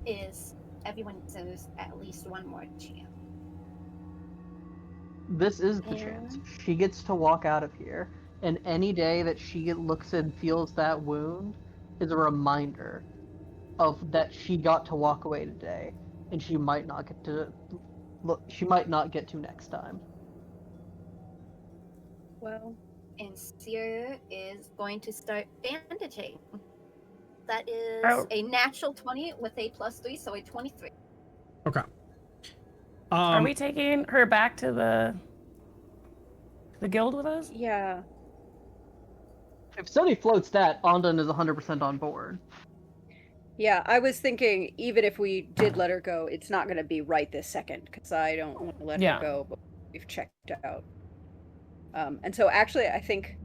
is everyone deserves at least one more chance. This is the chance. She gets to walk out of here, and any day that she looks and feels that wound is a reminder of that she got to walk away today, and she might not get to next time. Well, and Seer is going to start bandaging. That is a natural 20 with a +3, so a 23. Okay. Are we taking her back to the guild with us? Yeah. If somebody floats that, Ondan is 100% on board. Yeah, I was thinking even if we did let her go, it's not going to be right this second because I don't want to let her go, but we've checked out. And so actually, I think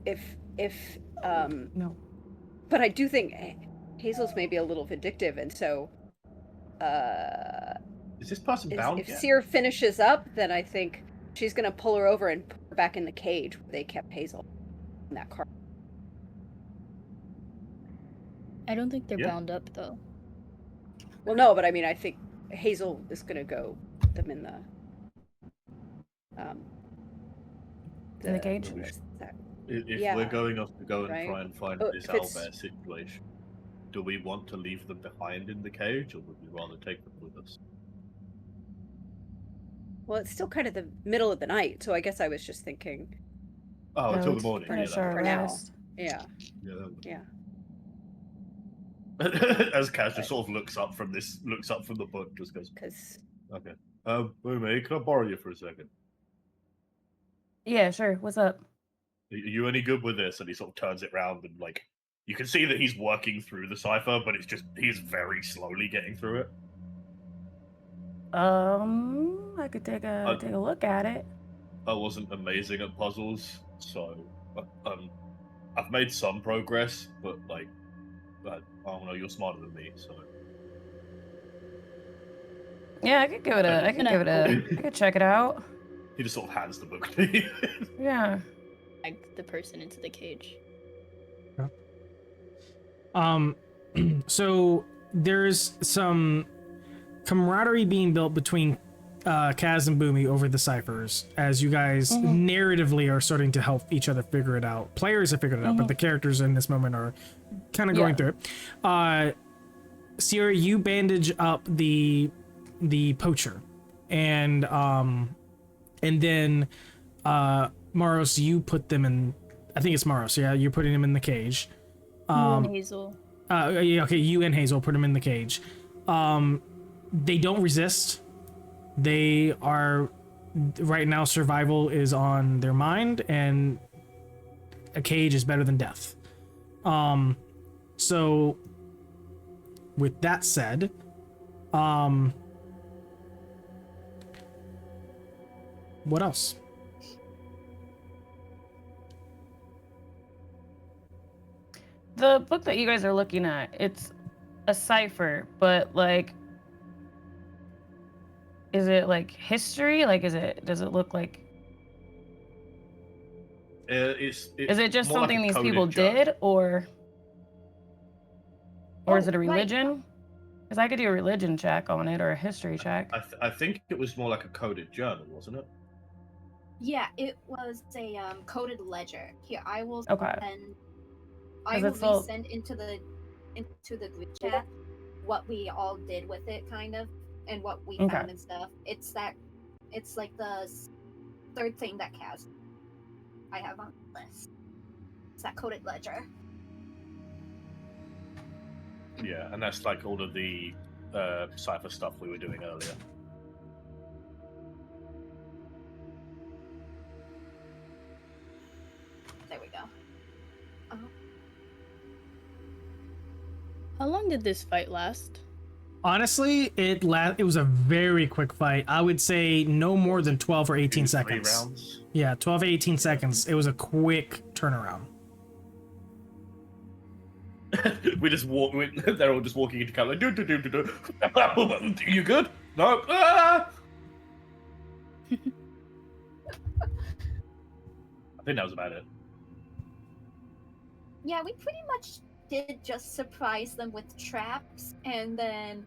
if No. But I do think Hazel's maybe a little vindictive, and so Is this person bound if yet? Seer finishes up, then I think she's going to pull her over and put her back in the cage where they kept Hazel in that car. I don't think they're Yeah. bound up though. Well, no, but I mean, I think Hazel is going to go put them in the In the cage? what's that? If Yeah. we're going off to go and Right. try and find Oh, this if it's- owlbear situation, do we want to leave them behind in the cage, or would we rather take them with us? Well, it's still kind of the middle of the night, so I guess I was just thinking. Oh, No, until the let's morning. finish yeah, our For now. rest. Yeah. Yeah. Yeah. As Kaz just sort of looks up from the book, just goes, Because okay. Boomy, can I borrow you for a second? Yeah, sure. What's up? Are you any good with this? And he sort of turns it around and like you can see that he's working through the cipher, but it's just he's very slowly getting through it. I could take a look at it. I wasn't amazing at puzzles, so I've made some progress, but like I don't know, you're smarter than me, so Yeah, I could give it a. I could give it a. I could check it out. he just sort of hands the book to you. Yeah. Drag the person into the cage. So there's some camaraderie being built between Kaz and Boomy over the ciphers as you guys narratively are starting to help each other figure it out. Players have figured it out, but the characters in this moment are kind of going through it. Sierra, you bandage up the poacher, and then Maros, you put them in. I think it's Maros. Yeah, you're putting him in the cage. Hazel. Yeah, okay, you and Hazel put him in the cage. They don't resist. They are right now. Survival is on their mind, and a cage is better than death. So with that said, what else? The book that you guys are looking at, it's a cipher, but like, is it like history? Like, does it look like? It's Is it just more like something a these coded people journal. did, or is it a right. religion? Because I could do a religion check on it or a history check. I think it was more like a coded journal, wasn't it? Yeah, it was a coded ledger. Here, I will Okay. send. I 'Cause will it's all- resend into the group chat what we all did with it, kind of, and what we Okay. found and stuff. It's like the third thing that Kaz I have on the list. It's that coded ledger. Yeah, and that's like all of the cipher stuff we were doing earlier. There we go. How long did this fight last? Honestly, it was a very quick fight. I would say no more than 12 or 18 3 seconds. rounds. Yeah, 12 to 18 seconds. It was a quick turnaround. We just walk. They're all just walking into camp like, You good? No. Ah! I think that was about it. Yeah, we pretty much did just surprise them with traps, and then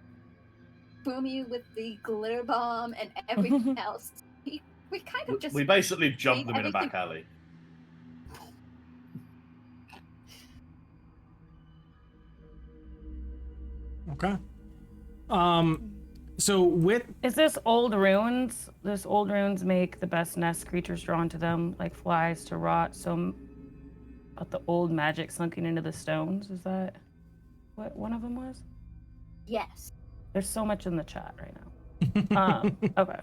boom you with the glitter bomb and everything else. We kind of just We basically jumped made them in a back everything- alley. Okay. So with Is this old runes? This old runes make the best nest creatures drawn to them, like flies to rot. So, but the old magic sunken into the stones. Is that what one of them was? Yes. There's so much in the chat right now. Okay.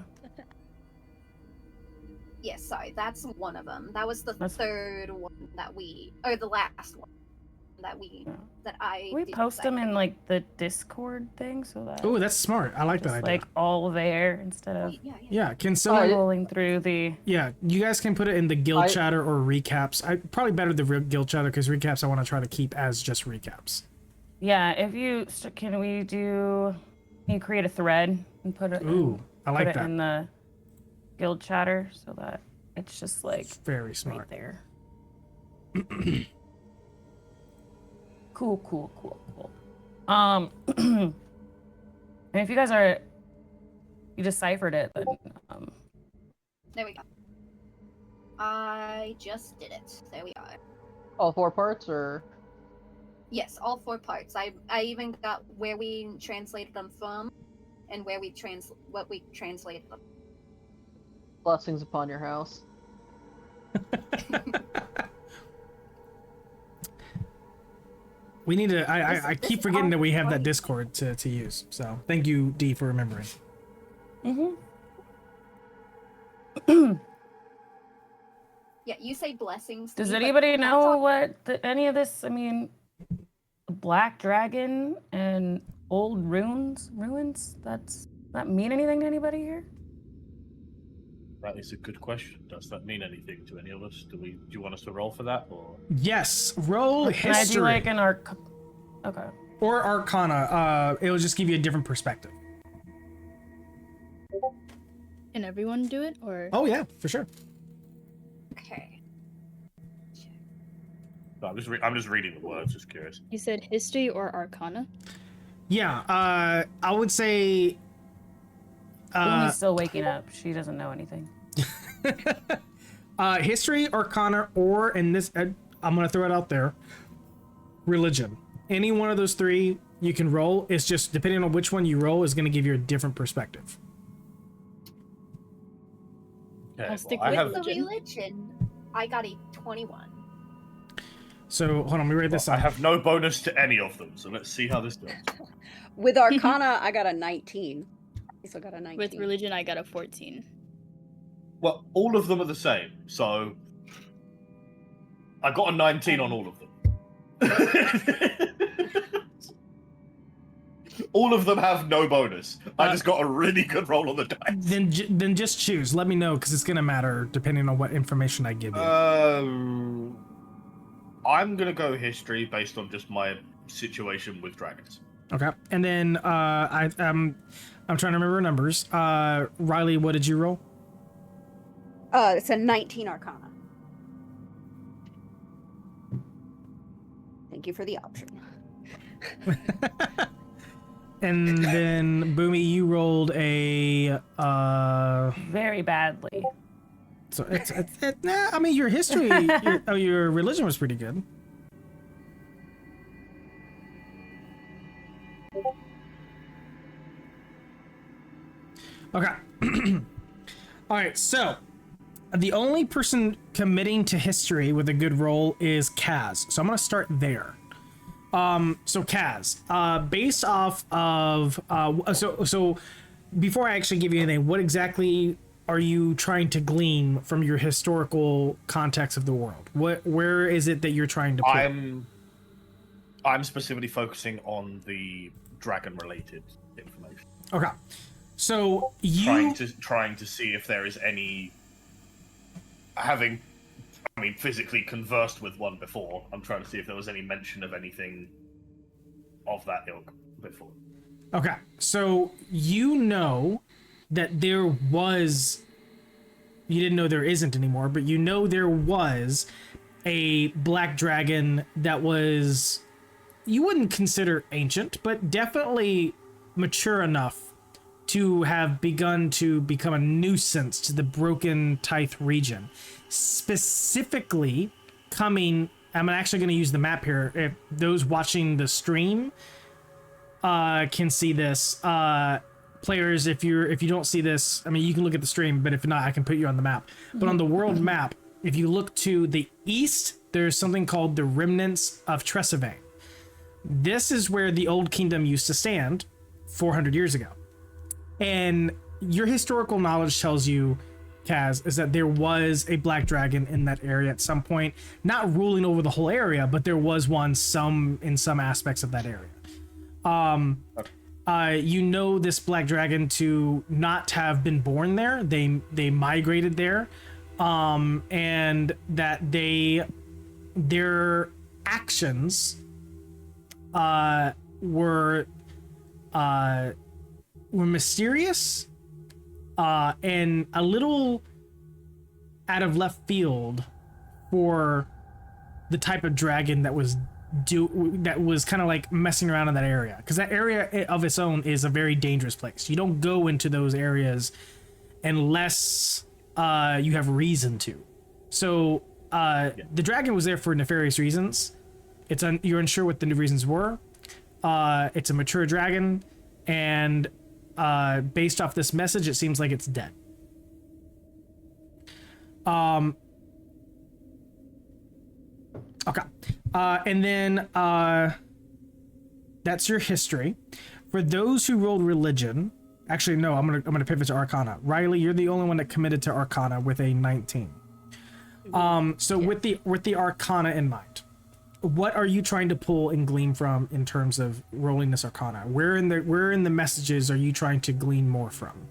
Yes, sorry, that's one of them. That was the That's- third one or the last one Yeah. that I. We did post them decipher. in like the Discord thing so that oh, that's smart. I like that it's idea. like all there instead of Yeah. Yeah, can someone? scrolling through the. Yeah, you guys can put it in the guild I- chatter or recaps. Probably better the guild chatter because recaps I want to try to keep as just recaps. Yeah, if you can we do? Can you create a thread and put it? Ooh, I like put it that. in the guild chatter so that it's just like Very right smart. there. Cool. And if you guys you deciphered it, then There we go. I just did it. There we are. All 4 parts, or Yes, all 4 parts. I even got where we translated them from, and where what we translated them. blessings upon your house. We need to. I keep forgetting that we have that Discord to use. So thank you, D, for remembering. Yeah, you say blessings. to Does me, but anybody that's know all- what any of this? I mean, black dragon and old ruins. That mean anything to anybody here? That is a good question. Does that mean anything to any of us? Do you want us to roll for that, or? Yes, roll Can I history do like an arc? Okay. or Arcana. It'll just give you a different perspective. Can everyone do it, or? Oh yeah, for sure. Okay. No, I'm just reading the words. Just curious. You said history or arcana? Yeah, I would say. Umi's still waking up. She doesn't know anything. History, Arcana, or in this, I'm gonna throw it out there. Religion. Any one of those three you can roll. It's just depending on which one you roll is gonna give you a different perspective. Okay, I'll stick I with have. The religion, I got a 21. So hold on, let me write this I out. have no bonus to any of them, so let's see how this goes. With Arcana, I got a 19. I still got a 19. With religion, I got a 14. Well, all of them are the same, so I got a 19 on all of them. All of them have no bonus. I just got a really good roll on the dice. Then just choose. Let me know because it's gonna matter depending on what information I give you. I'm gonna go history based on just my situation with dragons. Okay, and then I'm trying to remember numbers. Riley, what did you roll? It's a 19 Arcana. Thank you for the option. And then Boomy, you rolled a Very badly. so it's nah, I mean your history your religion was pretty good. Okay. All right, so the only person committing to history with a good roll is Kaz. So I'm going to start there. So Kaz, based off of so before I actually give you anything, what exactly are you trying to glean from your historical context of the world? Where is it that you're trying to put? I'm specifically focusing on the dragon related information. Okay. So you trying to see if there is any physically conversed with one before. I'm trying to see if there was any mention of anything of that ilk before. Okay, so you know that there was. You didn't know there isn't anymore, but you know there was a black dragon that was. You wouldn't consider ancient, but definitely mature enough to have begun to become a nuisance to the Broken Tithe region. Specifically coming, I'm actually going to use the map here. If those watching the stream can see this, players, if you don't see this, I mean, you can look at the stream, but if not, I can put you on the map. But on the world map, if you look to the east, there's something called the Remnants of Tresevane. This is where the Old Kingdom used to stand 400 years ago. And your historical knowledge tells you, Kaz, is that there was a black dragon in that area at some point, not ruling over the whole area, but there was one in some aspects of that area. You know this black dragon to not have been born there. They migrated there, and that their actions were mysterious and a little out of left field for the type of dragon that was kind of like messing around in that area, because that area of its own is a very dangerous place. You don't go into those areas unless you have reason to. So the dragon was there for nefarious reasons. You're unsure what the reasons were. It's a mature dragon, and based off this message, it seems like it's dead. Okay. And then That's your history. For those who rolled religion, actually no, I'm gonna pivot to Arcana. Riley, you're the only one that committed to Arcana with a 19. So with the Arcana in mind, what are you trying to pull and glean from in terms of rolling this Arcana? Where in the messages are you trying to glean more from?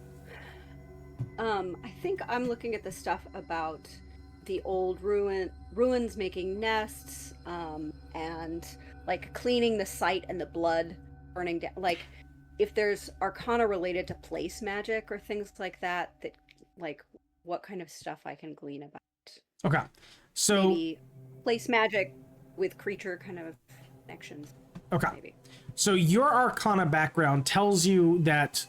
I think I'm looking at the stuff about the old ruins making nests, and like cleaning the site and the blood burning down. Like, if there's Arcana related to place magic or things like that, like what kind of stuff I can glean about. Okay, so maybe place magic with creature kind of connections. Okay, maybe. So your Arcana background tells you that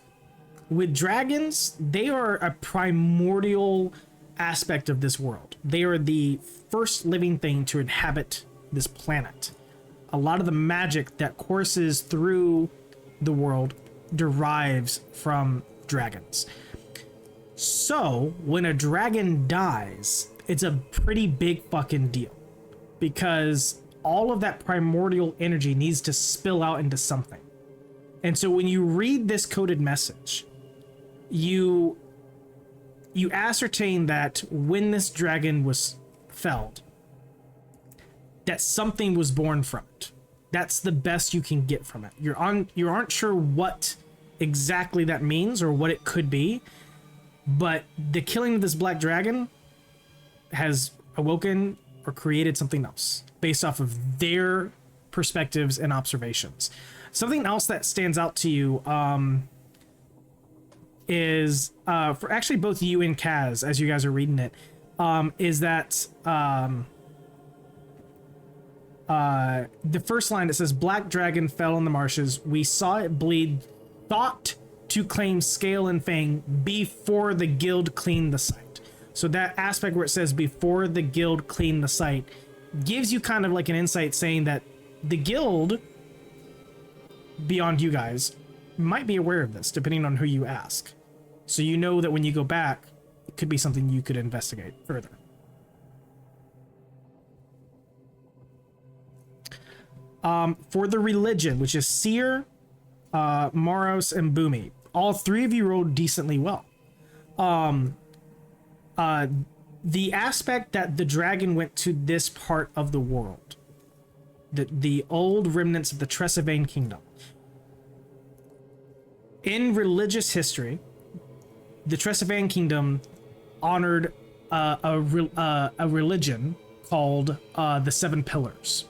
with dragons, they are a primordial aspect of this world. They are the first living thing to inhabit this planet. A lot of the magic that courses through the world derives from dragons. So when a dragon dies, it's a pretty big fucking deal, because all of that primordial energy needs to spill out into something. And so when you read this coded message, you ascertain that when this dragon was felled, that something was born from it. That's the best you can get from it. You aren't sure what exactly that means or what it could be, but the killing of this black dragon has awoken or created something else based off of their perspectives and observations. Something else that stands out to you is for actually both you and Kaz, as you guys are reading it, is that the first line that says, "Black dragon fell in the marshes. We saw it bleed, thought to claim scale and fang before the guild cleaned the site." So that aspect where it says before the guild cleaned the site gives you kind of like an insight saying that the guild, beyond you guys, might be aware of this, depending on who you ask. So you know that when you go back, it could be something you could investigate further. For the religion, which is Seer, Maros, and Boomy, all three of you rolled decently well. The aspect that the dragon went to this part of the world, the old remnants of the Tresavane kingdom. In religious history, the Tresavane kingdom honored a religion called the Seven Pillars.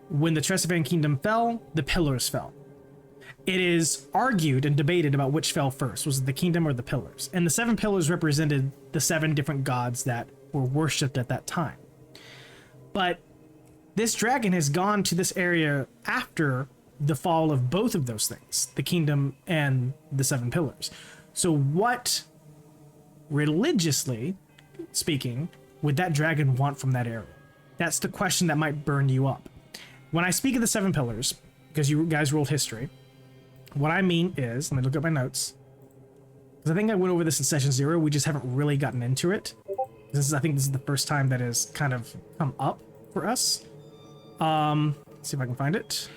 When the Tresavane kingdom fell, the pillars fell. It is argued and debated about which fell first. Was it the kingdom or the pillars? And the seven pillars represented the seven different gods that were worshipped at that time. But this dragon has gone to this area after the fall of both of those things, the kingdom and the seven pillars. So what, religiously speaking, would that dragon want from that area? That's the question that might burn you up. When I speak of the seven pillars, because you guys rolled history, what I mean is, let me look at my notes, because I think I went over this in session 0. We just haven't really gotten into it. I think this is the first time that has kind of come up for us. Let's see if I can find it.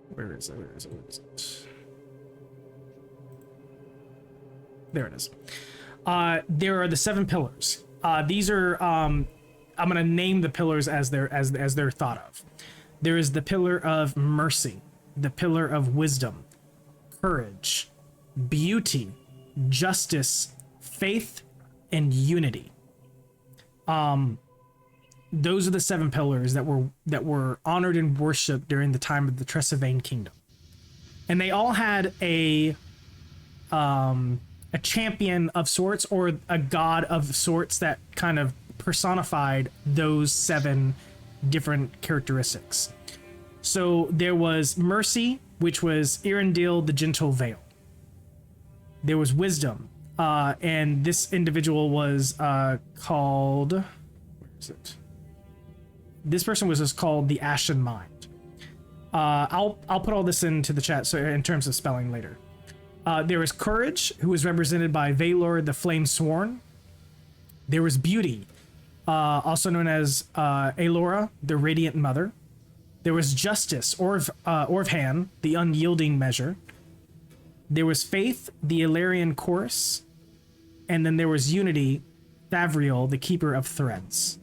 Where is it? There it is. There are the seven pillars. These are, I'm going to name the pillars as they're thought of. There is the pillar of mercy, the pillar of wisdom, courage, beauty, justice, faith, and unity. Those are the seven pillars that were honored and worshipped during the time of the Tresavane kingdom. And they all had a champion of sorts, or a god of sorts, that kind of personified those seven different characteristics. So there was mercy, which was Irendil the Gentle Veil. There was wisdom, and this individual was called, where is it? This person was just called the Ashen Mind. I'll put all this into the chat, so in terms of spelling later. There was courage, who was represented by Valor the Flame Sworn. There was beauty, also known as Aelora, the Radiant Mother. There was Justice, Orvhan, the Unyielding Measure. There was Faith, the Ilarian Chorus. And then there was Unity, Thavriel, the Keeper of Threads.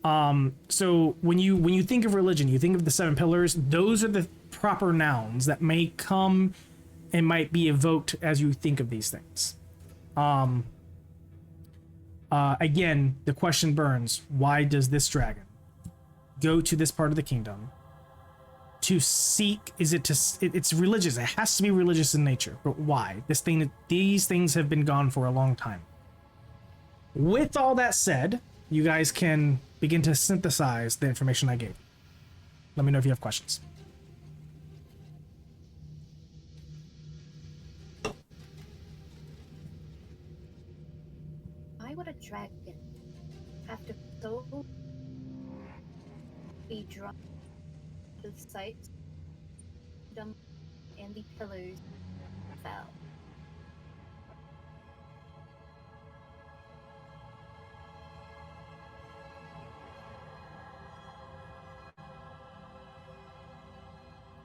So when you think of religion, you think of the 7 pillars. Those are the proper nouns that may come and might be evoked as you think of these things. Again, the question burns: why does this dragon go to this part of the kingdom to seek? It's religious. It has to be religious in nature, but why? These things have been gone for a long time. With all that said, you guys can begin to synthesize the information I gave. Let me know if you have questions. Why would a dragon have to so be drawn to the sites and the pillars fell?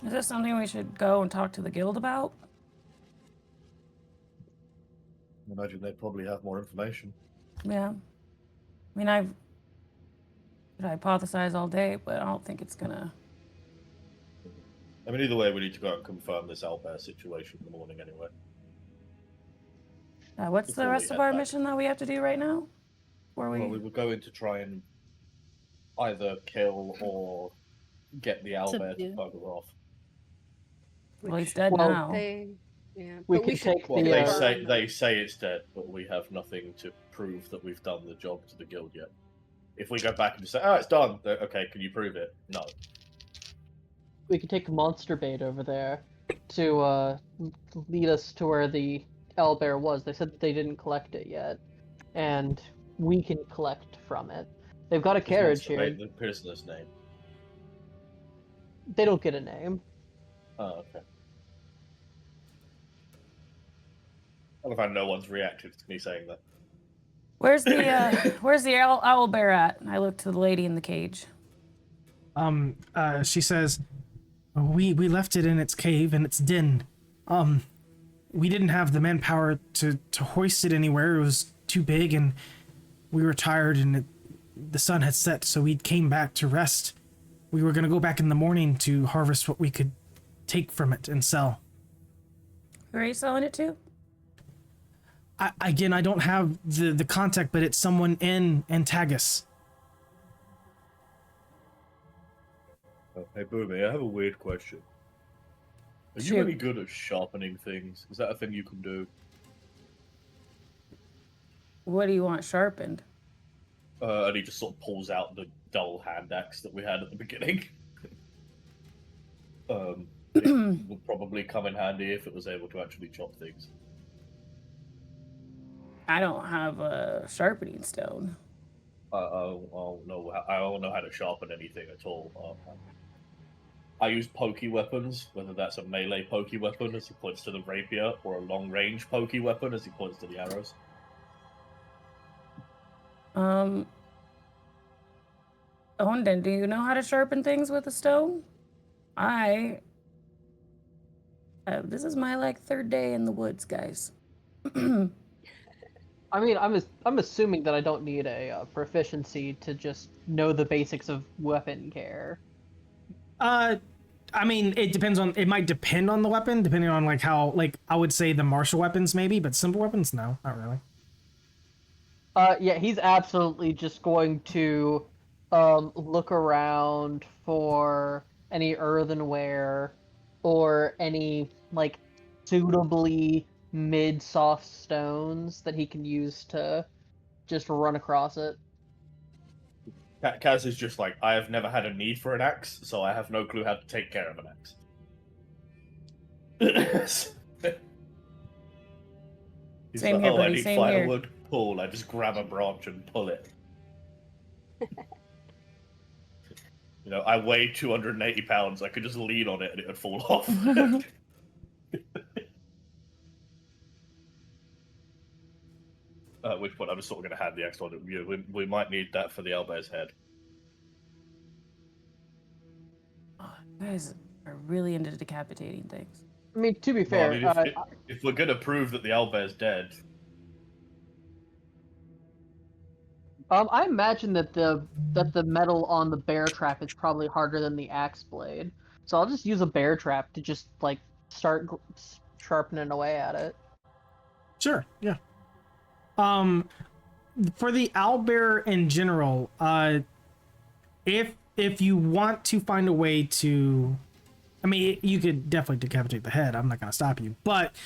Is this something we should go and talk to the guild about? I imagine they probably have more information. Yeah. I mean, I've hypothesized all day, but I don't think it's gonna. I mean, either way, we need to go and confirm this owlbear situation in the morning anyway. What's Before the we rest of head our back. mission that we have to do right now? Well, we were going to try and either kill or get the owlbear to Subdue. bugger off. Well, he's dead Well, now. Yeah, We but could should take Well, the, they say it's dead, but we have nothing to prove that we've done the job to the guild yet. If we go back and just say, "Oh, it's done," they're, okay, can you prove it? No. we could take Monster Bait over there to lead us to where the owlbear was. They said that they didn't collect it yet, and we can collect from it. They've got a carriage here. The prisoner's name. They don't get a name. Oh, okay. I love how no one's reacted to me saying that. Where's the owl bear at? I look to the lady in the cage. She says, we left it in its cave, in its den. We didn't have the manpower to hoist it anywhere. It was too big, and we were tired, and the sun had set, so we came back to rest. We were gonna go back in the morning to harvest what we could take from it and sell. Who are you selling it to? I don't have the contact, but it's someone in Antagus. Hey, Boomy, I have a weird question. Are you Shoot. any good at sharpening things? Is that a thing you can do? What do you want sharpened? And he just sort of pulls out the dull hand axe that we had at the beginning. It would probably come in handy if it was able to actually chop things. I don't have a sharpening stone. I don't know how to sharpen anything at all. I use pokey weapons, whether that's a melee pokey weapon as he points to the rapier, or a long-range pokey weapon as he points to the arrows. Onden, do you know how to sharpen things with a stone? This is my third day in the woods, guys. I mean, I'm assuming that I don't need a proficiency to just know the basics of weapon care. I mean, it might depend on the weapon, depending on how, I would say the martial weapons maybe, but simple weapons, no, not really. Yeah, he's absolutely just going to look around for any earthenware or any suitably mid-soft stones that he can use to just run across it. Kaz is just like, I have never had a need for an axe, so I have no clue how to take care of an axe. He's Same like, here, I buddy, need same here. firewood, pull. I just grab a branch and pull it. I weigh 280 pounds. I could just lean on it and it would fall off. At which point I'm sort of going to hand the axe on. We might need that for the owlbear's head. Oh, you guys are really into decapitating things. I mean, to be Well, fair, I mean, if we're going to prove that the owlbear's dead, I imagine that the metal on the bear trap is probably harder than the axe blade. So I'll just use a bear trap to just like start sharpening away at it. Sure. Yeah. For the owlbear in general, if you want to find a way to, I mean, you could definitely decapitate the head. I'm not gonna stop you, but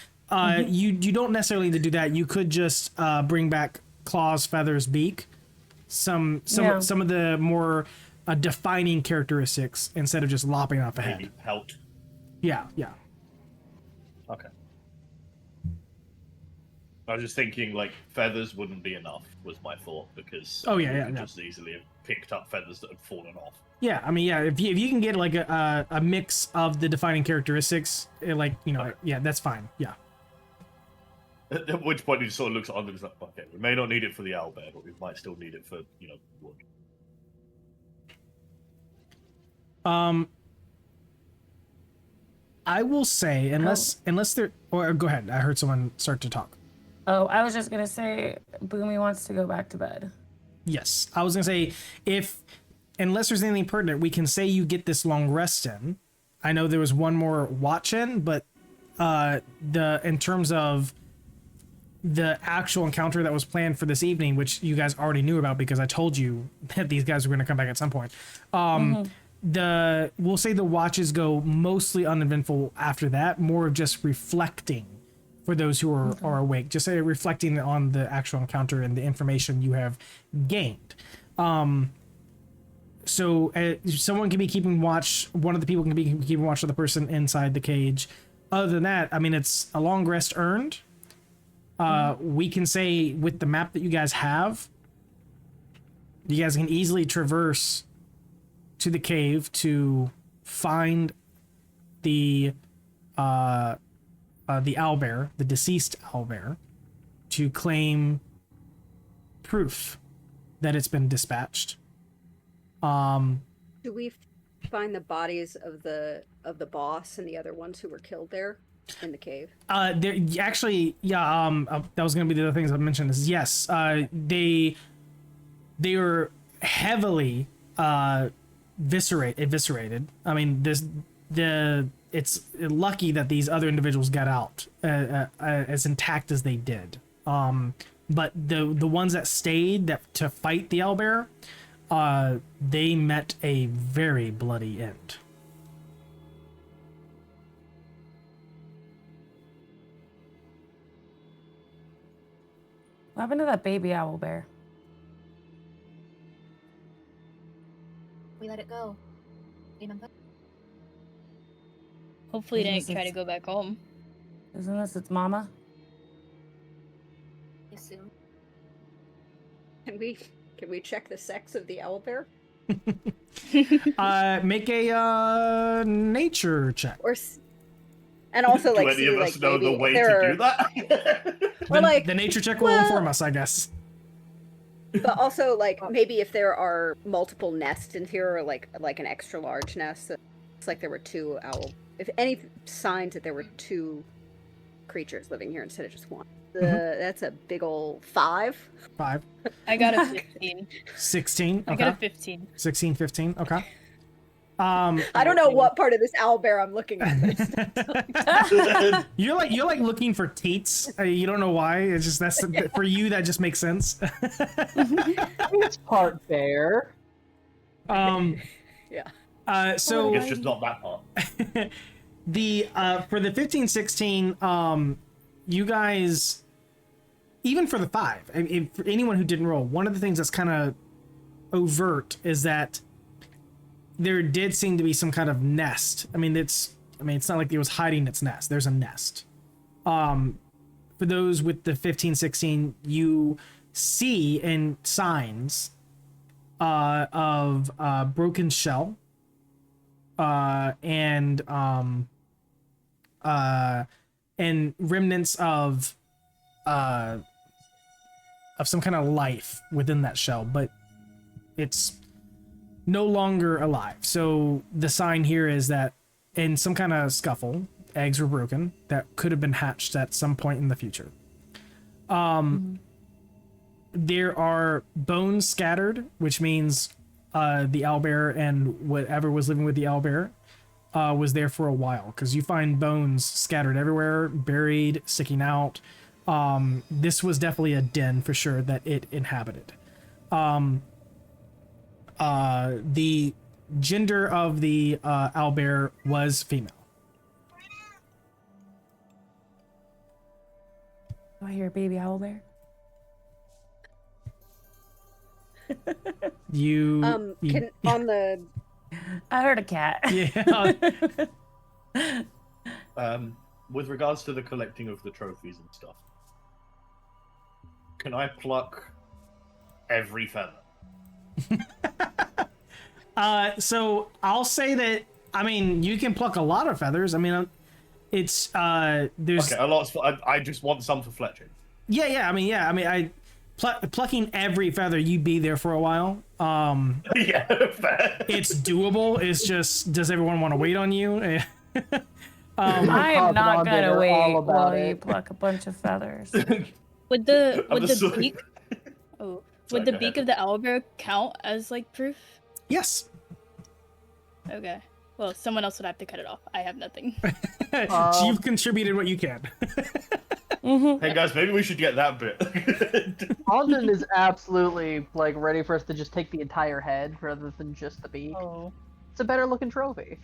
you don't necessarily need to do that. You could just bring back claws, feathers, beak, some of the more defining characteristics instead of just lopping off a head. maybe pelt. Yeah. Okay. I was just thinking, like, feathers wouldn't be enough, was my thought, because Oh, we yeah, could yeah. just easily have picked up feathers that had fallen off. Yeah, I mean, yeah. If you can get like a mix of the defining characteristics, yeah, that's fine. Yeah. At which point he just sort of looks at Under and is like, okay, we may not need it for the owlbear, but we might still need it for, wood. I will say, unless there, or go ahead. I heard someone start to talk. Oh, I was just gonna say, Boomy wants to go back to bed. Yes, I was gonna say, unless there's anything pertinent, we can say you get this long rest in. I know there was one more watch in, but in terms of the actual encounter that was planned for this evening, which you guys already knew about because I told you that these guys were going to come back at some point. We'll say the watches go mostly uneventful after that, more of just reflecting for those who are awake, just say reflecting on the actual encounter and the information you have gained. So someone can be keeping watch. One of the people can be keeping watch of the person inside the cage. Other than that, I mean, it's a long rest earned. We can say with the map that you guys have, you guys can easily traverse to the cave to find the owlbear, the deceased owlbear, to claim proof that it's been dispatched. Do we find the bodies of the boss and the other ones who were killed there in the cave? There actually, yeah. That was gonna be the other things I mentioned. Is yes, they were heavily eviscerated. I mean, it's lucky that these other individuals got out as intact as they did. But the ones that stayed to fight the owlbear, they met a very bloody end. What happened to that baby owlbear? We let it go. Remember? Hopefully, it Yes, didn't try to it's- go back home. Isn't this its mama? I assume. Can we check the sex of the owlbear? Make a nature check. And also, Do like, any see, of like, us know maybe the if way there to are, do that? or like, The nature check will well- inform us, I guess. but also like maybe if there are multiple nests in here, or like an extra large nest. It's like there were two owl. If any signs that there were two creatures living here instead of just one. That's a big old 5. 5, I got a 15. 16. I got a Okay. 15. 16, 15. Okay. I don't know what part of this owlbear I'm looking at. But it's You're like looking for teats. You don't know why. It's just for you that just makes sense. It's part bear. yeah. So It's just not that part. the for the 15, 16, you guys, even for the 5, for anyone who didn't roll, one of the things that's kind of overt is that there did seem to be some kind of nest. I mean, it's not like it was hiding its nest. There's a nest. For those with the 15, 16, you see in signs of broken shell and remnants of some kind of life within that shell, but it's no longer alive. So the sign here is that in some kind of scuffle, eggs were broken that could have been hatched at some point in the future. There are bones scattered, which means the owlbear and whatever was living with the owlbear was there for a while, because you find bones scattered everywhere, buried, sticking out. This was definitely a den for sure that it inhabited. The gender of the owlbear was female. Do I hear a baby owlbear? You Can on the I heard a cat. yeah. With regards to the collecting of the trophies and stuff, can I pluck every feather? So I'll say that, I mean, you can pluck a lot of feathers. I mean, it's there's Okay, a lot. I just want some for fletching. yeah. Plucking every feather, you'd be there for a while. Yeah, fair. It's doable. It's just, does everyone want to wait on you? I am not Confidant gonna are wait all about while it. you pluck a bunch of feathers. Would the I'm just like- beak Sorry, would the go beak ahead. of the owlbear count as like proof? Yes. Okay. Well, someone else would have to cut it off. I have nothing. So you've contributed what you can. Hey guys, maybe we should get that bit. Alden is absolutely like ready for us to just take the entire head rather than just the beak. Oh It's a better looking trophy.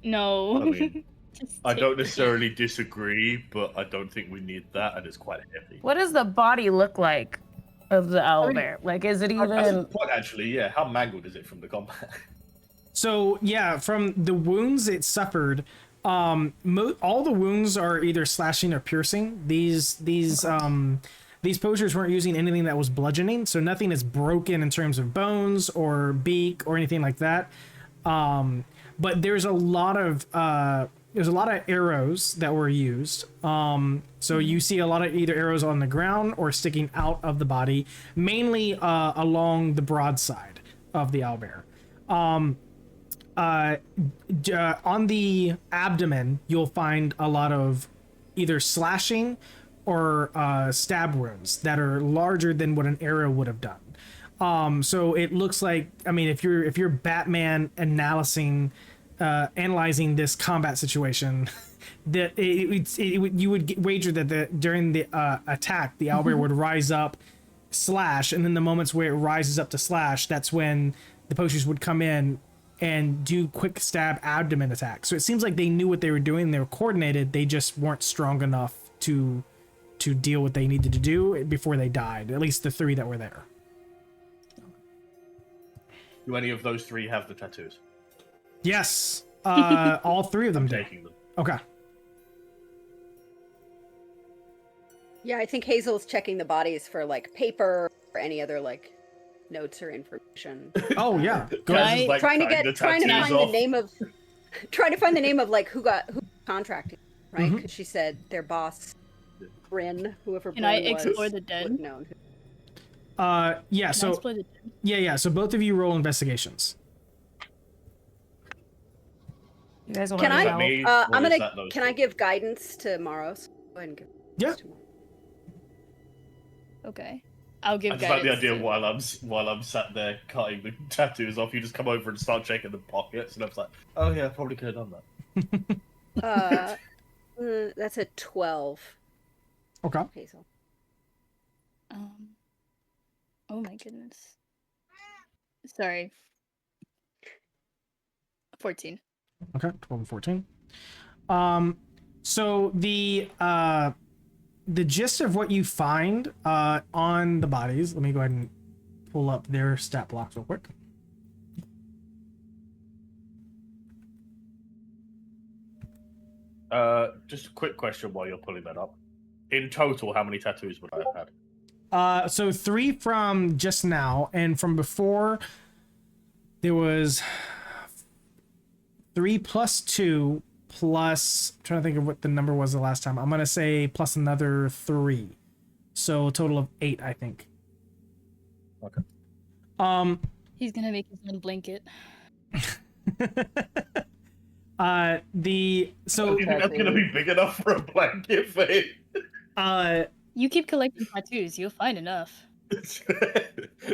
no. I mean, Just I take don't the- necessarily disagree, but I don't think we need that, and it's quite heavy. What does the body look like of the owlbear? Like, is it That's a even? point, actually. Yeah, how mangled is it from the combat? So yeah, from the wounds it suffered, all the wounds are either slashing or piercing. These poachers weren't using anything that was bludgeoning, so nothing is broken in terms of bones or beak or anything like that. But there's a lot of arrows that were used. So you see a lot of either arrows on the ground or sticking out of the body, mainly along the broadside of the owlbear. On the abdomen, you'll find a lot of either slashing or stab wounds that are larger than what an arrow would have done. So it looks like, I mean, if you're Batman analyzing this combat situation, that you would wager that during the attack, the owlbear would rise up, slash, and then the moments where it rises up to slash, that's when the poachers would come in and do quick stab abdomen attacks. So it seems like they knew what they were doing. They were coordinated. They just weren't strong enough to deal what they needed to do before they died. At least the three that were there. Do any of those three have the tattoos? Yes, all three of them I'm did. taking them. Okay. Yeah, I think Hazel's checking the bodies for like paper or any other like notes or information. Oh yeah. Go Guys ahead. is, like, trying to cutting the find tattoos the off. name of like who contracted, right? Because she said their boss, Bryn, whoever Can Bryn I was, explore the would den? have known. Yeah. Can I So explore the den? yeah. So both of you roll investigations. You guys want Can to I- Is that me, I'm or is gonna. that those Can I two? give guidance to Maros? Go ahead and give. Yeah. guidance to Maros. Okay. I'll give I just like the guidance idea to- while I'm sat there cutting the tattoos off, you just come over and start checking the pockets, and I was like, oh yeah, I probably could have done that. That's a 12. Okay. Hazel. Oh my goodness. Sorry. 14. Okay. 12 and 14. So the gist of what you find on the bodies. Let me go ahead and pull up their stat blocks real quick. Just a quick question while you're pulling that up. In total, how many tattoos would I have had? So 3 from just now, and from before there was 3 plus 2 plus, I'm trying to think of what the number was the last time. I'm gonna say plus another 3, so a total of 8, I think. He's gonna make his own blanket. So You think that's gonna be big enough for a blanket for him? You keep collecting tattoos, you'll find enough.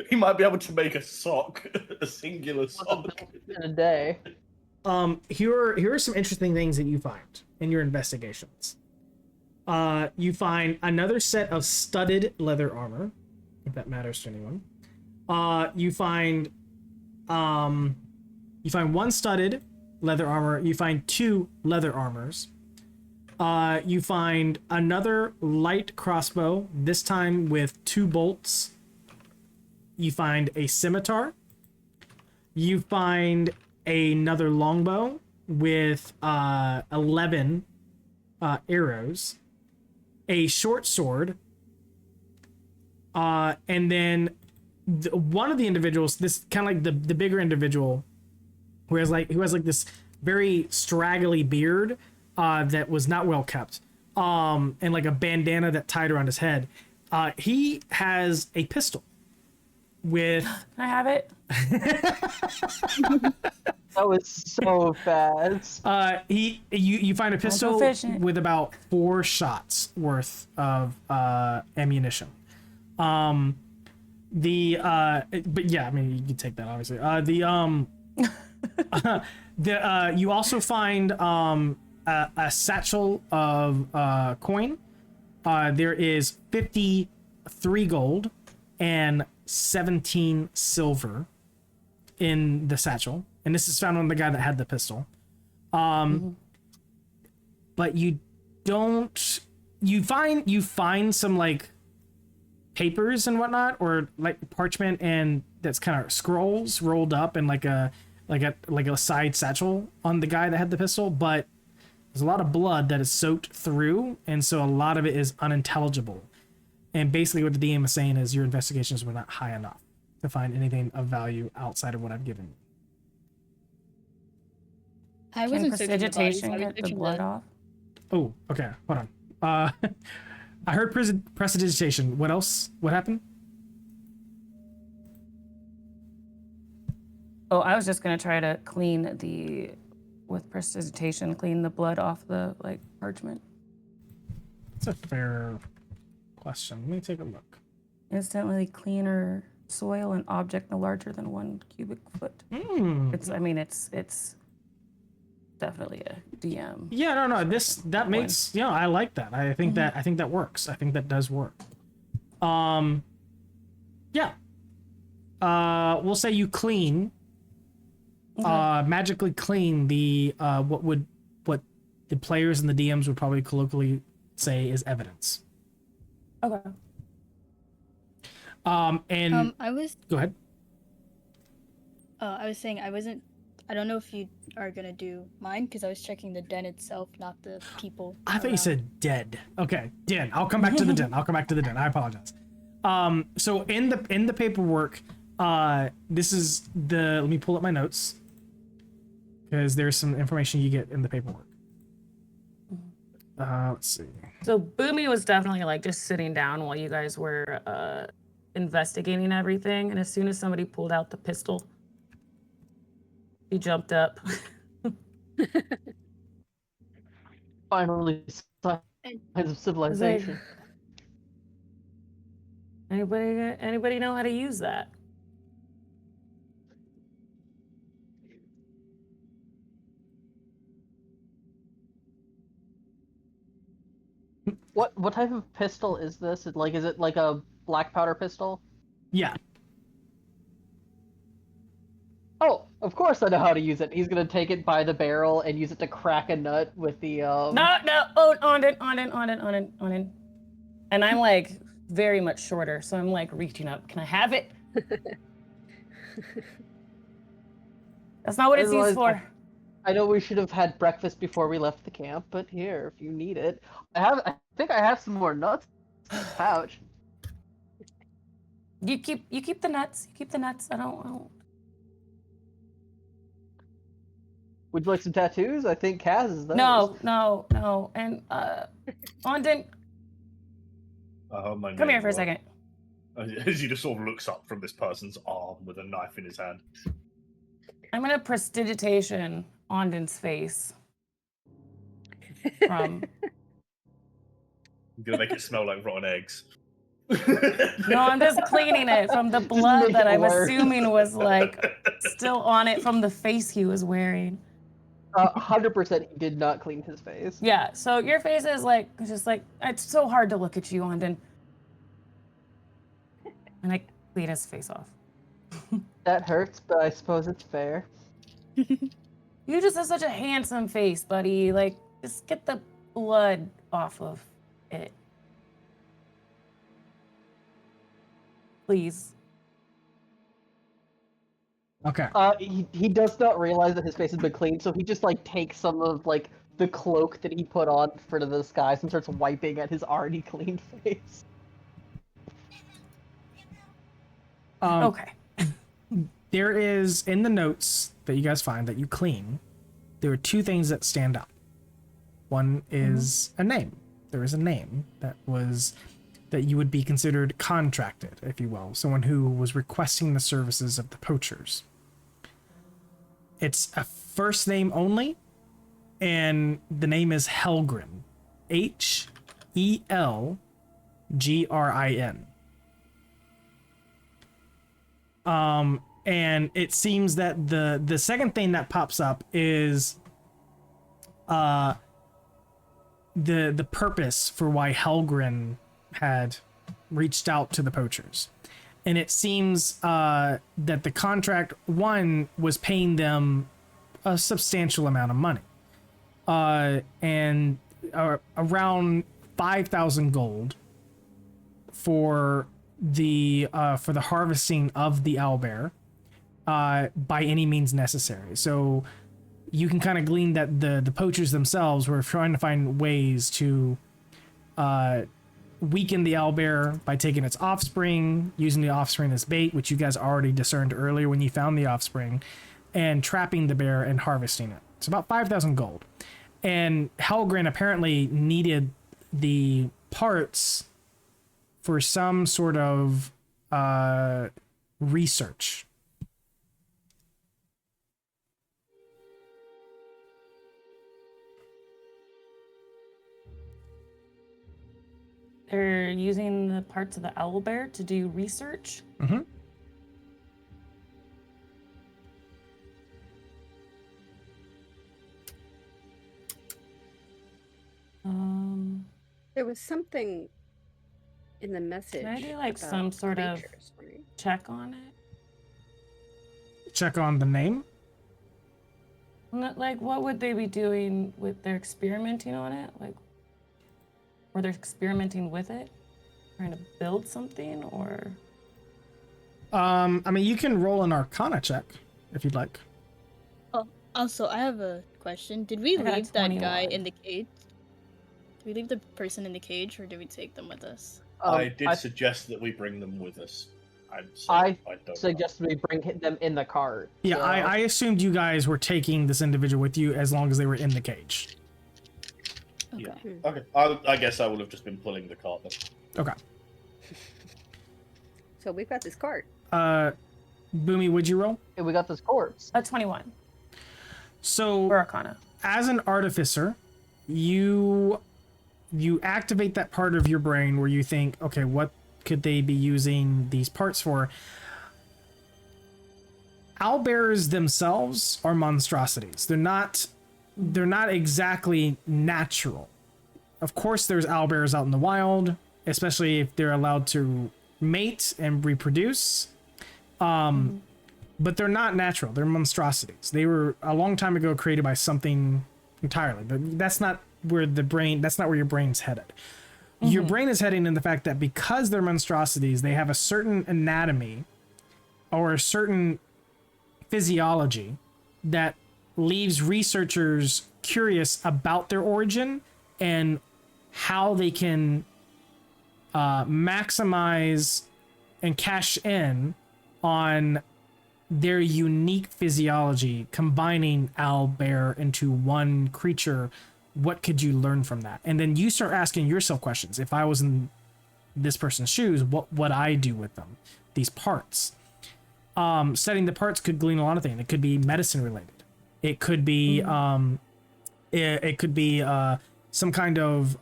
He might be able to make a sock, a singular sock. In a day. Here are some interesting things that you find in your investigations. You find another set of studded leather armor, if that matters to anyone. You find one studded leather armor. You find 2 leather armors. You find another light crossbow, this time with 2 bolts. You find a scimitar. You find another longbow with 11 arrows. A short sword. And then one of the individuals, this kind of like the bigger individual, who has like this very straggly beard that was not well kept, and like a bandana that tied around his head. He has a pistol with. Can I have it? That was so fast. You find a pistol proficient. with about 4 shots worth of ammunition. But yeah, I mean, you can take that obviously. You also find a satchel of coin. There is 53 gold and 17 silver in the satchel, and this is found on the guy that had the pistol. But you find some like papers and whatnot, or like parchment, and that's kind of scrolls rolled up in like a side satchel on the guy that had the pistol, but there's a lot of blood that is soaked through, and so a lot of it is unintelligible. And basically what the DM is saying is your investigations were not high enough to find anything of value outside of what I've given you. I Can wasn't searching the bodies, prestidigitation I was get the searching blood off? Oh, okay, hold on. I heard prestidigitation. What else? What happened? Oh, I was just gonna try to with prestidigitation, clean the blood off the like parchment. That's a fair question. Let me take a look. Instantly cleaner soil an object no larger than 1 cubic foot. It's definitely a DM. Yeah, no. That makes I like that. I think that works. I think that does work. Yeah. We'll say you clean. Okay. Magically clean the what the players and the DMs would probably colloquially say is evidence. Okay. And I was go ahead. I was saying I don't know if you are gonna do mine because I was checking the den itself, not the people. I thought you said dead. Okay, den. I'll come back to the den. I apologize. So in the paperwork, this is the. Let me pull up my notes because there's some information you get in the paperwork. Let's see. So Boomy was definitely like just sitting down while you guys were investigating everything, and as soon as somebody pulled out the pistol, he jumped up. Finally, signs of civilization. Anybody know how to use that? What type of pistol is this? Is it like a black powder pistol? Yeah. Oh, of course I know how to use it. He's gonna take it by the barrel and use it to crack a nut with the No, on it. And I'm like very much shorter, so I'm like reaching up. Can I have it? That's not what it's used for. I know we should have had breakfast before we left the camp, but here, if you need it. I think I have some more nuts in the pouch. You keep the nuts. I don't. Would you like some tattoos? I think Kaz is those. No. And Ondin, Oh, my come here name, for a second. As he just sort of looks up from this person's arm with a knife in his hand. I'm gonna prestidigitation Ondin's face. From I'm gonna make it smell like rotten eggs. no, I'm just cleaning it from the blood that I'm assuming was like still on it from the face he was wearing. 100% he did not clean his face. Yeah, so your face is like just like it's so hard to look at you, Ondin. And I clean his face off. That hurts, but I suppose it's fair. You just have such a handsome face, buddy. Like, just get the blood off of it. Please. Okay. He does not realize that his face has been cleaned, so he just like takes some of like the cloak that he put on for the disguise and starts wiping at his already cleaned face. Okay. There is, in the notes that you guys find that you clean, there are two things that stand out. One is a name. There is a name that you would be considered contracted, if you will. Someone who was requesting the services of the poachers. It's a first name only, and the name is Helgrin. Helgrin. And it seems that the second thing that pops up is the purpose for why Helgrin had reached out to the poachers. And it seems that the contract, one, was paying them a substantial amount of money. And around 5,000 gold for the harvesting of the owlbear by any means necessary. So you can kind of glean that the poachers themselves were trying to find ways to weaken the owlbear by taking its offspring, using the offspring as bait, which you guys already discerned earlier when you found the offspring, and trapping the bear and harvesting it. It's about 5,000 gold. And Helgrin apparently needed the parts for some sort of research. They're using the parts of the owlbear to do research. Mm-hmm. There was something in the message. Can I do like about some sort of creatures, right? check on it? Check on the name. Like, what would they be doing with their experimenting on it? Like, or they're experimenting with it, trying to build something, or? I mean, you can roll an Arcana check if you'd like. Oh, also, I have a question. Did we I got a leave that guy 21. in the cage? Did we leave the person in the cage, or did we take them with us? I did suggest that we bring them with us. I don't suggested we bring them in the cart. Yeah, so- I assumed you guys were taking this individual with you as long as they were in the cage. Okay. Yeah. Okay. I guess I would have just been pulling the cart then. Okay. So we've got this cart. Boomy, would you roll? Hey, we got this corpse. A 21 So, for Arcana. as an artificer, you activate that part of your brain where you think, okay, what could they be using these parts for? Owlbears themselves are monstrosities. They're not exactly natural. Of course, there's owlbears out in the wild, especially if they're allowed to mate and reproduce. But they're not natural. They're monstrosities. They were a long time ago created by something entirely. But that's not where your brain's headed. Your brain is heading in the fact that because they're monstrosities, they have a certain anatomy or a certain physiology that leaves researchers curious about their origin and how they can maximize and cash in on their unique physiology, combining owlbear into one creature. What could you learn from that? And then you start asking yourself questions. If I was in this person's shoes, what would I do with them? These parts. Studying the parts could glean a lot of things. It could be medicine related. It could be it could be some kind of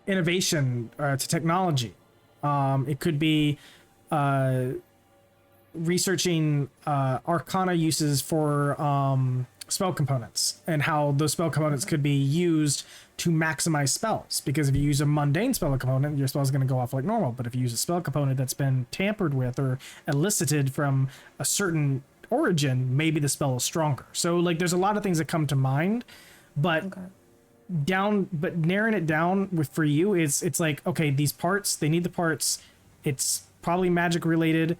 innovation to technology. It could be researching arcana uses for spell components and how those spell components could be used to maximize spells. Because if you use a mundane spell component, your spell is going to go off like normal. But if you use a spell component that's been tampered with or elicited from a certain origin, maybe the spell is stronger. So like there's a lot of things that come to mind, but narrowing it down for you is it's like, okay, these parts, they need the parts. It's probably magic related.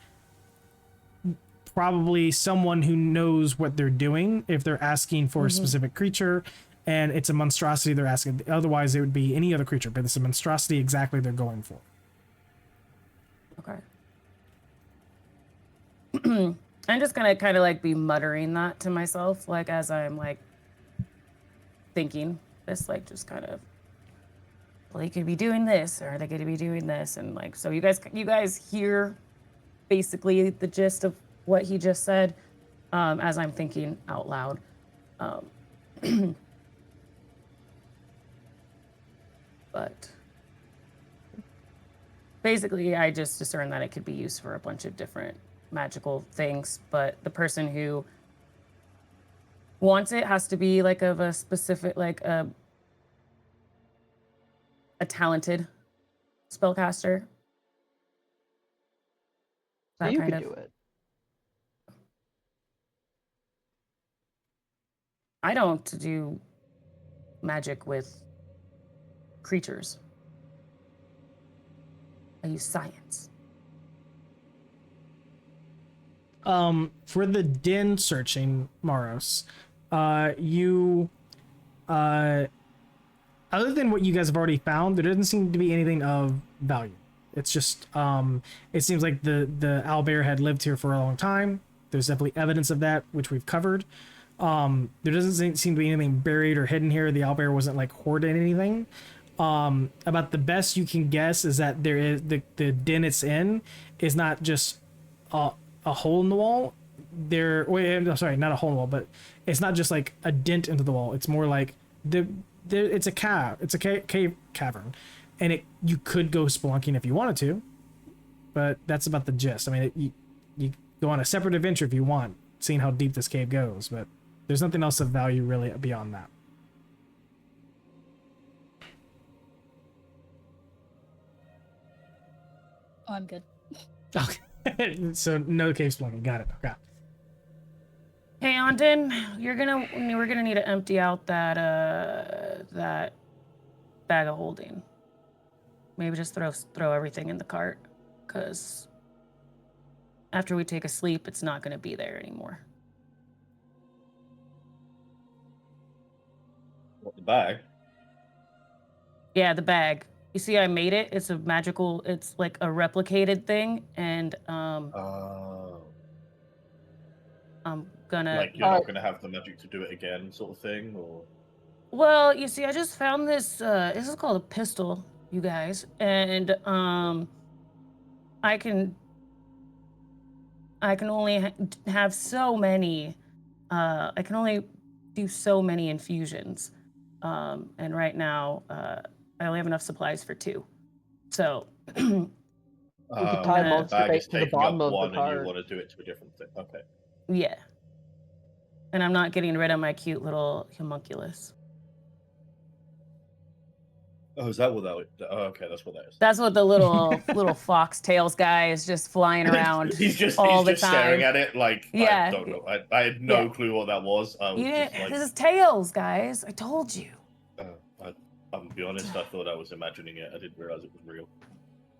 Probably someone who knows what they're doing if they're asking for a specific creature, and it's a monstrosity they're asking. Otherwise it would be any other creature, but it's a monstrosity exactly they're going for. Okay. I'm just gonna kind of like be muttering that to myself, like as I'm like thinking this, like just kind of, well, they could be doing this, or they could be doing this, and like so you guys hear basically the gist of what he just said as I'm thinking out loud. But basically I just discern that it could be used for a bunch of different magical things, but the person who wants it has to be like of a specific, like a talented spellcaster. That You kind could of do it. I don't do magic with creatures. I use science. For the den searching, Maros, you other than what you guys have already found, there doesn't seem to be anything of value. It's just it seems like the owlbear had lived here for a long time. There's definitely evidence of that, which we've covered. There doesn't seem to be anything buried or hidden here. The owlbear wasn't like hoarding anything. About the best you can guess is that there is the den it's in is not just a hole in the wall. I'm sorry, not a hole in the wall, but it's not just like a dent into the wall. It's more like it's a cave. It's a cave cavern, and you could go spelunking if you wanted to, but that's about the gist. I mean, you go on a separate adventure if you want, seeing how deep this cave goes, but there's nothing else of value really beyond that. Oh, I'm good. Okay. So no cave spelunking. Got it. Okay. Hey, Andon, we're gonna need to empty out that that bag of holding. Maybe just throw everything in the cart, because after we take a sleep, it's not gonna be there anymore. What, the bag? Yeah, the bag. You see, I made it. It's a magical. It's like a replicated thing, and I'm gonna. Like you're not gonna have the magic to do it again, sort of thing, or? Well, you see, I just found this. This is called a pistol, you guys, and I can only have so many. I can only do so many infusions, and right now I only have enough supplies for 2. So We could tie monster bag bait is to the taking bottom up of the one, and you cart. want to do it to a different thing. Okay. yeah, and I'm not getting rid of my cute little homunculus. Oh, is that what that? Oh, okay, that's what that is. That's what the little foxtails guy is just flying around he's just all the staring time. at it like Yeah. I don't know. I had no clue what that was. I was just like, This is tails, guys. I told you. I'm gonna be honest. I thought I was imagining it. I didn't realize it was real.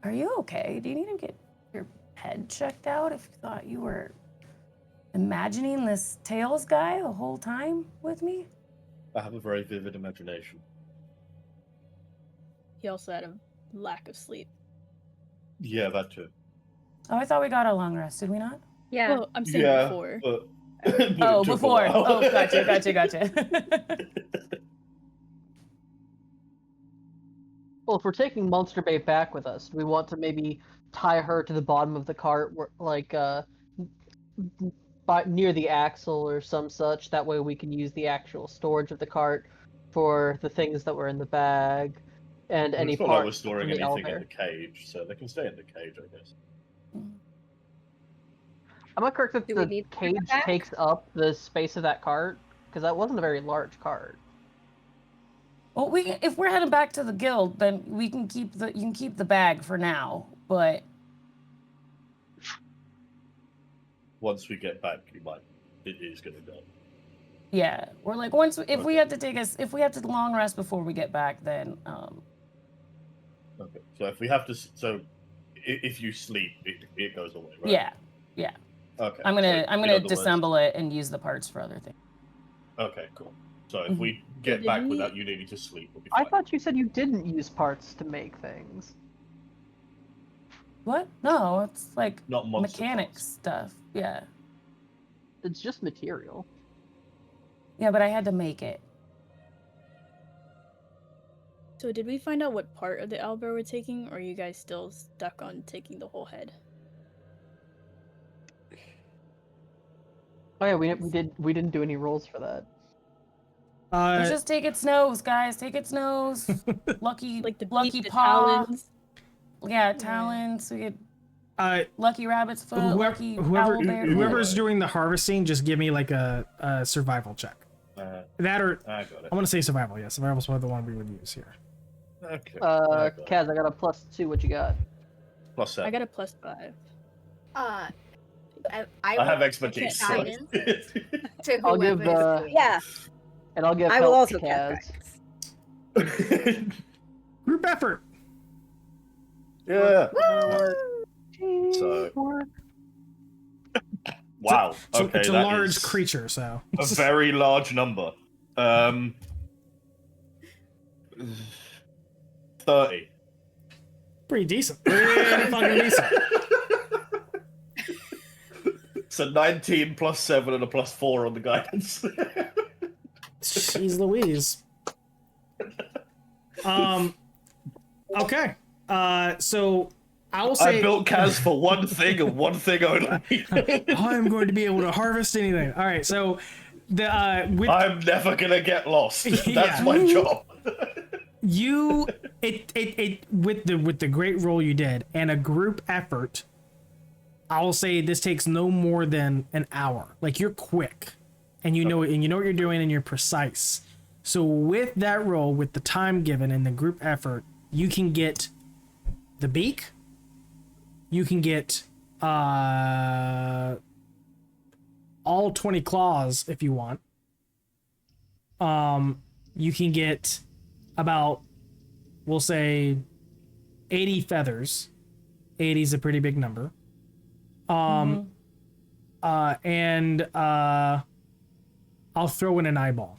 Are you okay? Do you need to get your head checked out if you thought you were imagining this tails guy the whole time with me? I have a very vivid imagination. He also had a lack of sleep. Yeah, that too. Oh, I thought we got a long rest. Did we not? Yeah. Well, I'm saying Yeah, before. but Oh, it took a before. while. Oh, gotcha. Well, if we're taking Monster Bay back with us, do we want to maybe tie her to the bottom of the cart, like near the axle or some such? That way we can use the actual storage of the cart for the things that were in the bag and any It's not like we're parts storing from the anything in elevator. the cage, so they can stay in the cage, I guess. Am I correct that Do we the need to cage bring it back? takes up the space of that cart? Because that wasn't a very large cart. Well, if we're heading back to the guild, then you can keep the bag for now. But Once we get back, it is going to go. yeah, we're like if we have to long rest before we get back, then Okay. So if we have to, if you sleep, it goes away, right? yeah. Okay. I'm so gonna in other words- disassemble it and use the parts for other things. Okay, cool. So if we get Did back we- without you needing to sleep, we'll be I fine. thought you said you didn't use parts to make things. What? No, it's like Not monster mechanic parts. stuff. Yeah. It's just material. Yeah, but I had to make it. So did we find out what part of the owlbear we're taking, or are you guys still stuck on taking the whole head? Oh yeah, we didn't do any rolls for that. Let's just take its nose, guys. Take its nose. Lucky, Like the lucky beak, the paw. talons? Yeah, talons. We get Uh, lucky rabbit's foot. lucky owlbear. whoever's doing the harvesting, just give me like a survival check. That or I got it. I'm gonna say survival. Yeah, survival's probably the one we would use here. Okay. Kaz, I got a +2. What you got? Plus 7. I got a +5. I I have will expertise. get so- guidance to I'll give whoever. Yeah, and I'll give I will help also to cast Kaz. guidance. Group effort. yeah. Teamwork. Wow. So Okay, it's a that large is creature, so a very large number. 30. pretty decent. Pretty fucking decent. So 19 plus 7 and a plus 4 on the guidance. Jeez Louise. Okay. So I will say I built Kaz for one thing and one thing only. I'm going to be able to harvest anything. All right. So the with I'm never gonna get lost. That's Yeah. my job. you it with the great roll you did and a group effort, I will say this takes no more than an hour. Like you're quick and you know what you're doing and you're precise. So with that roll, with the time given and the group effort, you can get the beak, you can get all 20 claws if you want. You can get about, we'll say 80 feathers. 80 is a pretty big number. And I'll throw in an eyeball.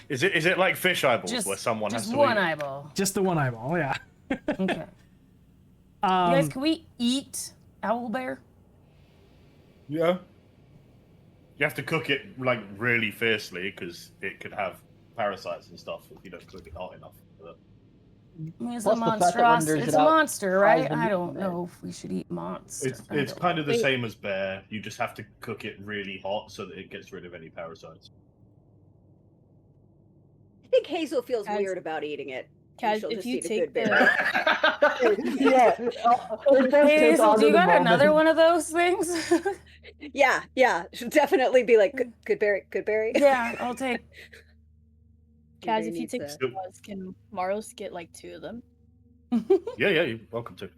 Is it like fish eyeballs where someone has just to one eat? eyeball. Just the one eyeball, yeah. Okay. You guys, can we eat owlbear? Yeah. You have to cook it like really fiercely because it could have parasites and stuff if you don't cook it hot enough. But I mean, it's Plus a the fact that monstrous. renders It's it a out monster, fries right? the I meat don't from it. know if we should eat monster. it's kind of the Wait. same as bear. You just have to cook it really hot so that it gets rid of any parasites. I think Hazel feels Kaz- weird about eating it. Kaz, She'll if just you eat a take good bit. Yeah. Hey, Hazel, do you got another one of those things? Yeah. She'll definitely be like, good berry, good berry. Yeah, I'll take. Kaz, Maybe if you needs take a- straws, can Maros get like 2 of them? Yeah, you're welcome to.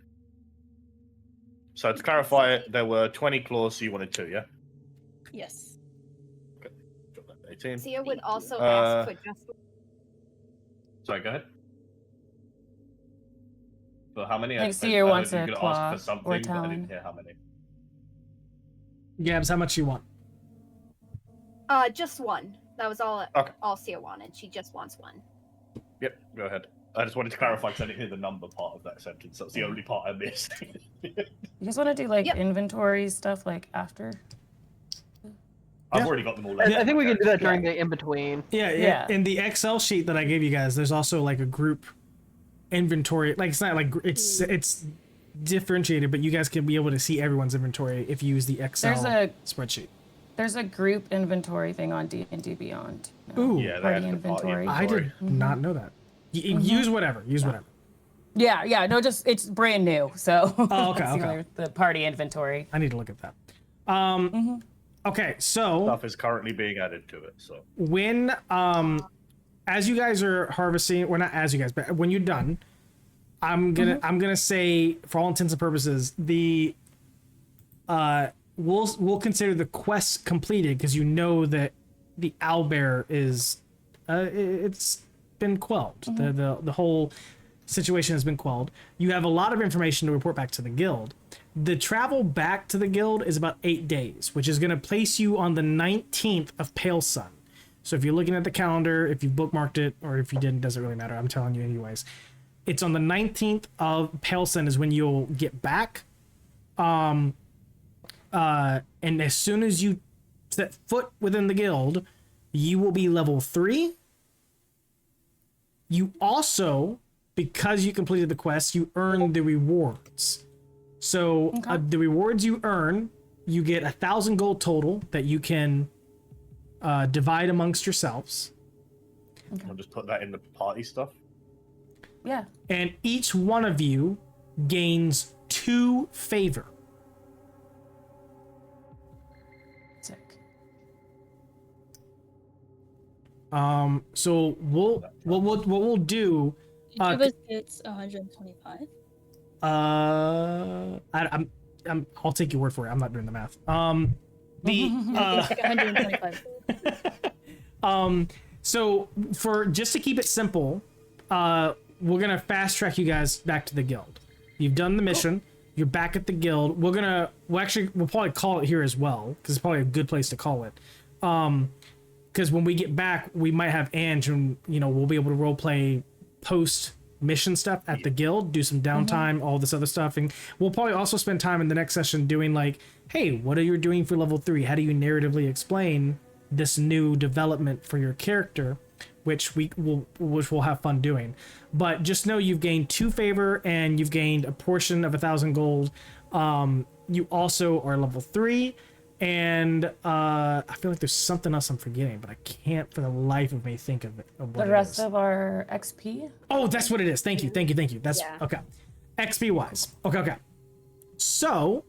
So to clarify, there were 20 claws, so you wanted 2, yeah? Yes. Drop that to 18. Sia would also Uh, ask for just Sorry, go ahead. So how many? I think I Sia heard wants you a could claw ask or for something, but I talon. didn't hear how many. Gabs, how much you want? just one. That was all. Okay. All Sia wanted. She just wants one. Yep, go ahead. I just wanted to clarify because I didn't hear the number part of that sentence. That's the only part I missed. You guys want to do like Yep. inventory stuff like after? I've Yeah. already got them all. I think we can do that during the in-between. Yeah, Yeah. in the Excel sheet that I gave you guys, there's also like a group inventory. Like it's not like it's differentiated, but you guys can be able to see everyone's inventory if you use the Excel spreadsheet. There's a group inventory thing on D&D Beyond. Ooh, Yeah, they Party have the inventory. I did not know that. Use whatever. Use whatever. Yeah, no, just it's brand new, so Oh, okay, it's okay. the party inventory. I need to look at that. Okay, so Stuff is currently being added to it. So when as you guys are harvesting, well, not as you guys, but when you're done, I'm gonna say, for all intents and purposes, the we'll consider the quest completed because you know that the owlbear is it's been quelled. The whole situation has been quelled. You have a lot of information to report back to the guild. The travel back to the guild is about 8 days, which is going to place you on the 19th of Pale Sun. So if you're looking at the calendar, if you bookmarked it, or if you didn't, doesn't really matter. I'm telling you anyways. It's on the 19th of Pale Sun is when you'll get back. And as soon as you set foot within the guild, you will be level 3. You also, because you completed the quest, you earn the rewards. So the rewards you earn, you get 1,000 gold total that you can divide amongst yourselves. I'll just put that in the party stuff. Yeah. And each one of you gains 2 favor. Sick. So what we'll do. Each of us gets 125. I'll take your word for it. I'm not doing the math. I think 125. So for just to keep it simple, we're gonna fast track you guys back to the guild. You've done the mission. You're back at the guild. We'll probably call it here as well because it's probably a good place to call it. Because when we get back, we might have Ange, and we'll be able to role play post mission stuff at the guild, do some downtime, all this other stuff, and we'll probably also spend time in the next session doing like, hey, what are you doing for level 3? How do you narratively explain this new development for your character, which we'll have fun doing. But just know you've gained 2 favor and you've gained a portion of 1,000 gold. You also are level 3. And I feel like there's something else I'm forgetting, but I can't for the life of me think of it. Of what The rest of our XP? Oh, that's what it is. Thank you. That's okay. XP wise. Okay. So,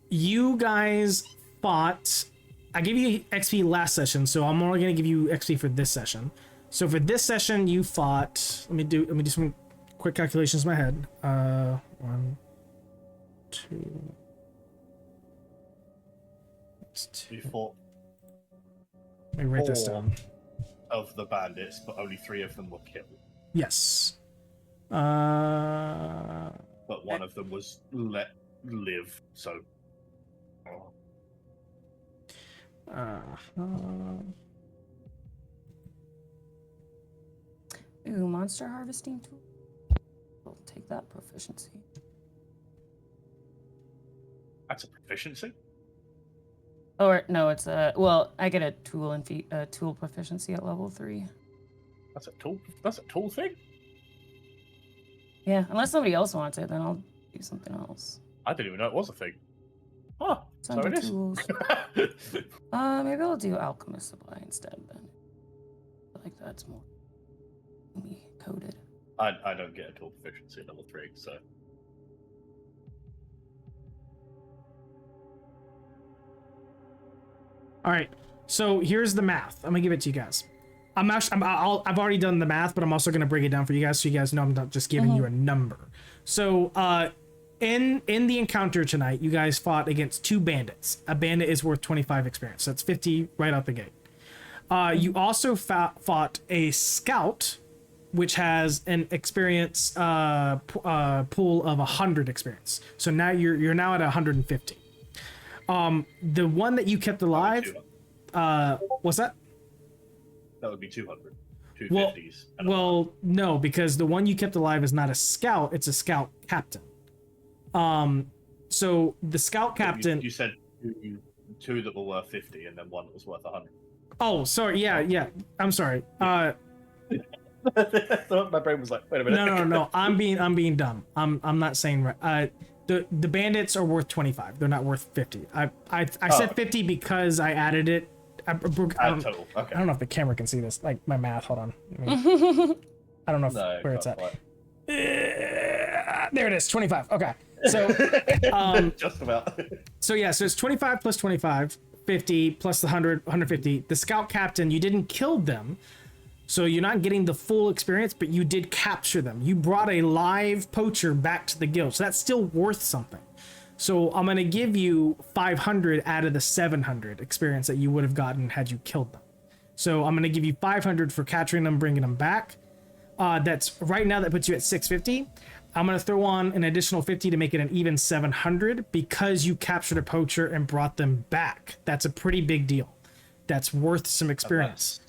you guys fought. I gave you XP last session, so I'm only gonna give you XP for this session. So for this session, you fought. Let me do some quick calculations in my head. 1, 2. We fought Let me write this 4 down. of the bandits, but only 3 of them were killed. Yes. But one of them was let live. So. Ooh, monster harvesting tool. We'll take that proficiency. That's a proficiency. Or no, it's I get a tool and tool proficiency at level 3. That's a tool. That's a tool thing. Yeah, unless somebody else wants it, then I'll do something else. I didn't even know it was a thing. Oh, so Under it is. tools. Maybe I'll do alchemist supply instead then. I feel like that's more coded. I don't get a tool proficiency at level 3, so. All right. So here's the math. I'm gonna give it to you guys. I've already done the math, but I'm also gonna break it down for you guys so you guys know I'm not just giving you a number. So in the encounter tonight, you guys fought against 2 bandits. A bandit is worth 25 experience. So that's 50 right out the gate. You also fought a scout, which has an experience pool of 100 experience. So now you're now at 150. The one that you kept alive, what's that? That would be 200. 250s. Well, no, because the one you kept alive is not a scout; it's a scout captain. So the scout captain. You said 2 that were worth 50 and then 1 that was worth 100. Oh, sorry. Yeah. I'm sorry. So my brain was like, wait a minute. No. I'm being dumb. I'm not saying right. The bandits are worth 25. They're not worth 50. I said 50 because I added it. Total. Okay. I don't know if the camera can see this. Like my math. Hold on. I don't know where it's at. There it is. 25. Okay. So just about. So yeah. So it's 25 plus 25, 50 plus the 100, 150. The scout captain, you didn't kill them. So you're not getting the full experience, but you did capture them. You brought a live poacher back to the guild. So that's still worth something. So I'm going to give you 500 out of the 700 experience that you would have gotten had you killed them. So I'm going to give you 500 for capturing them, bringing them back. That's right now that puts you at 650. I'm going to throw on an additional 50 to make it an even 700 because you captured a poacher and brought them back. That's a pretty big deal. That's worth some experience.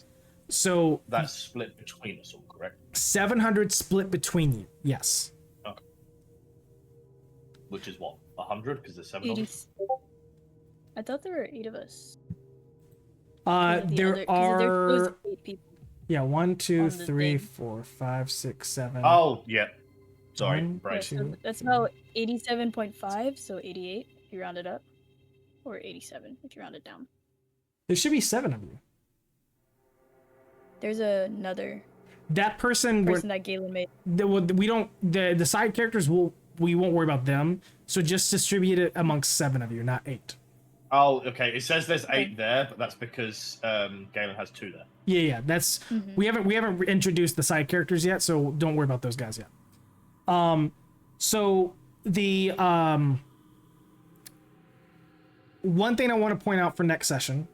So that's split between us all, correct? 700 split between you, yes. Okay. Which is what? 100 because there's 700. I thought there were 8 of us. There are 8 people. Yeah, 1, 2, 3, thing. 4, 5, 6, 7. Oh, yeah. Sorry, right. So that's about 87.5, so 88 if you round it up, or 87 if you round it down. There should be 7 of you. There's another that person that Galen made. We don't the side characters we won't worry about them. So just distribute it amongst 7 of you, not 8. Oh, okay. It says there's 8 there, but that's because Galen has 2 there. Yeah. That's we haven't introduced the side characters yet, so don't worry about those guys yet. So the one thing I want to point out for next session,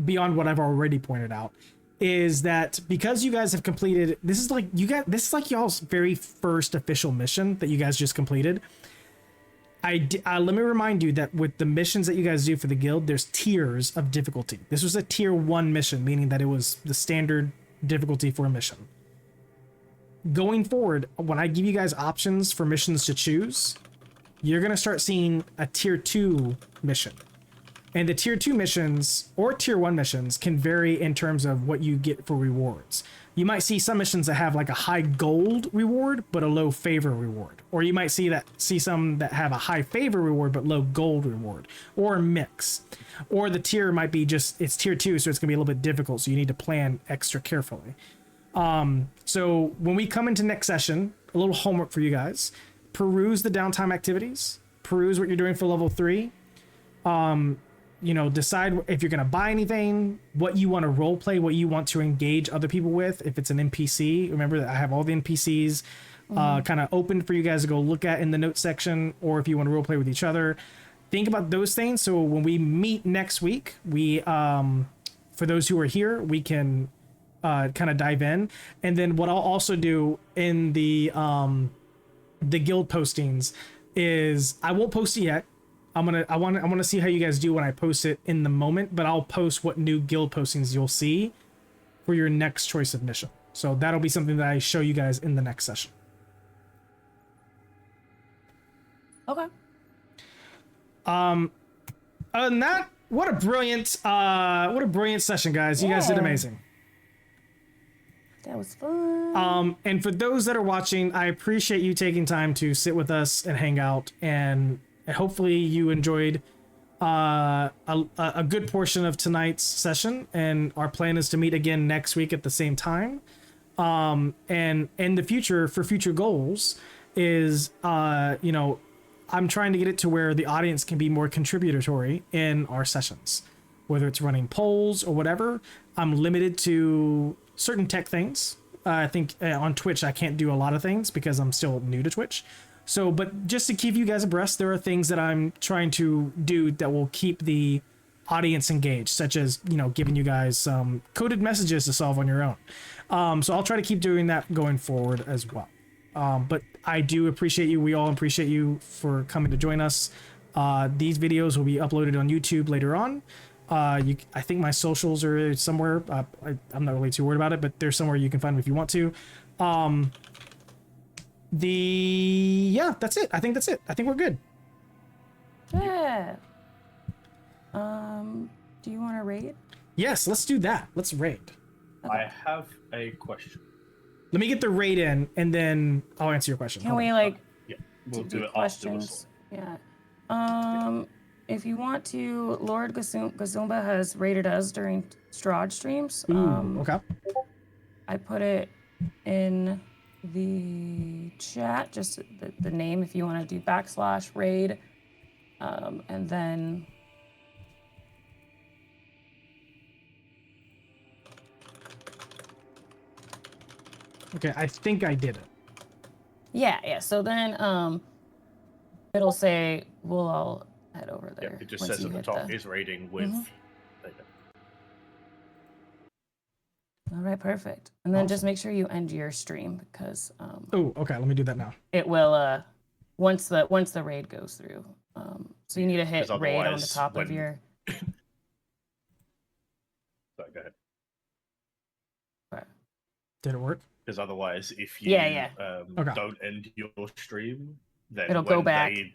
beyond what I've already pointed out, is that because you guys have completed this is like y'all's very first official mission that you guys just completed. Let me remind you that with the missions that you guys do for the guild, there's tiers of difficulty. This was a tier 1 mission, meaning that it was the standard difficulty for a mission. Going forward, when I give you guys options for missions to choose, you're going to start seeing a tier 2 mission. And the tier 2 missions or tier 1 missions can vary in terms of what you get for rewards. You might see some missions that have like a high gold reward, but a low favor reward. Or you might see some that have a high favor reward, but low gold reward, or a mix. Or the tier might be it's tier 2, so it's gonna be a little bit difficult. So you need to plan extra carefully. So when we come into next session, a little homework for you guys, peruse the downtime activities, peruse what you're doing for level 3. Decide if you're going to buy anything, what you want to role play, what you want to engage other people with. If it's an NPC, remember that I have all the NPCs kind of open for you guys to go look at in the notes section, or if you want to role play with each other, think about those things. So when we meet next week, we, for those who are here, we can kind of dive in. And then what I'll also do in the guild postings is I won't post it yet. I want to see how you guys do when I post it in the moment, but I'll post what new guild postings you'll see for your next choice of mission. So that'll be something that I show you guys in the next session. Okay. Other than that, what a brilliant session, guys. You guys did amazing. That was fun. And for those that are watching, I appreciate you taking time to sit with us and hang out, and hopefully you enjoyed a good portion of tonight's session. And our plan is to meet again next week at the same time. And in the future, for future goals, is I'm trying to get it to where the audience can be more contributory in our sessions, whether it's running polls or whatever. I'm limited to certain tech things. I think on Twitch I can't do a lot of things because I'm still new to Twitch. So, but just to keep you guys abreast, there are things that I'm trying to do that will keep the audience engaged, such as, giving you guys some coded messages to solve on your own. So I'll try to keep doing that going forward as well. But I do appreciate you. We all appreciate you for coming to join us. These videos will be uploaded on YouTube later on. I think my socials are somewhere. I'm not really too worried about it, but they're somewhere you can find them if you want to. That's it. I think that's it. I think we're good. Yeah. Do you want to raid? Yes, let's do that. Let's raid. I have a question. Let me get the raid in, and then I'll answer your question. Can Hold we on. like Yeah, we'll do do it questions? afterwards. Yeah. If you want to, Lord Gazumba has rated us during Strahd streams. Ooh, okay. I put it in the chat, just the name if you want to do /raid. And then Okay, I think I did it. yeah. So then it'll say we'll all head over Yeah, there. it just once says you at the hit top is raiding with. There you go. All right, perfect. And then just Awesome. make sure you end your stream because Oh, okay. Let me do that now. it will once the raid goes through. So you need to hit 'Cause raid on the otherwise top of when- your. Sorry, go ahead. Did it work? Because otherwise, if you Yeah. Okay. don't end your stream, then It'll go when back. they